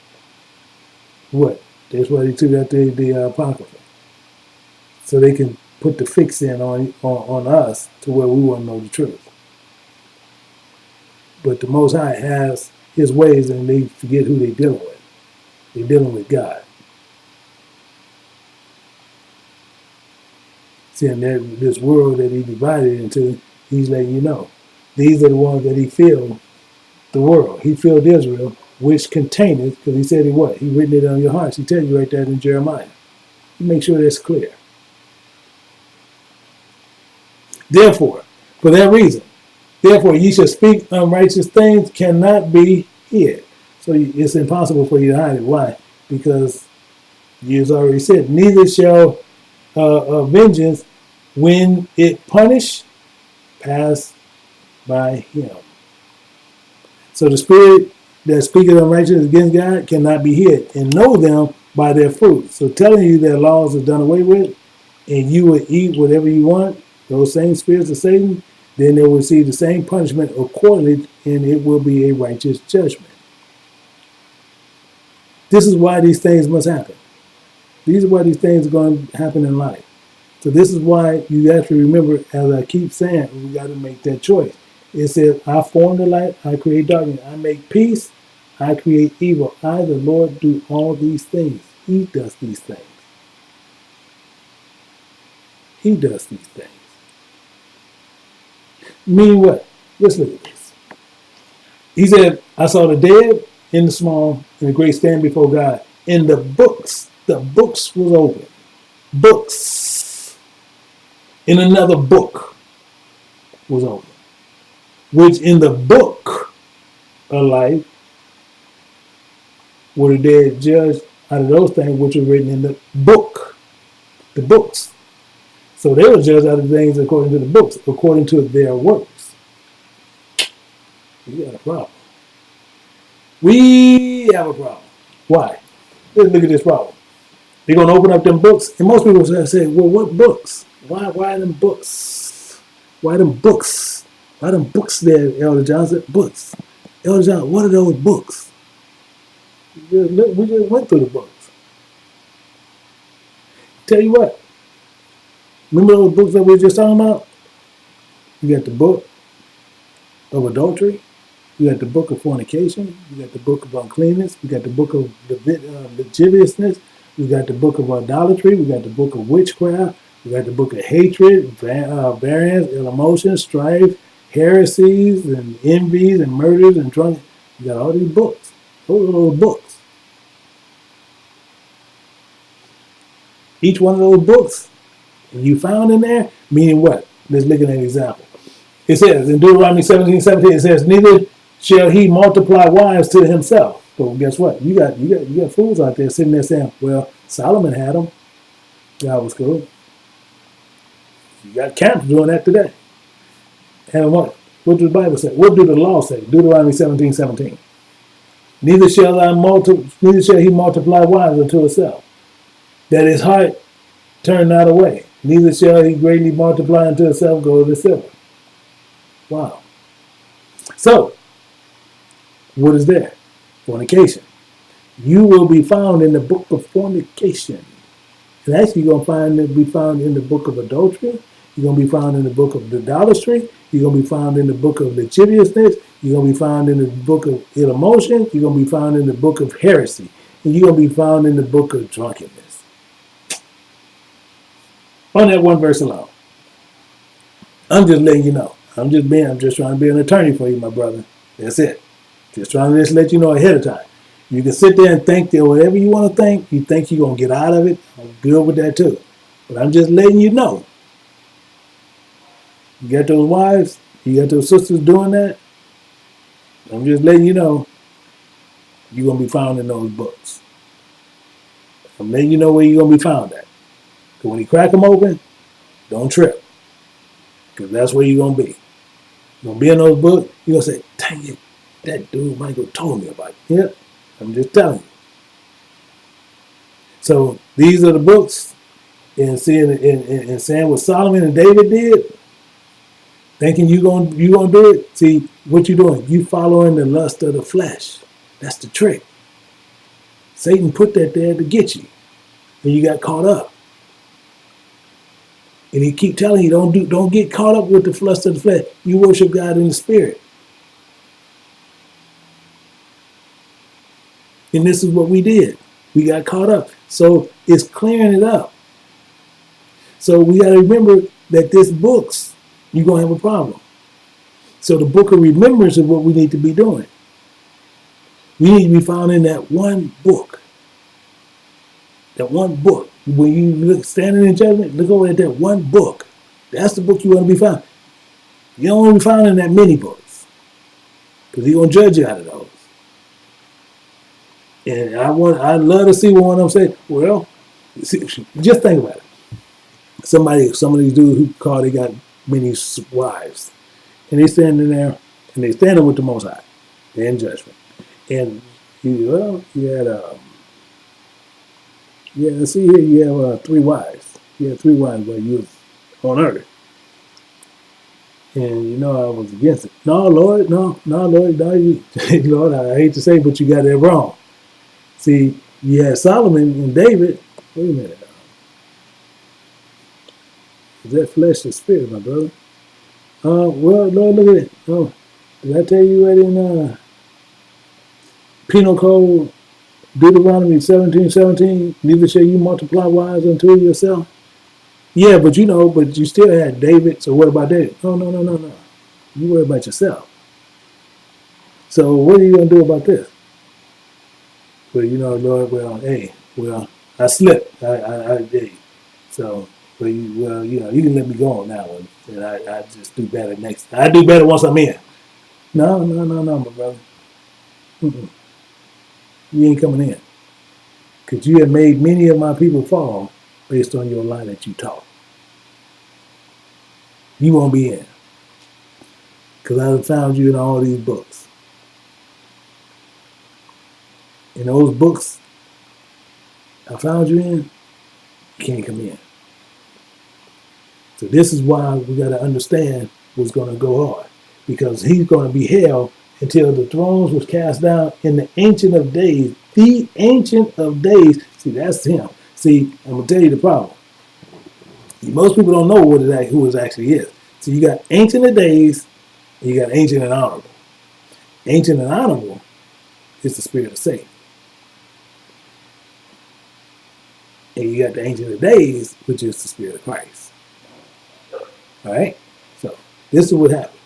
What? That's why they took out the Apocrypha. So they can put the fix in on us to where we won't know the truth. But the Most High has his ways, and they forget who they're dealing with. They're dealing with God. See, in this world that he divided into, he's letting you know. These are the ones that he filled the world. He filled Israel, which containeth, because he said what? He written it on your hearts. He tells you right there in Jeremiah. Make sure that's clear. Therefore, for that reason, therefore ye shall speak unrighteous things cannot be hid. So it's impossible for you to hide it. Why? Because you've already said, neither shall vengeance, when it punish, pass by him. So the spirit that speaketh unrighteousness against God cannot be hid, and know them by their fruit. So telling you that laws are done away with, and you will eat whatever you want, those same spirits of Satan, then they will receive the same punishment accordingly, and it will be a righteous judgment. This is why these things must happen. These are why these things are going to happen in life. So this is why you have to remember, as I keep saying, we got to make that choice. It says, I form the light, I create darkness. I make peace, I create evil. I, the Lord, do all these things. He does these things. He does these things. Meaning what? Let's look at this. He said, I saw the dead in the small, and the great stand before God. In the books was open. Books. In another book was open. Which in the book of life were the dead judged out of those things which were written in the book. The books. So they were judged out of things according to the books, according to their works. We got a problem. We have a problem. Why? Let's look at this problem. They're going to open up them books, and most people say, well, what books? Why them books? Why them books? Why them books there, Elder John said, books. Elder John, what are those books? We just went through the books. Tell you what, remember those books that we were just talking about? You got the book of adultery. You got the book of fornication. You got the book of uncleanness. We got the book of lasciviousness. We got the book of idolatry. We got the book of witchcraft. We got the book of hatred, variance, ill emotions, strife, heresies, and envies, and murders, and drunk. You got all these books. Those are those books. Each one of those books you found in there, meaning what? Let's look at an example. It says in Deuteronomy 17:17, it says, neither shall he multiply wives to himself. But guess what? You got fools out there sitting there saying, well, Solomon had them. God was cool. You got camps doing that today. And what? What does the Bible say? What do the law say? Deuteronomy 17:17. Neither shall he multiply wives unto himself, that his heart turn not away. Neither shall he greatly multiply unto himself gold and silver. Wow. So, what is there? Fornication. You will be found in the book of fornication. And actually, you're going to be found in the book of adultery. You're going to be found in the book of idolatry. You're going to be found in the book of lasciviousness. You're going to be found in the book of ill emotion. You're going to be found in the book of heresy. And you're going to be found in the book of drunkenness. On that one verse alone. I'm just letting you know. I'm just trying to be an attorney for you, my brother. That's it. Just trying to let you know ahead of time. You can sit there and think that whatever you want to think, you think you're going to get out of it. I'm good with that too. But I'm just letting you know. You got those wives, you got those sisters doing that. I'm just letting you know you're going to be found in those books. I'm letting you know where you're going to be found at. Because when you crack them open, don't trip. Because that's where you're going to be. You're going to be in those books, you're going to say, dang it, that dude Michael told me about it. Yep, I'm just telling you. So these are the books, and saying what Solomon and David did, thinking you gonna do it. See what you doing? You following the lust of the flesh. That's the trick. Satan put that there to get you, and you got caught up. And he keep telling you, don't get caught up with the lust of the flesh. You worship God in the spirit. And this is what we did. We got caught up. So it's clearing it up. So we got to remember that this books, you're going to have a problem. So the book of remembrance is what we need to be doing. We need to be found in that one book. That one book. When you look standing in judgment, look over at that one book. That's the book you want to be found. You don't want to be found in that many books. Because he's going to judge you out of those. And I'd love to see one of them say, well, see, just think about it. Some of these dudes who call they got many wives. And they standing there, and they standing with the Most High. They're in judgment. And, see here, you have 3 wives. You had 3 wives while you was on earth. And, I was against it. No, Lord, no, Lord, Lord, I hate to say, but you got that wrong. See, you had Solomon and David. Wait a minute. Is that flesh or spirit, my brother? Well, Lord, look at it. Oh, did I tell you right in Penal Code, Deuteronomy 17:17, neither shall you multiply wives unto yourself? Yeah, but you still had David, so what about David? No. You worry about yourself. So what are you going to do about this? Well, Lord, I slipped. Hey. So, you can let me go on that one. And I just do better next time. I do better once I'm in. No, my brother. Mm-mm. You ain't coming in. Because you have made many of my people fall based on your lie that you taught. You won't be in. Because I have found you in all these books. In those books I found you in, you can't come in. So this is why we got to understand what's going to go on. because he's going to be held until the thrones was cast down in the Ancient of Days. The Ancient of Days. See, that's him. See, I'm going to tell you the problem. Most people don't know who it actually is. So you got Ancient of Days, and you got Ancient and Honorable. Ancient and Honorable is the spirit of Satan. And you got the Ancient of Days, which is the spirit of Christ. All right? So this is what happened.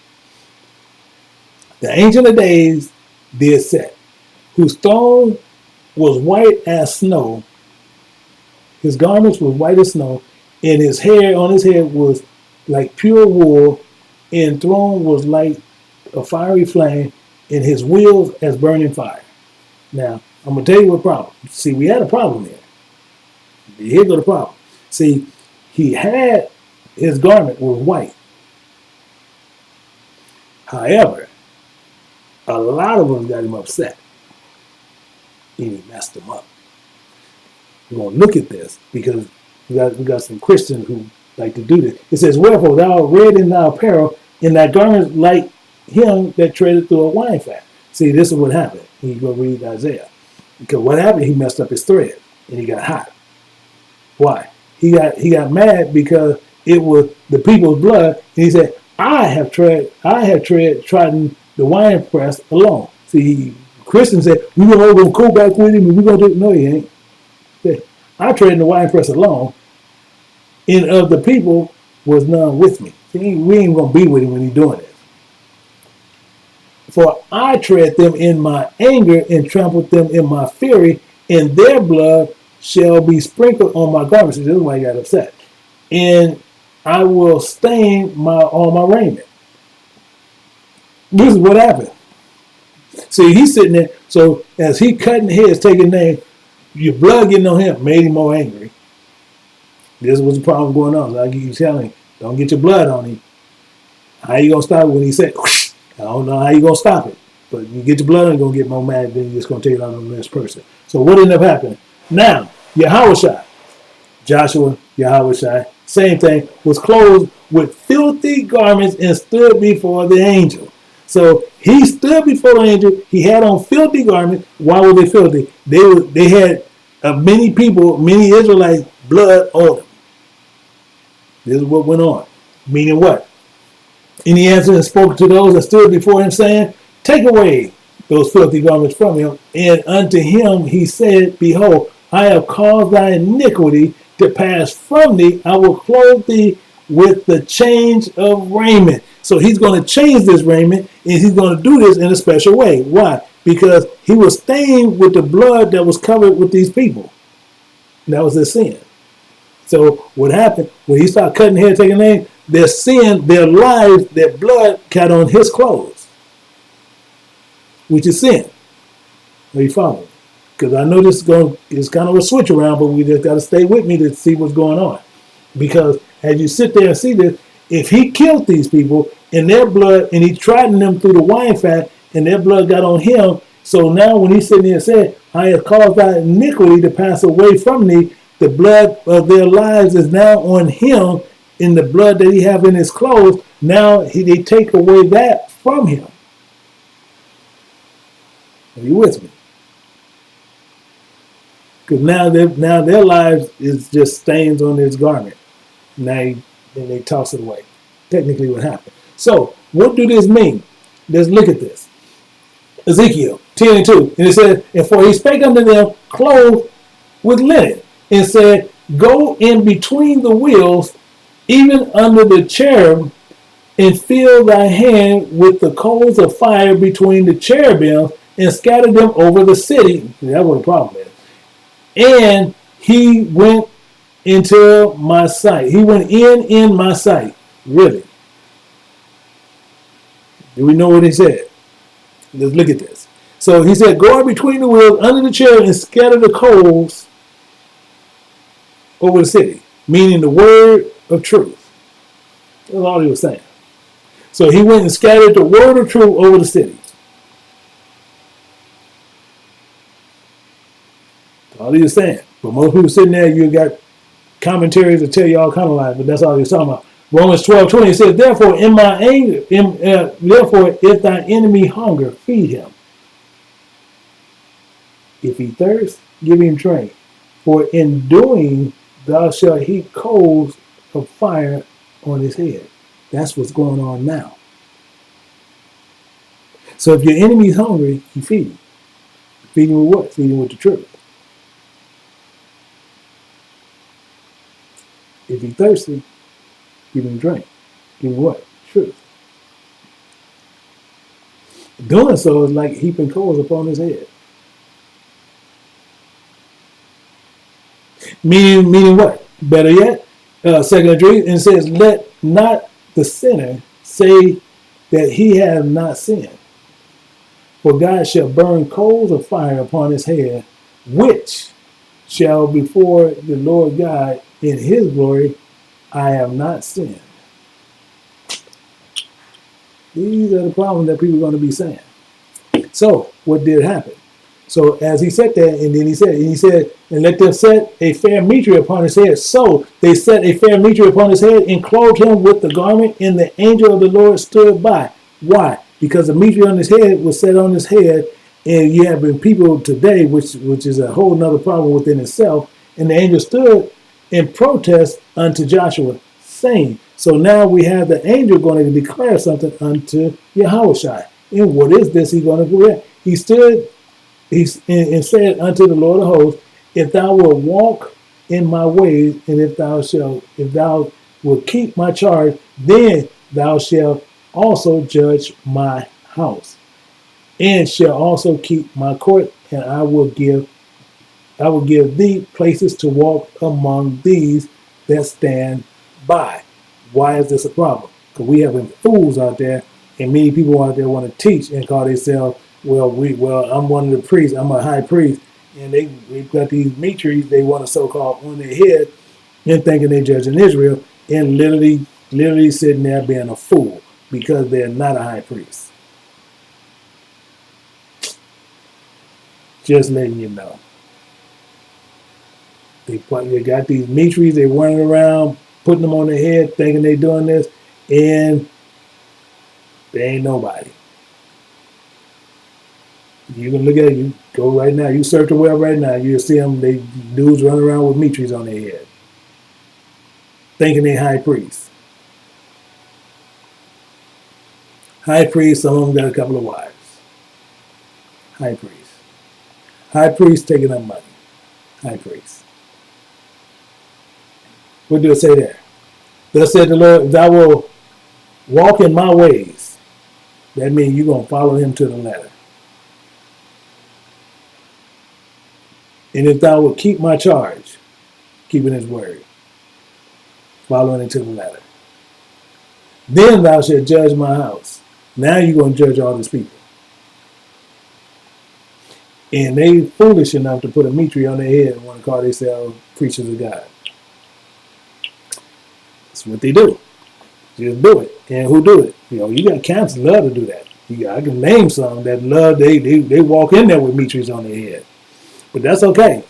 The Ancient of Days did set, whose throne was white as snow. His garments were white as snow, and his hair on his head was like pure wool, and throne was like a fiery flame, and his wheels as burning fire. Now, I'm going to tell you what problem. See, we had a problem here. Here go the problem. See, he had his garment was white. However, a lot of them got him upset. And he messed them up. We're going to look at this because we got some Christians who like to do this. It says, wherefore thou art red in thy apparel, and thy garments like him that treadeth through a wine fat. See, this is what happened. You go read Isaiah. Because what happened, he messed up his thread and he got hot. Why? He got mad because it was the people's blood, and he said, I have trodden the wine press alone. See, Christians said, we're gonna go back with him and we're gonna do it. No, he ain't. I tread the wine press alone, and of the people was none with me. See, we ain't gonna be with him when he's doing it. For I tread them in my anger and trampled them in my fury, and their blood shall be sprinkled on my garments. This is why he got upset. And I will stain all my raiment. This is what happened. See, he's sitting there. So as he cutting heads, taking names, your blood getting on him made him more angry. This was the problem going on. So I keep telling him, don't get your blood on him. How you gonna stop it when he said, whoosh? I don't know how you gonna stop it. But you get your blood on, you're gonna get more mad, then you're just gonna take it out on the next person. So what ended up happening? Now, Joshua, same thing, was clothed with filthy garments and stood before the angel. So he stood before the angel. He had on filthy garments. Why were they filthy? They had many Israelites' blood on them. This is what went on. Meaning what? And he answered and spoke to those that stood before him, saying, take away those filthy garments from him. And unto him he said, behold, I have caused thy iniquity to pass from thee. I will clothe thee with the change of raiment. So he's going to change this raiment, and he's going to do this in a special way. Why? Because he was stained with the blood that was covered with these people. And that was their sin. So what happened when he started cutting hair, taking names, their sin, their lives, their blood got on his clothes, which is sin. Are you following? Because I know this is kind of a switch around, but we just got to stay with me to see what's going on. Because as you sit there and see this, if he killed these people in their blood and he trodden them through the wine fat and their blood got on him, so now when he's sitting there and said, I have caused thy iniquity to pass away from thee, the blood of their lives is now on him in the blood that he have in his clothes. Now they take away that from him. Are you with me? Because now their lives is just stains on his garment. Now they toss it away. Technically what happened. So what do this mean? Let's look at this. Ezekiel 10:2. And it says, and for he spake unto them, clothed with linen, and said, go in between the wheels, even under the cherub, and fill thy hand with the coals of fire between the cherubims, and scatter them over the city. That's what the problem is. And he went into my sight. He went in my sight. Really? Do we know what he said? Let's look at this. So he said, go out between the wheels, under the cherub, and scatter the coals over the city. Meaning the word of truth. That's all he was saying. So he went and scattered the word of truth over the city. That's all he was saying. But most people sitting there, you got commentaries that tell you all kind of lies, but that's all he was talking about. Romans 12:20 it says, therefore, in my anger, therefore, if thy enemy hunger, feed him. If he thirst, give him drink. For in doing, thou shalt heap coals of fire on his head. That's what's going on now. So if your enemy's hungry, you feed him. Feed him with what? Feed him with the truth. If he's thirsty, give him drink. Give him what? Truth. Doing so is like heaping coals upon his head. Meaning what? Better yet, second three, and it says, let not the sinner say that he hath not sinned. For God shall burn coals of fire upon his head, which shall before the Lord God in his glory, I have not sinned. These are the problems that people are going to be saying. So, what did happen? So, as he said that, and then he said, and let them set a fair mitre upon his head. So, they set a fair mitre upon his head and clothed him with the garment, and the angel of the Lord stood by. Why? Because the mitre on his head was set on his head, and you have been people today, which is a whole nother problem within itself, and the angel stood in protest unto Joshua, saying, so now we have the angel going to declare something unto Yahushua. And what is this he's going to do? He stood and said unto the Lord of hosts, if thou wilt walk in my ways, and if thou wilt keep my charge, then thou shalt also judge my house, and shall also keep my court, and I will give thee places to walk among these that stand by. Why is this a problem? Because we have fools out there, and many people out there want to teach and call themselves, I'm one of the priests, I'm a high priest, and they've got these mitres they want to so-called on their head and thinking they're judging Israel, and literally sitting there being a fool because they're not a high priest. Just letting you know. They got these mitres, they running around, putting them on their head, thinking they're doing this, and they ain't nobody. You can look at it, you go right now, you search the web right now, you'll see them, they dudes running around with mitres on their head, thinking they high priests. High priest, some of them got a couple of wives. High priest. High priest taking up money. High priest. What do it say there? Thus said the Lord, thou wilt walk in my ways. That means you're going to follow him to the letter. And if thou wilt keep my charge, keeping his word, following it to the letter, then thou shalt judge my house. Now you're going to judge all these people. And they foolish enough to put a mitre on their head and want to call themselves preachers of God. That's what they do. Just do it. And who do it? You got camps that love to do that. I can name some that love, they walk in there with mitres on their head. But that's okay.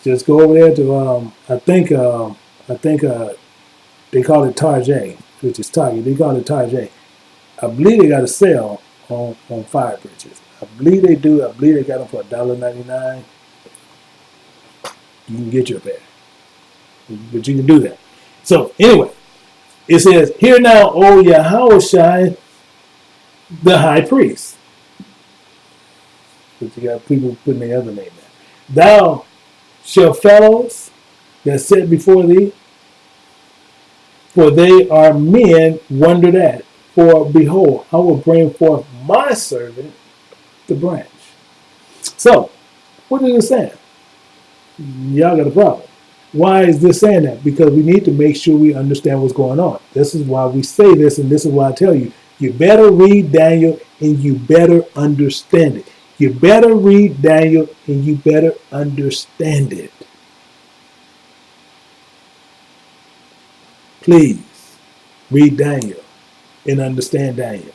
Just go over there to, I think they call it Tarjay, which is Target. They call it Tarjay. I believe they got a sale on fire bridges. I believe they do. I believe they got them for $1.99. You can get your pair. But you can do that. So, anyway, it says, hear now, O Yahushua, the high priest. But you got people putting their other name there. Thou shalt fellows that sit before thee, for they are men wondered at. For behold, I will bring forth my servant, the branch. So, what is it saying? Y'all got a problem. Why is this saying that? Because we need to make sure we understand what's going on. This is why we say this, and this is why I tell you, you better read Daniel and you better understand it. You better read Daniel and you better understand it. Please read Daniel and understand Daniel.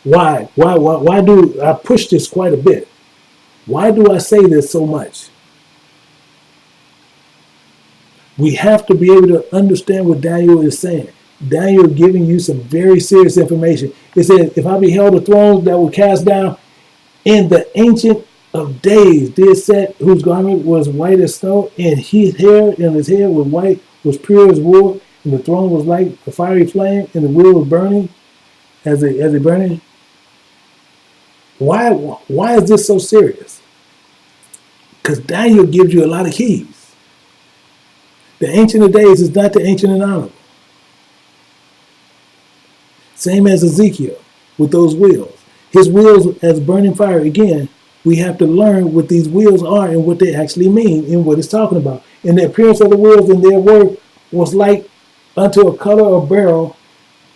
Why do I push this quite a bit? Why do I say this so much? We have to be able to understand what Daniel is saying. Daniel giving you some very serious information. It says, if I beheld the thrones that were cast down, in the ancient of days did set, whose garment was white as snow, and his hair and his hair was white, was pure as wool, and the throne was like a fiery flame, and the wheel was burning as a burning. Why is this so serious? Because Daniel gives you a lot of keys. The ancient of days is not the ancient and honorable. Same as Ezekiel with those wheels. His wheels as burning fire. Again, we have to learn what these wheels are and what they actually mean and what it's talking about. And the appearance of the wheels and their work was like unto a color of beryl,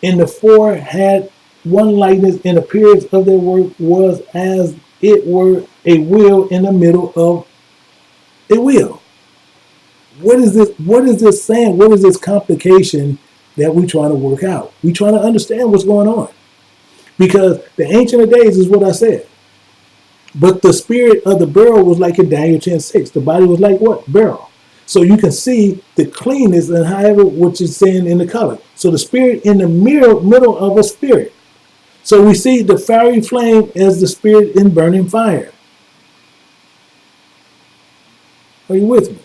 and the four had one likeness, and appearance of their work was as it were a wheel in the middle of a wheel. What is this? What is this saying? What is this complication that we trying to work out? We trying to understand what's going on. Because the Ancient of Days is what I said. But the spirit of the beryl was like in Daniel 10:6. The body was like what? Beryl. So you can see the cleanness and however what you're saying in the color. So the spirit in the middle of a spirit. So we see the fiery flame as the spirit in burning fire. Are you with me?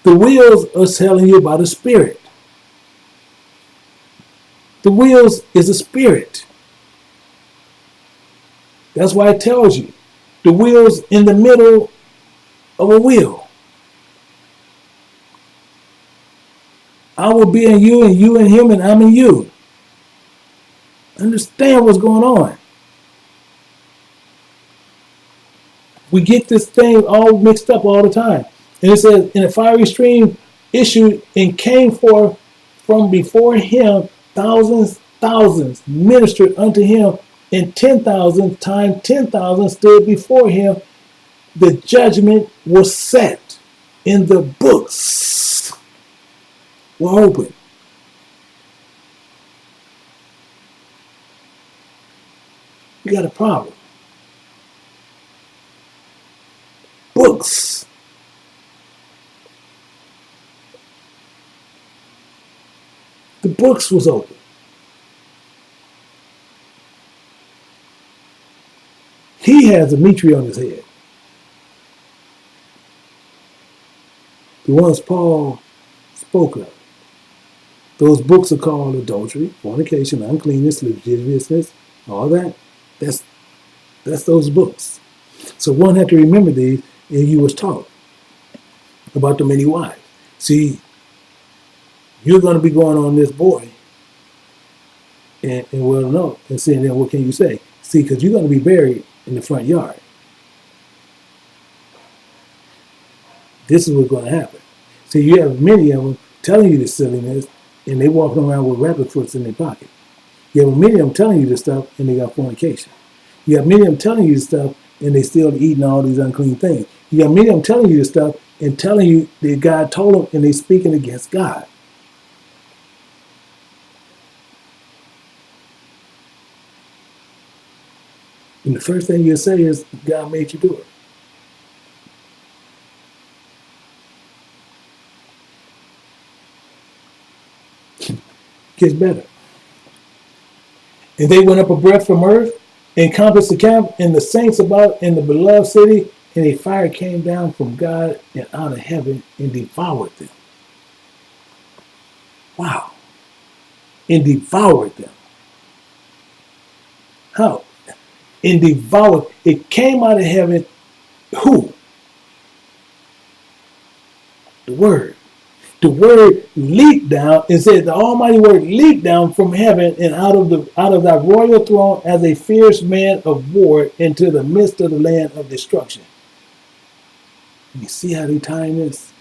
The wheels are telling you about a spirit. The wheels is a spirit. That's why it tells you the wheels in the middle of a wheel. I will be in you and you in him and I'm in you. Understand what's going on. We get this thing all mixed up all the time. And it says, in a fiery stream issued and came forth from before him, thousands ministered unto him, and 10,000 times 10,000 stood before him. The judgment was set, in the books were open. We got a problem. Books. The books was open. He has a mitre on his head. The ones Paul spoke of. Those books are called adultery, fornication, uncleanness, lasciviousness, all that. That's those books. So one had to remember these, and you was taught about the many wives. See, you're going to be going on this boy, and well, no, and saying, then what can you say? See, because you're going to be buried in the front yard. This is what's going to happen. See, you have many of them telling you this silliness, and they walking around with rabbit foots in their pocket. You have many of them telling you this stuff, and they got fornication. You have many of them telling you this stuff, and they still eating all these unclean things. You have many of them telling you this stuff, and telling you that God told them, and they speaking against God. And the first thing you'll say is, God made you do it. Gets better. And they went up a breath from earth, encompassed the camp and the saints about in the beloved city, and a fire came down from God and out of heaven and devoured them. Wow. And devoured them. How? And devoured. It came out of heaven. Who? The Word. The Word leaped down and said, the Almighty Word leaped down from heaven and out of thy royal throne as a fierce man of war into the midst of the land of destruction. You see how they tying this?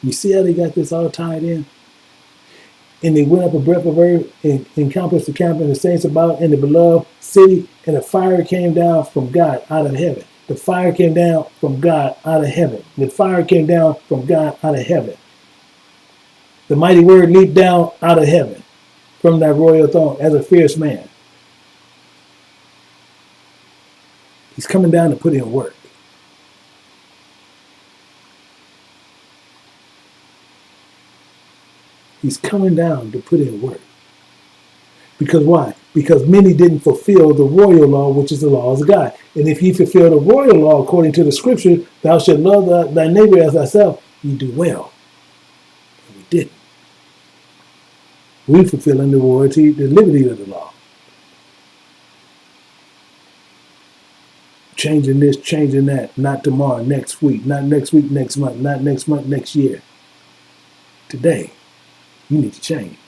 You see how they got this all tied in? And they went up a breath of earth and encompassed the camp and the saints about in the beloved city, and the fire came down from God out of heaven. The fire came down from God out of heaven. The fire came down from God out of heaven. The mighty Word leaped down out of heaven from that royal throne as a fierce man. He's coming down to put in work. He's coming down to put in work. Because why? Because many didn't fulfill the royal law, which is the laws of God. And if ye fulfill the royal law according to the scripture, thou shalt love thy neighbor as thyself, you do well. And we didn't. We fulfilling the royalty, the liberty of the law. Changing this, changing that, not tomorrow, next week, not next week, next month, not next month, next year. Today, you need to change.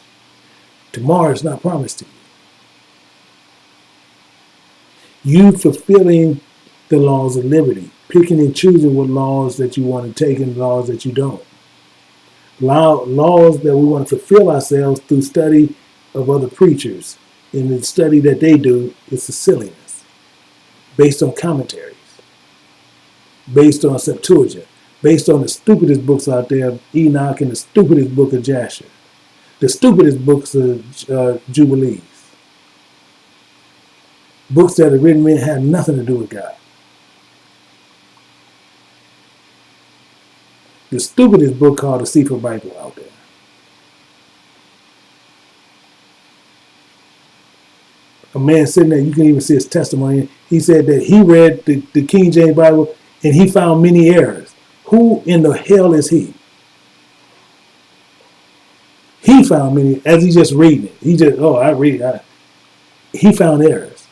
Tomorrow is not promised to you. You fulfilling the laws of liberty, picking and choosing what laws that you want to take and laws that you don't. Laws that we want to fulfill ourselves through study of other preachers. And the study that they do is a silliness, based on commentaries, based on Septuagint, based on the stupidest books out there, Enoch and the stupidest book of Jasher, the stupidest books of Jubilees. Books that are written men have nothing to do with God. The stupidest book called the Sefer Bible out there. A man sitting there, you can even see his testimony. He said that he read the King James Bible and he found many errors. Who in the hell is he? He found many, as he's just reading it. He just, he found errors.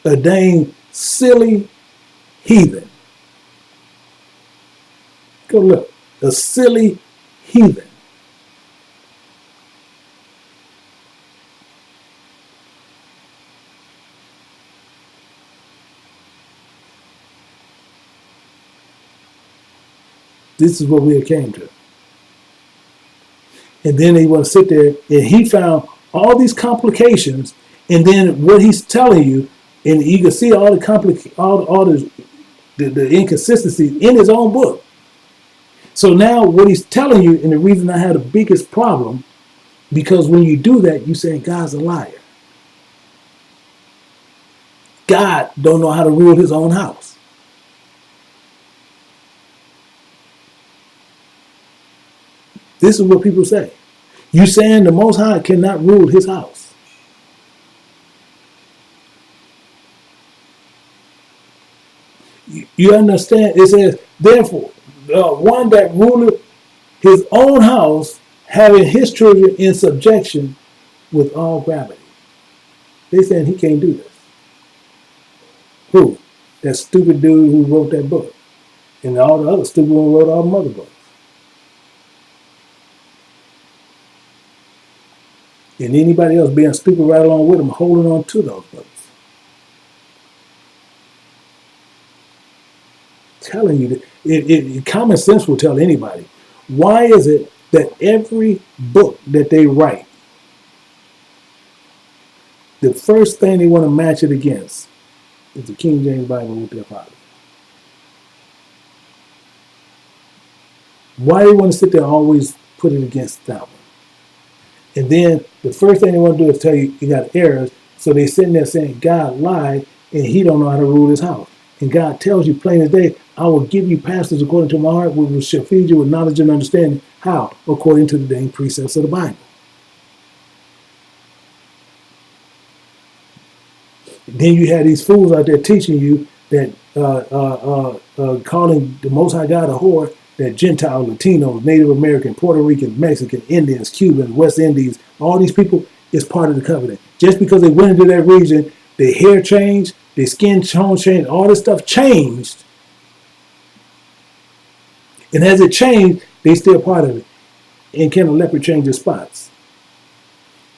A dang silly heathen. Go look. A silly heathen. This is what we came to. And then they want to sit there, and he found all these complications, and then what he's telling you, and you can see all the inconsistencies in his own book. So now what he's telling you, and the reason I had the biggest problem, because when you do that, you say God's a liar. God don't know how to rule his own house. This is what people say. You saying the Most High cannot rule his house. You understand? It says, therefore, one that ruleth his own house, having his children in subjection with all gravity. They saying he can't do this. Who? That stupid dude who wrote that book. And all the other stupid ones wrote all the other books. And anybody else being stupid right along with them, holding on to those books. Telling you that common sense will tell anybody. Why is it that every book that they write, the first thing they want to match it against is the King James Bible with their father? Why do they want to sit there and always put it against that one? And then the first thing they want to do is tell you you got errors. So they sitting there saying God lied and he don't know how to rule his house. And God tells you plain as day, I will give you pastors according to my heart, which shall feed you with knowledge and understanding. How? According to the dang precepts of the Bible. Then you have these fools out there teaching you that calling the Most High God a whore, that Gentile, Latinos, Native American, Puerto Rican, Mexican, Indians, Cubans, West Indies, all these people is part of the covenant. Just because they went into that region, their hair changed, their skin tone changed, all this stuff changed. And as it changed, they still part of it. And can a leopard change their spots?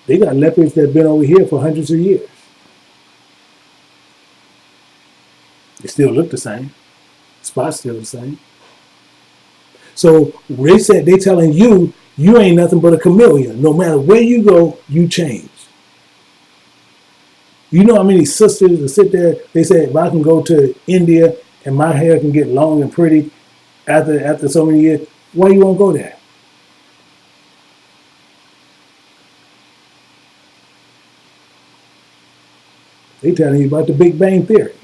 They got leopards that have been over here for hundreds of years. They still look the same. Spots still the same. So they said they telling you, you ain't nothing but a chameleon. No matter where you go, you change. You know how many sisters that sit there, they say, if I can go to India and my hair can get long and pretty after so many years, why you won't go there? They telling you about the Big Bang Theory.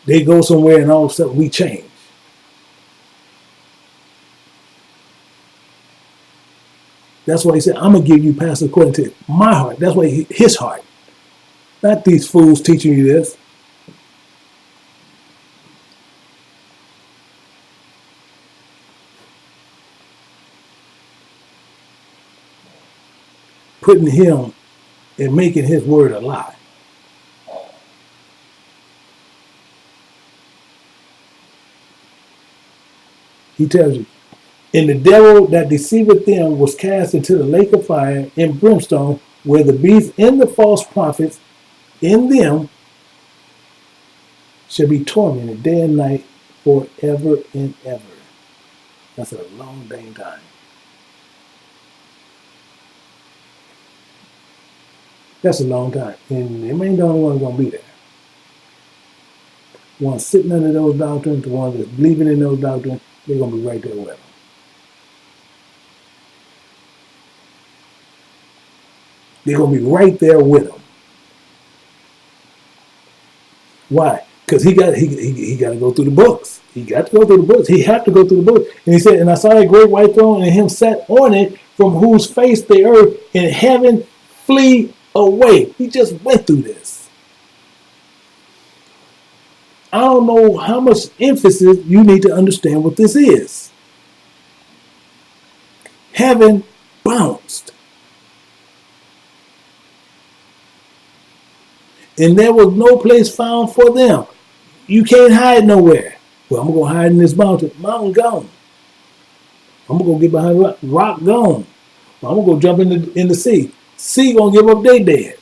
They go somewhere and all of a sudden we change. That's why he said, I'm going to give you pastors according to my heart. That's why his heart. Not these fools teaching you this. Putting him and making his word a lie. He tells you, and the devil that deceiveth them was cast into the lake of fire and brimstone, where the beast and the false prophets in them shall be tormented day and night forever and ever. That's a long dang time. That's a long time. And them ain't the only ones going to be there. One sitting under those doctrines, the one that's believing in those doctrines, they're going to be right there with them. They're going to be right there with them. Why? Because he got to go through the books. He got to go through the books. He had to go through the books. And he said, and I saw a great white throne, and him sat on it, from whose face the earth and heaven flee away. He just went through this. I don't know how much emphasis you need to understand what this is. Heaven bounced. And there was no place found for them. You can't hide nowhere. Well, I'm going to hide in this mountain. Mountain gone. I'm going to go get behind rock. Rock gone. Well, I'm going to go jump in the sea. Sea going to give up their dead.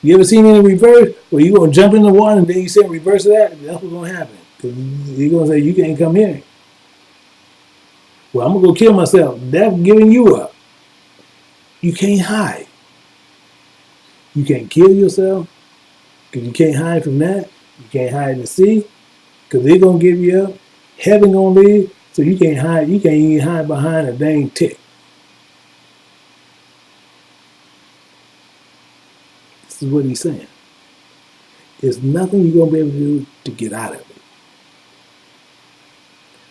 You ever seen any reverse? Well, you going to jump in the water and then you say reverse of that? That's what's going to happen. Because you're going to say, you can't come here. Well, I'm going to go kill myself. That's giving you up. You can't hide. You can't kill yourself because you can't hide from that. You can't hide in the sea because they're going to give you up. Heaven going to leave, so you can't hide. You can't even hide behind a dang tick. This is what he's saying. There's nothing you're going to be able to do to get out of it.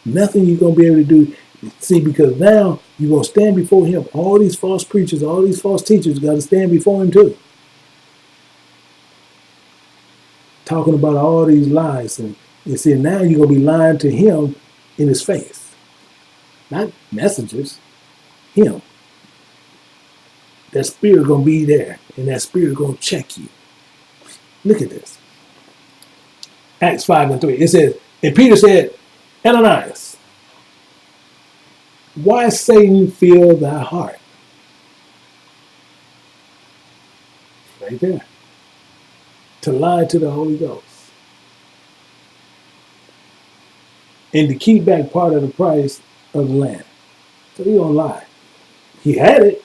Nothing you're going to be able to do. See, because now you're going to stand before him. All these false preachers, all these false teachers got to stand before him too. Talking about all these lies. And you see, now you're going to be lying to him in his face. Not messengers. Him. That spirit going to be there. And that spirit going to check you. Look at this. Acts 5:3. It says, and Peter said, Ananias, why Satan fill thy heart? Right there. To lie to the Holy Ghost. And to keep back part of the price of the land. So he gonna lie. He had it,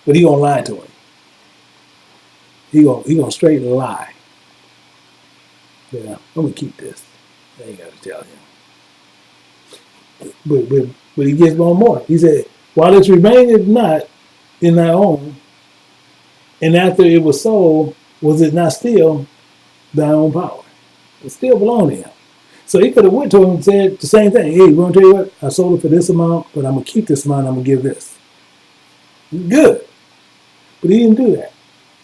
but he gonna lie to him. He gonna straight lie. Yeah, I'm gonna keep this. I ain't gotta tell him. But he gets one more. He said, while it remaineth not in thy own, and after it was sold, was it not still thy own power? It still belonged to him. So he could have went to him and said the same thing. Hey, we're going to tell you what? I sold it for this amount, but I'm going to keep this amount. I'm going to give this. Good. But he didn't do that.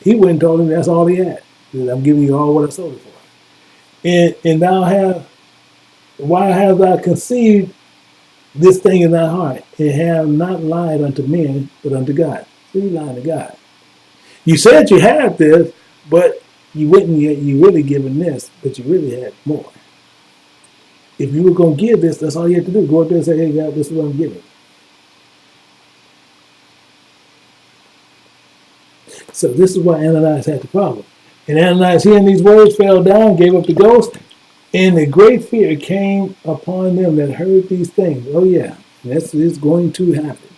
He went and told him that's all he had. He said, I'm giving you all what I sold it for. And thou have, why have thou conceived this thing in thy heart, and have not lied unto men, but unto God? So you lied to God. You said you had this, but you wouldn't yet. You really given this, but you really had more. If you were going to give this, that's all you had to do. Go up there and say, hey, God, this is what I'm giving. So this is why Ananias had the problem. And Ananias, hearing these words, fell down, gave up the ghost, and a great fear came upon them that heard these things. Oh, yeah, this is going to happen.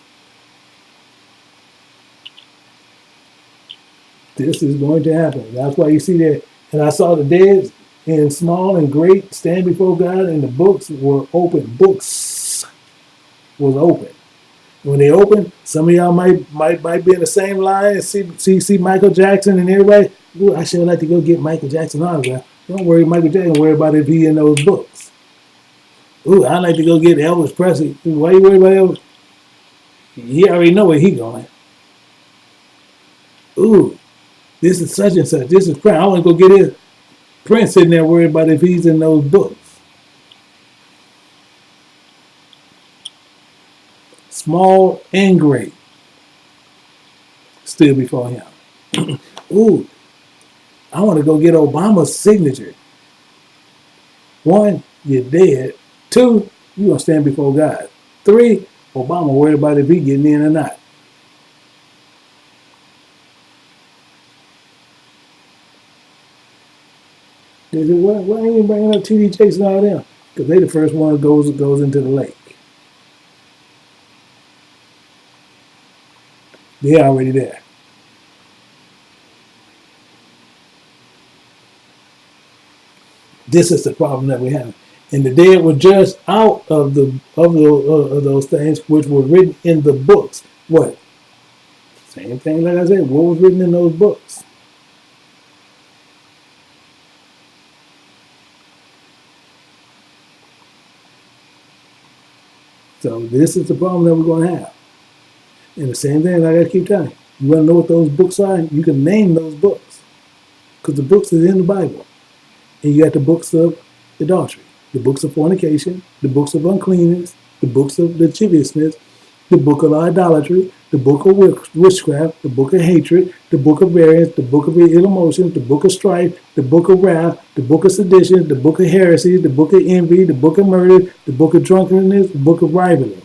This is going to happen. That's why you see there. And I saw the dead and small and great stand before God, and the books were open. Books was open. When they open, some of y'all might be in the same line and see Michael Jackson and everybody. Ooh, I sure like to go get Michael Jackson autograph. Don't worry, Michael Jackson. Worry about if he in those books. Ooh, I like to go get Elvis Presley. Why you worry about Elvis? He already know where he going. Ooh, this is such and such. This is Prince. I want to go get his Prince sitting there worried about if he's in those books. Small and great, still before him. Ooh, I want to go get Obama's signature. One, you're dead. Two, you're going to stand before God. Three, Obama worried about if he getting in or not. They said, why ain't you bringing up T.D. Jakes and all them? Because they the first one that goes into the lake. They're already there. This is the problem that we have. And the dead were judged out of those things which were written in the books. What? Same thing, like I said. What was written in those books? So this is the problem that we're going to have. And the same thing, like I keep telling you, you want to know what those books are? You can name those books. Because the books is in the Bible. And you got the books of adultery, the books of fornication, the books of uncleanness, the books of lasciviousness, the book of idolatry, the book of witchcraft, the book of hatred, the book of variance, the book of ill emotions, the book of strife, the book of wrath, the book of sedition, the book of heresy, the book of envy, the book of murder, the book of drunkenness, the book of rivalry.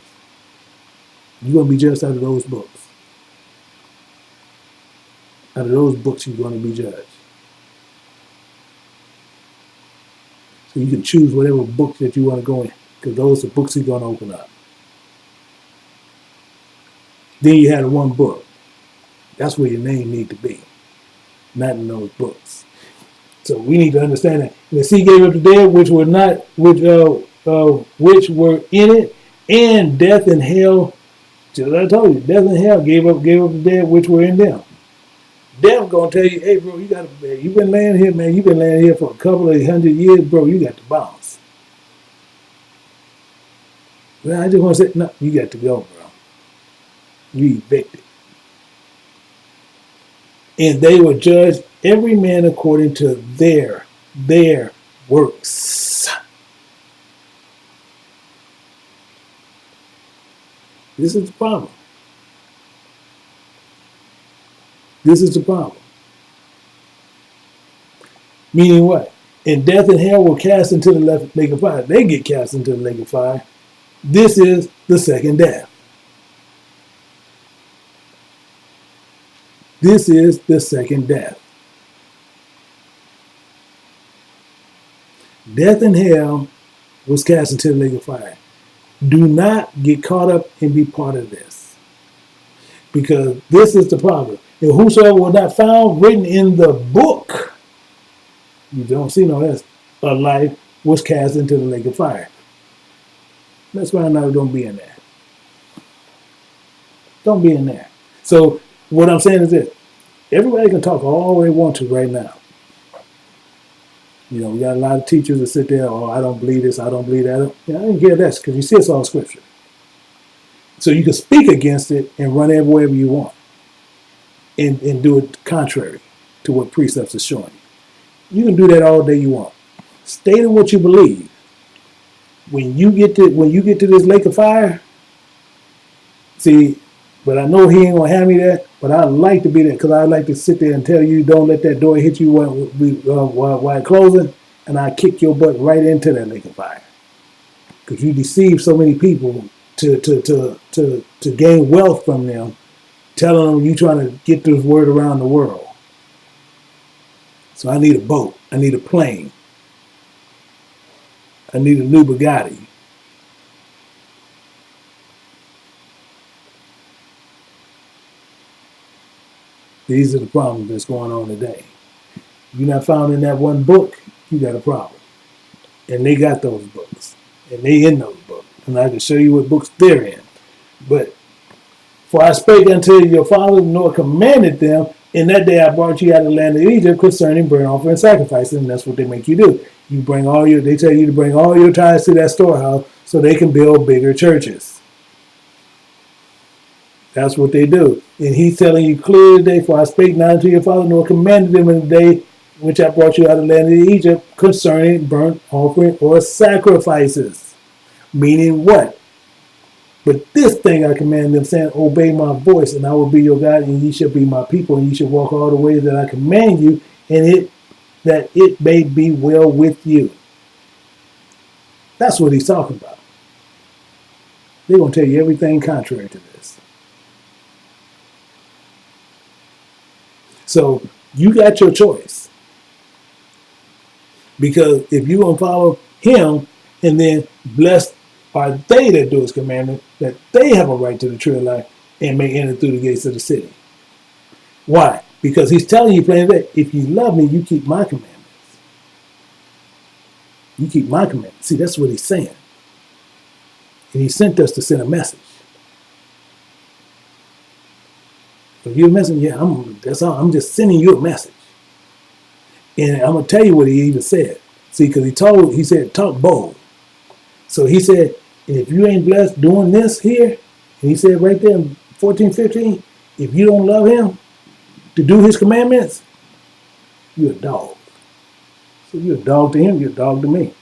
You're going to be judged out of those books. Out of those books, you're going to be judged. So you can choose whatever book that you want to go in, because those are books you're going to open up. Then you had one book. That's where your name need to be, not in those books. So we need to understand that. And the sea gave up the dead, which were not, which were in it, and death and hell. Just like I told you, death and hell gave up the dead, which were in them. Death gonna tell you, hey bro, you've been laying here, man. You've been laying here for a couple of 100 years, bro. You got to bounce. Well, I just want to say, no, you got to go, bro. You evicted. And they were judged, every man according to their works. This is the problem. This is the problem. Meaning what? And death and hell were cast into the lake of fire. They get cast into the lake of fire. This is the second death. This is the second death. Death and hell was cast into the lake of fire. Do not get caught up and be part of this. Because this is the problem. And whosoever was not found written in the book, you don't see no S, of life, was cast into the lake of fire. That's why I'm not going to be in there. Don't be in there. So what I'm saying is this. Everybody can talk all they want to right now. You know, we got a lot of teachers that sit there, oh, I don't believe this, I don't believe that. I didn't care that because you see it's all scripture. So you can speak against it and run everywhere you want and do it contrary to what precepts are showing you. You can do that all day you want. State in what you believe. When you get to this lake of fire, see, but I know he ain't gonna have me there. But I like to be there because I like to sit there and tell you, don't let that door hit you while closing, and I kick your butt right into that lake of fire. Because you deceive so many people to gain wealth from them, telling them you trying to get this word around the world. So I need a boat. I need a plane. I need a new Bugatti. These are the problems that's going on today. You're not found in that one book, you got a problem. And they got those books. And they in those books. And I can show you what books they're in. But For I spake unto your fathers, nor commanded them. In that day I brought you out of the land of Egypt concerning burnt offering and sacrifices, and that's what they make you do. You bring all your, they tell you to bring all your tithes to that storehouse so they can build bigger churches. That's what they do. And he's telling you clearly today, for I spake not unto your father, nor commanded them in the day which I brought you out of the land of Egypt concerning burnt offering or sacrifices. Meaning what? But this thing I command them, saying, obey my voice, and I will be your God, and ye shall be my people, and ye shall walk all the ways that I command you, and that it may be well with you. That's what he's talking about. They're going to tell you everything contrary to this. So you got your choice. Because if you're going to follow him, and then blessed are they that do his commandment, that they have a right to the tree of life and may enter through the gates of the city. Why? Because he's telling you plain that if you love me, you keep my commandments. You keep my commandments. See, that's what he's saying. And he sent us to send a message. If you're a messenger, yeah, that's all. I'm just sending you a message. And I'm going to tell you what he even said. See, because he said, talk bold. So he said, if you ain't blessed doing this here, and he said right there in 14, 15, if you don't love him to do his commandments, you're a dog. So you're a dog to him, you're a dog to me.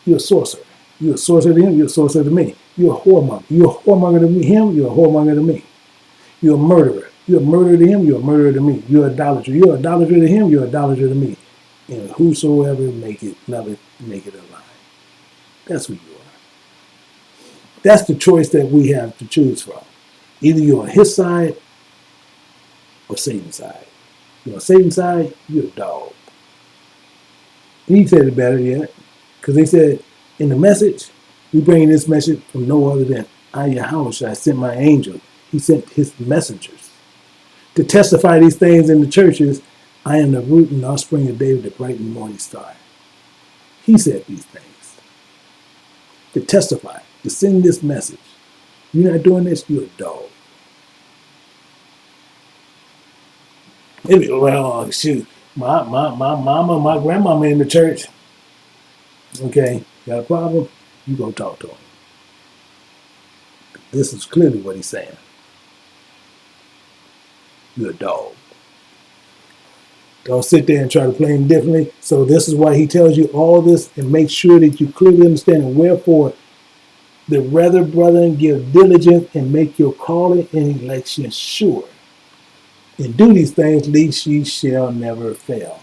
You're a sorcerer. You're a sorcerer to him, you're a sorcerer to me. You're a whoremonger. You're a whoremonger to him, you're a whoremonger to me. You're a murderer. You're a murderer to him, you're a murderer to me. You're an idolater. You're an idolater to him, you're an idolater to me. And whosoever make it, love it, make it alive. That's who you are. That's the choice that we have to choose from. Either you're on his side or Satan's side. You're on Satan's side, you're a dog. And he said it better yet, because they said in the message, we bring this message from no other than I, Yahweh, I sent my angel. He sent his messengers to testify these things in the churches. I am the root and offspring of David, the bright and morning star. He said these things. To testify, to send this message. You're not doing this, you're a dog. Maybe, well, shoot, my mama, my grandmama in the church. Okay, got a problem? You go talk to him. This is clearly what he's saying. You're a dog. Don't sit there and try to play him differently. So this is why he tells you all this, and make sure that you clearly understand it. Wherefore, the rather, brethren, give diligence and make your calling and election sure. And do these things, lest ye shall never fail.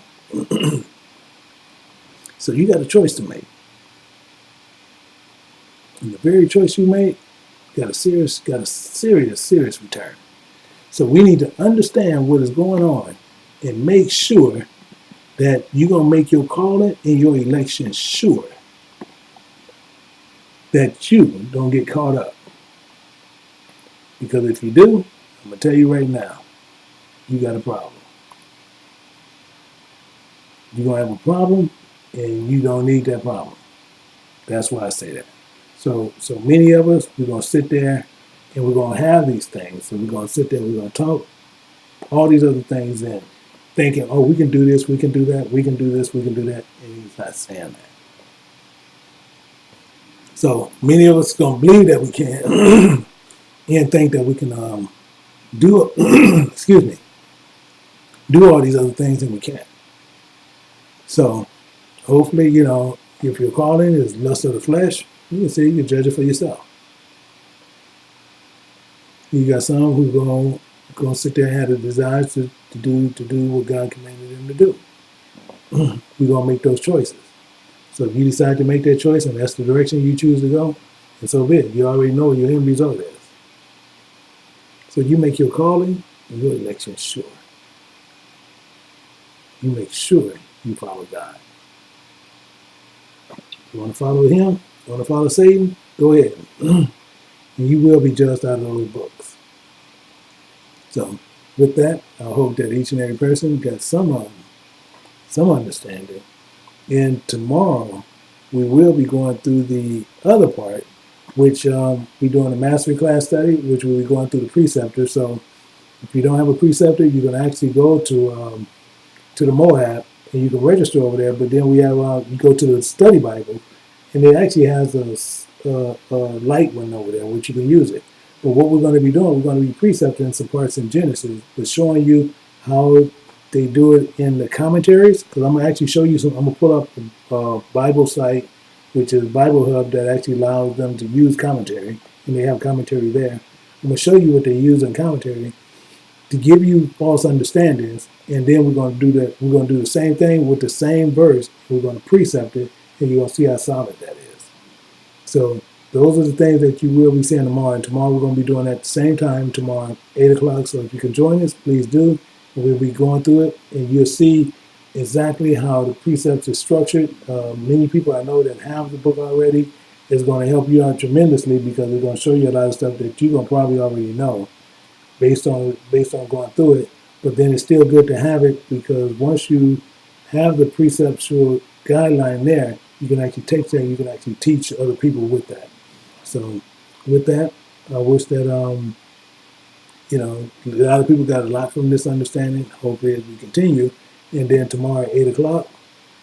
So you got a choice to make. And the very choice you make got a serious return. So we need to understand what is going on and make sure that you're going to make your calling and your election sure. That you don't get caught up. Because if you do, I'm going to tell you right now, you got a problem. You're going to have a problem, and you don't need that problem. That's why I say that. So many of us, we're going to sit there, and we're going to have these things. So we're going to sit there, we're going to talk all these other things in, thinking, oh, we can do this, we can do that, we can do this, we can do that, and he's not saying that. So many of us are going to believe that we can and think that we can do do all these other things, and we can't. So hopefully, if your calling is lust of the flesh, you can see, you can judge it for yourself. You got some who going to sit there and have the desire to do what God commanded them to do. We're going to make those choices. So if you decide to make that choice and that's the direction you choose to go, and so be it. You already know what your end result is. So you make your calling and your election sure. You make sure you follow God. You want to follow him? You want to follow Satan? Go ahead. And you will be judged out of those books. So with that, I hope that each and every person got some understanding. And tomorrow, we will be going through the other part which we're doing a mastery class study, which we'll be going through the preceptor. So if you don't have a preceptor, you can actually go to the Moab and you can register over there. But then we have you go to the study Bible, and it actually has a light one over there, which you can use it. But what we're going to be doing, we're going to be precepting some parts in Genesis, but showing you how they do it in the commentaries. Because I'm gonna actually show you some. I'm gonna pull up a Bible site, which is Bible Hub, that actually allows them to use commentary, and they have commentary there. I'm gonna show you what they use in commentary to give you false understandings, and then we're going to do that. We're going to do the same thing with the same verse. We're going to precept it, and you're going to see how solid that is. So those are the things that you will be seeing tomorrow. And tomorrow we're going to be doing at the same time tomorrow, 8 o'clock. So if you can join us, please do. And we'll be going through it, and you'll see exactly how the precepts are structured. Many people I know that have the book already is going to help you out tremendously, because it's going to show you a lot of stuff that you're going to probably already know based on going through it. But then it's still good to have it, because once you have the preceptual guideline there, you can actually take that and you can actually teach other people with that. So with that, I wish that a lot of people got a lot from this understanding. Hopefully as we continue. And then tomorrow at 8 o'clock,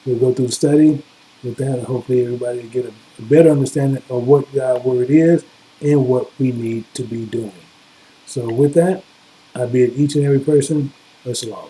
we'll go through the study. With that, hopefully everybody will get a better understanding of what God's word is and what we need to be doing. So with that, I bid each and every person a shalom.